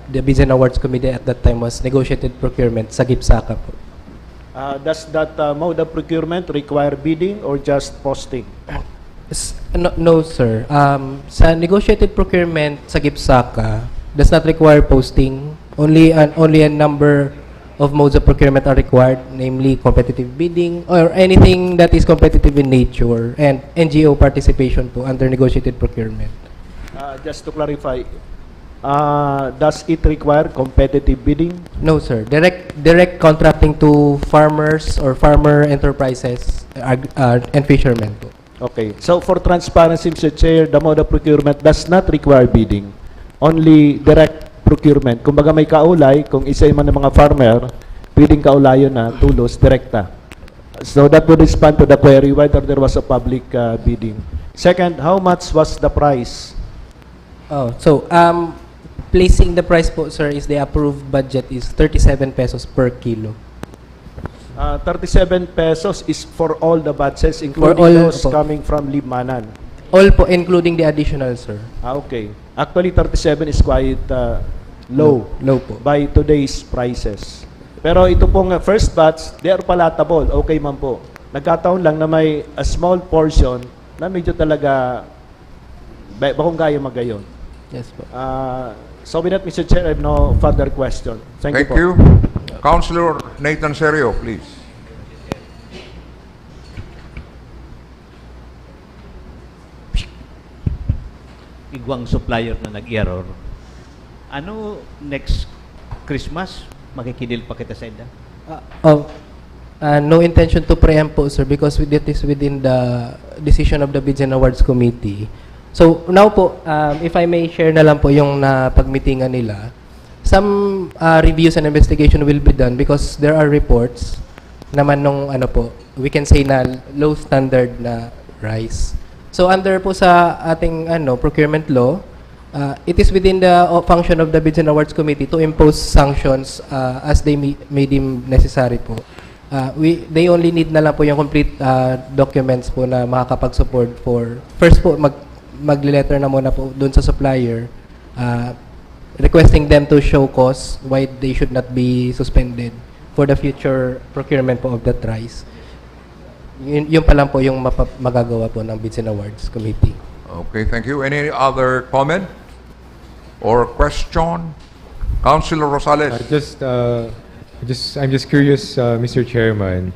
the Bids and Awards Committee at that time was negotiated procurement sa Gipsaka po. Does that mode of procurement require bidding or just posting? No, sir. Sa negotiated procurement sa Gipsaka does not require posting. Only a number of modes of procurement are required, namely competitive bidding or anything that is competitive in nature and NGO participation po under negotiated procurement. Just to clarify, does it require competitive bidding? No, sir. Direct contracting to farmers or farmer enterprises and fishermen po. Okay. So for transparency, Mr. Chair, the mode of procurement does not require bidding. Only direct procurement. Kumbaga may kaulay, kung isa man ng mga farmer, pwedeng kaulayon na tulos, direkta. So that would respond to the query whether there was a public bidding. Second, how much was the price? Oh, so placing the price po, sir, is the approved budget is 37 pesos per kilo. 37 pesos is for all the batches, including all, those opo. coming from Libmanan. All po, including the additional, sir. Okay. Actually, 37 is quite low Low po. by today's prices. Pero ito pong first batch, they are palatable. Okay man po. Nagkataon lang na may a small portion na medyo talaga bakong gaya magayon. Yes po. So with that, Mr. Chair, I have no further question. Thank you Thank po. you. Councilor Nathan Serio, please. Igwang supplier na nag-error. Ano next Christmas makikidil pa kita sa ida? No intention to preempt po, sir, because it is within the decision of the Bids and Awards Committee. So now po, if I may share na lang po yung napagmitingan nila some reviews and investigation will be done because there are reports naman nung ano po, we can say na low standard na rice. So under po sa ating procurement law, it is within the function of the Bids and Awards Committee to impose sanctions as they may deem necessary po. They only need na lang po yung complete documents po na makakapag-support for, first po, mag-letter na muna po dun sa supplier, requesting them to show cause why they should not be suspended for the future procurement po of that rice. Yun pa lang po yung magagawa po ng Bids and Awards Committee. Okay, thank you. Any other comment or question? Councilor Rosales. I'm just curious, Mr. Chairman,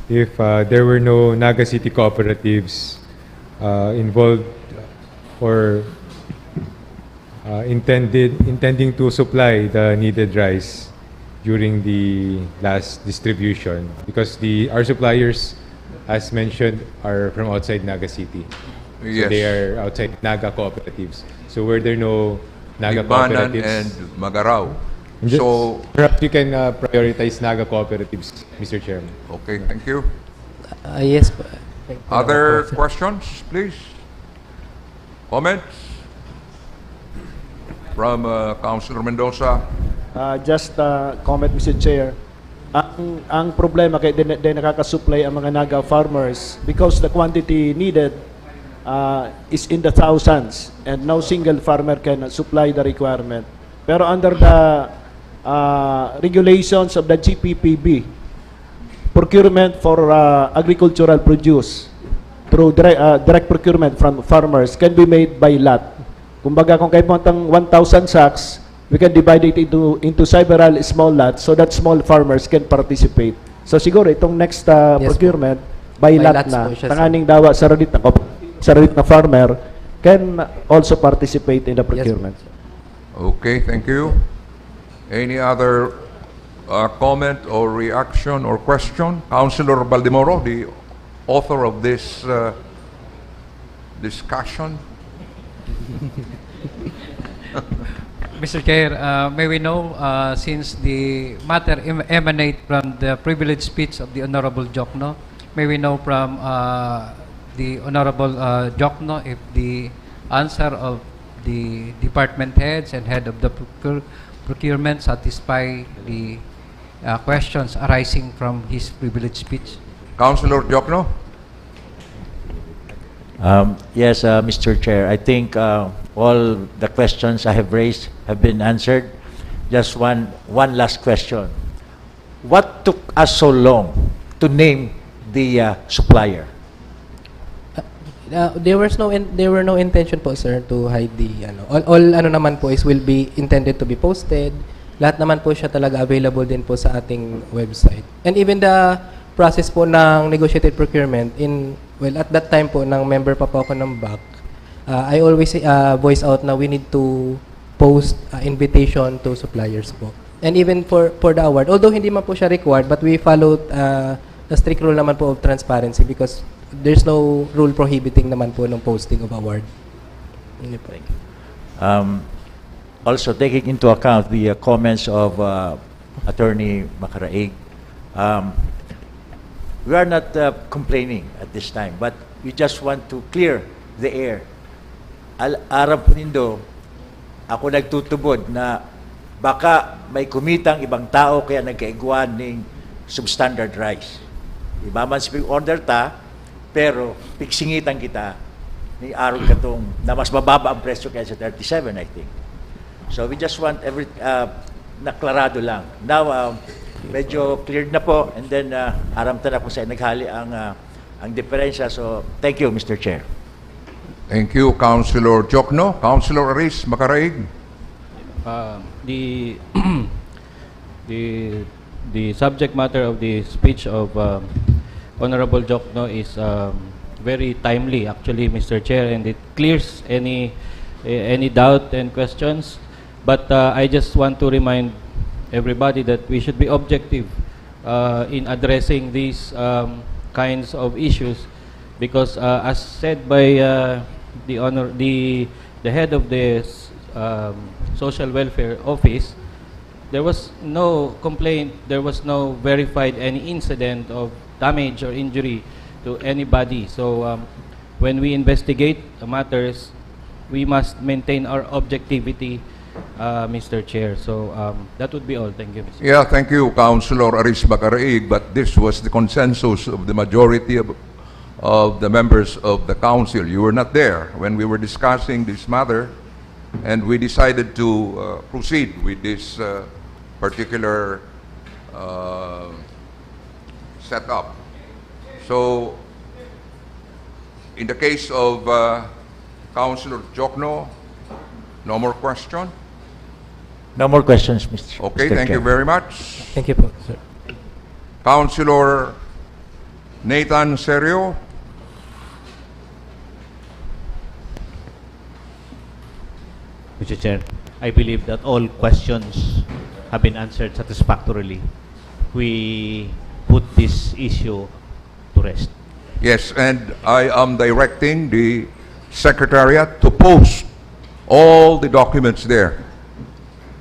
if there were no Naga City cooperatives involved or intending to supply the needed rice during the last distribution, because our suppliers, as mentioned, are from outside Naga City. Yes. So they are outside Naga cooperatives. So were there no Naga Libanan cooperatives? and Magaraw. So, perhaps you can prioritize Naga cooperatives, Mr. Chairman. okay, thank you. Yes po. Other questions, please? Comments? From Councilor Mendoza. Just comment, Mr. Chair. Ang problema kaya din nakakasupply ang mga Naga farmers because the quantity needed is in the thousands and no single farmer can supply the requirement. Pero under the regulations of the GPPB, procurement for agricultural produce through direct procurement from farmers can be made by lot. Kumbaga kung kayo puntang 1,000 sacks, we can divide it into several small lots so that small farmers can participate. So siguro itong next procurement, by lot na, tanganing dawa sa radit na farmer can also participate in the procurement. Okay, thank you. Any other comment or reaction or question? Councilor Baldemoro, the author of this discussion. Mr. Chair, may we know, since the matter emanate from the privileged speech of the Honorable Jokno, may we know from the Honorable Jokno if the answer of the department heads and head of the procurement satisfy the questions arising from his privileged speech? Councilor Jokno? Yes, Mr. Chair. I think all the questions I have raised have been answered. Just one last question. What took us so long to name the supplier? There were no intention po, sir, to hide the all naman po is will be intended to be posted. Lahat naman po siya talaga available din po sa ating website. And even the process po ng negotiated procurement at that time po ng member pa po ako ng BAC, I always voice out na we need to post invitation to suppliers po. And even for the award, although hindi man po siya required, but we followed a strict rule naman po of transparency because there's no rule prohibiting naman po ng posting of award. Also, taking into account the comments of Attorney Macaraig, we are not complaining at this time, but we just want to clear the air. Aram po nindo, ako nagtutubod na baka may kumitang ibang tao kaya nagkaiguan ng substandard rice. Iba man si order ta, pero piksingitan kita ni araw katong na mas mababa ang presyo kaya sa 37, I think. So we just want naklarado lang. Now, medyo cleared na po, and then aramtan na kung saan naghali ang diferensya. So thank you, Mr. Chair. Thank you, Councilor Jokno. Councilor Aris Macaraig. The subject matter of the speech of Honorable Jokno is very timely, actually, Mr. Chair, and it clears any doubt and questions. But I just want to remind everybody that we should be objective in addressing these kinds of issues, because as said by the head of the Social Welfare Office, there was no complaint, there was no verified any incident of damage or injury to anybody. So when we investigate matters, we must maintain our objectivity, Mr. Chair. So that would be all. Thank you, Mr. Yeah, thank you, Councilor Aris Bacaraig, but this was the consensus of the majority of the members of the council. You were not there when we were discussing this matter, and we decided to proceed with this particular setup. So, in the case of Councilor Jokno, no more question? No more questions, Mr. Okay, Mr. thank you Chair. very much. Thank you po, sir. Councilor Nathan Serio. Mr. Chair, I believe that all questions have been answered satisfactorily. We put this issue to rest. Yes, and I am directing the Secretariat to post all the documents there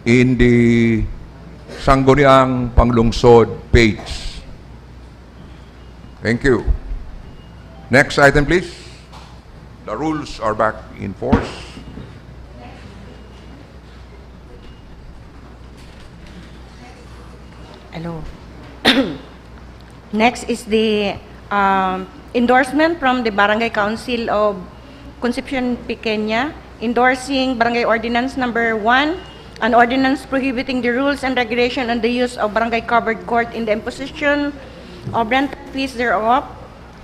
in the Sangguniang Panlungsod page. Thank you. Next item, please. The rules are back in force. Hello. Next is the endorsement from the Barangay Council of Concepcion Pequeña, endorsing Barangay Ordinance Number 1, an ordinance prohibiting the rules and regulation on the use of barangay covered court in the imposition of rental fees thereof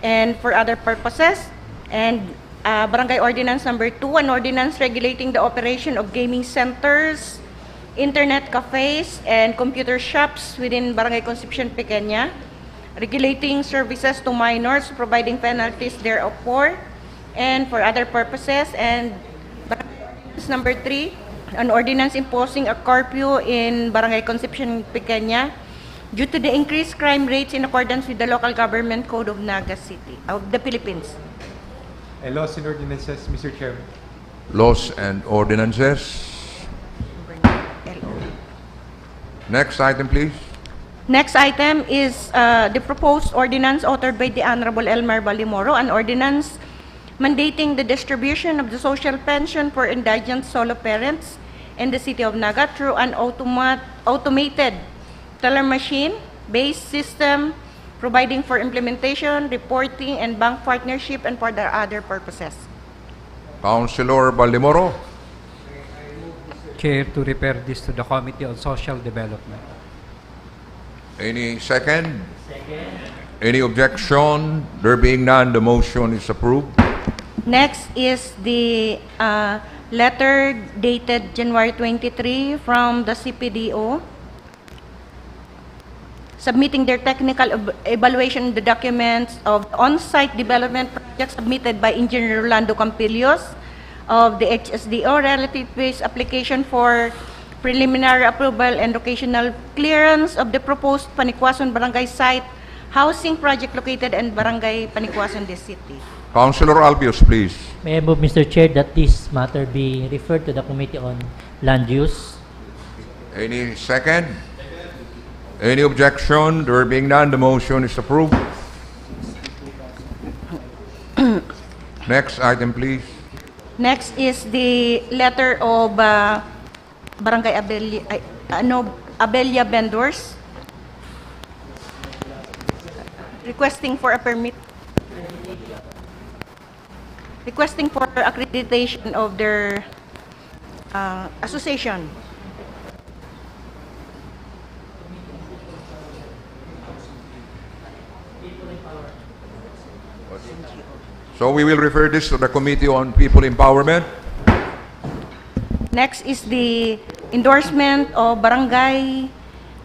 and for other purposes, and Barangay Ordinance Number 2, an ordinance regulating the operation of gaming centers, internet cafes, and computer shops within Barangay Concepcion Pequeña, regulating services to minors, providing penalties therefor, and for other purposes, and Ordinance Number 3, an ordinance imposing a curfew in Barangay Concepcion Pequeña due to the increased crime rates in accordance with the local government code of Naga City, of the Philippines. And laws and ordinances, Mr. Chairman. Laws and ordinances. Next item, please. Next item is the proposed ordinance authored by the Honorable Elmer Balimoro, an ordinance mandating the distribution of the social pension for indigent solo parents in the city of Naga through an automated teller machine-based system, providing for implementation, reporting, and bank partnership, and for the other purposes. Councilor Balimoro. Chair, to refer this to the Committee on Social Development. Any second? Second. Any objection? There being none, the motion is approved. Next is the letter dated January 23 from the CPDO, submitting their technical evaluation of the documents of on-site development project submitted by Engineer Rolando Campillos of the HSDO relative to his application for preliminary approval and occasional clearance of the proposed Panikwason Barangay site housing project located in Barangay Panikwason, this city. Councilor Albios, please. May I move, Mr. Chair, that this matter be referred to the Committee on Land Use? Any second? Any objection? There being none, the motion is approved. Next item, please. Next is the letter of Barangay Abella vendors requesting for a permit, requesting for accreditation of their association. So we will refer this to the Committee on People Empowerment. Next is the endorsement of barangay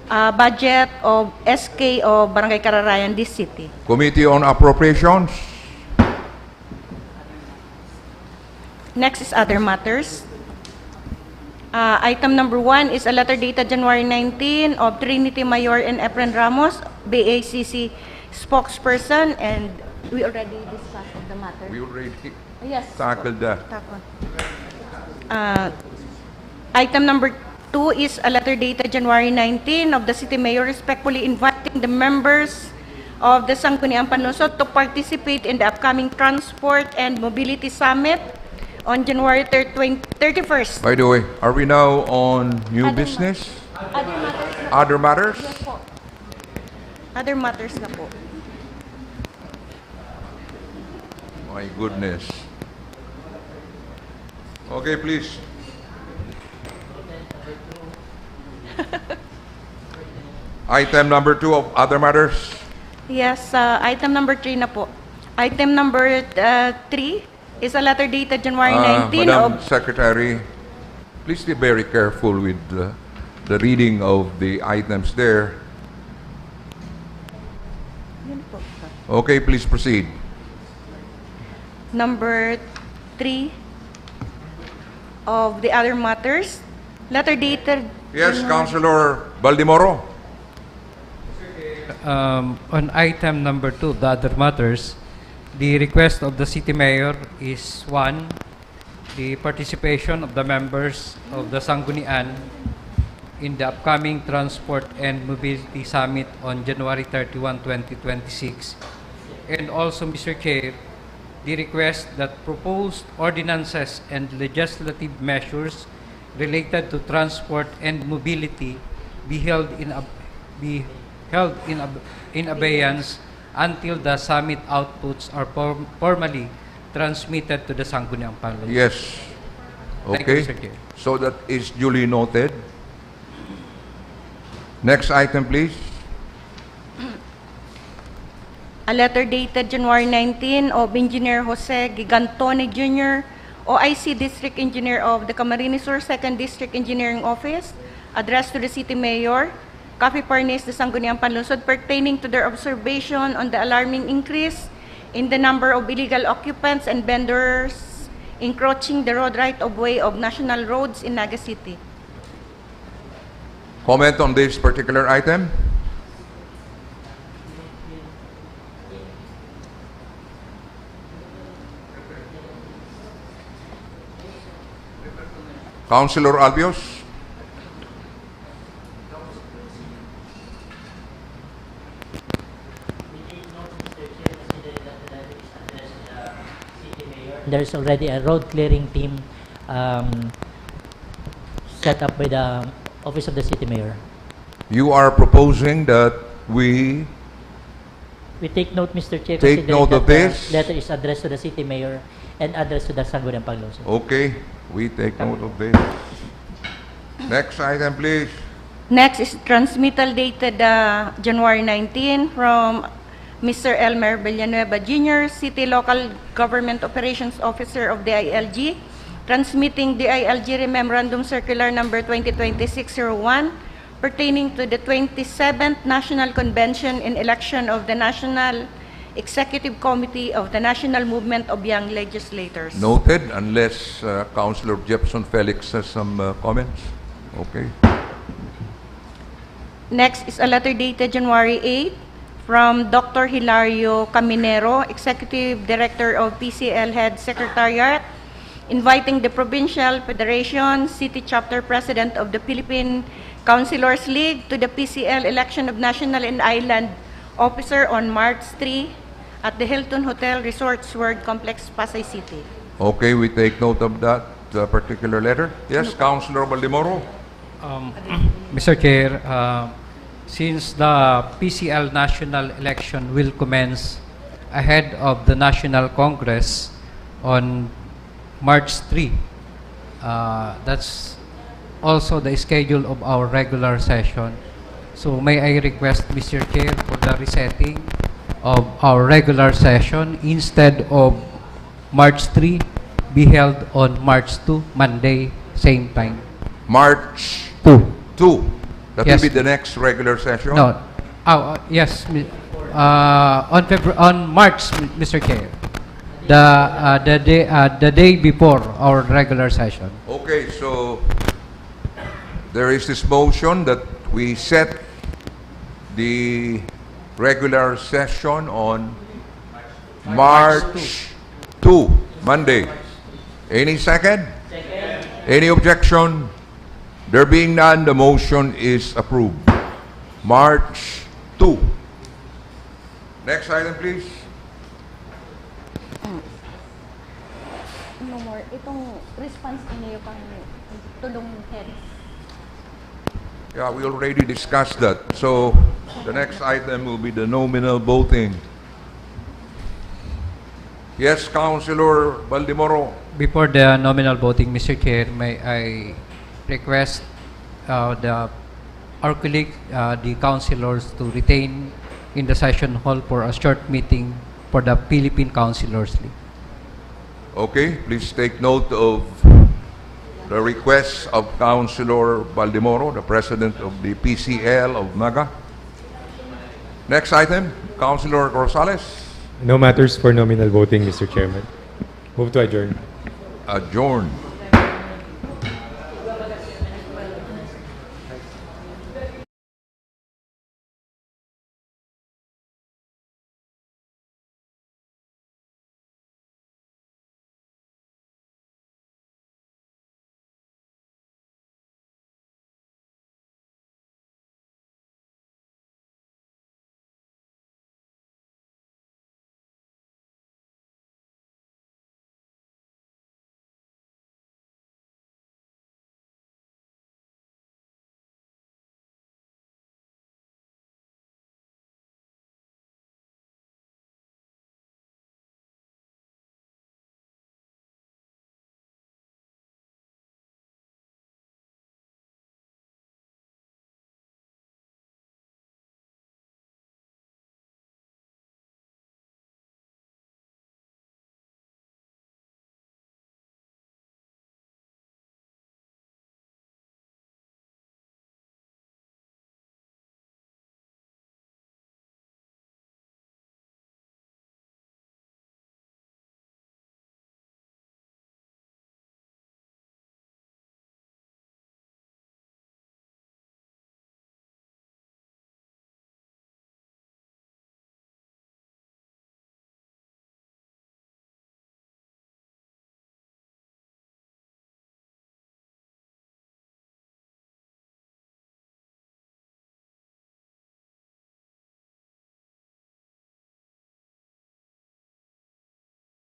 budget of SK of Barangay Kararayan, this city. Committee on Appropriations. Next is other matters. Item number 1 is a letter dated January 19 of Trinity Mayor and Efren Ramos, BACC spokesperson, and we already discussed the matter. We already Yes. tackled that. Item number 2 is a letter dated January 19 of the City Mayor respectfully inviting the members of the Sangguniang Panlungsod to participate in the upcoming Transport and Mobility Summit on January 31st. By the way, are we now on new Other business? Other matters? Other matters? Yes po. Other matters na po. My goodness. Okay, please. Item number 2 of other matters. Yes, item number 3 na po. Item number 3 is a letter dated January 19 Madam of... Secretary, please be very careful with the reading of the items there. Yun po. Okay, please proceed. Number 3 of the other matters, letter dated... Yes, Councilor Baldimoro. On item number 2, the other matters, the request of the City Mayor is 1, the participation of the members of the Sanggunian in the upcoming Transport and Mobility Summit on January 31, 2026. And also, Mr. Chair, the request that proposed ordinances and legislative measures related to transport and mobility be held in abeyance until the summit outputs are formally transmitted to the Sangguniang Panlungsod. Yes. Thank you, Okay. Mr. Chair. So that is duly noted. Next item, please. A letter dated January 19 of Engineer Jose Gigantone Jr., OIC District Engineer of the Camarines Sur 2nd District Engineering Office, addressed to the City Mayor, Cafe Parnes de Sangguniang Panlungsod, pertaining to their observation on the alarming increase in the number of illegal occupants and vendors encroaching the road right-of-way of national roads in Naga City. Comment on this particular item? Councilor Albios? There's already a road clearing team set up by the Office of the City Mayor. You are proposing that we We take note, Mr. Chair, Take considering note that of this. the letter is addressed to the City Mayor and addressed to the Sangguniang Panlungsod. Okay, we take note of this. Next item, please. Next is transmittal dated January 19 from Mr. Elmer Villanueva Jr., City Local Government Operations Officer of the ILG, transmitting the ILG Memorandum Circular Number 2026-01 pertaining to the 27th National Convention and election of the National Executive Committee of the National Movement of Young Legislators. Noted, unless Councilor Jefferson Felix has some comments. Okay. Next is a letter dated January 8 from Dr. Hilario Caminero, Executive Director of PCL Head Secretariat, inviting the Provincial Federation City Chapter President of the Philippine Councilors League to the PCL election of National and Island Officer on March 3 at the Hilton Hotel Resorts World Complex, Pasay City. Okay, we take note of that particular letter. Yes, Councilor Baldimoro? Mr. Chair, since the PCL national election will commence ahead of the National Congress on March 3, that's also the schedule of our regular session. So may I request, Mr. Chair, for the resetting of our regular session instead of March 3 be held on March 2, Monday, same time. March 2. 2. That Yes. will be the next regular session? No. Yes. On March, Mr. Chair. The day before our regular session. Okay, so there is this motion that we set the regular session on March 2, Monday. Any second? Any objection? There being none, the motion is approved. March 2. Next item, please. No more. Itong response niyo pang tulong heads. Yeah, we already discussed that. So, the next item will be the nominal voting. Yes, Councilor Baldemoro. Before the nominal voting, Mr. Chair, may I request our colleague, the councilors, to retain in the session hall for a short meeting for the Philippine Councilors League. Okay, please take note of the request of Councilor Baldemoro, the president of the PCL of Naga. Next item, Councilor Rosales. No matters for nominal voting, Mr. Chairman. Move to adjourn. Adjourned.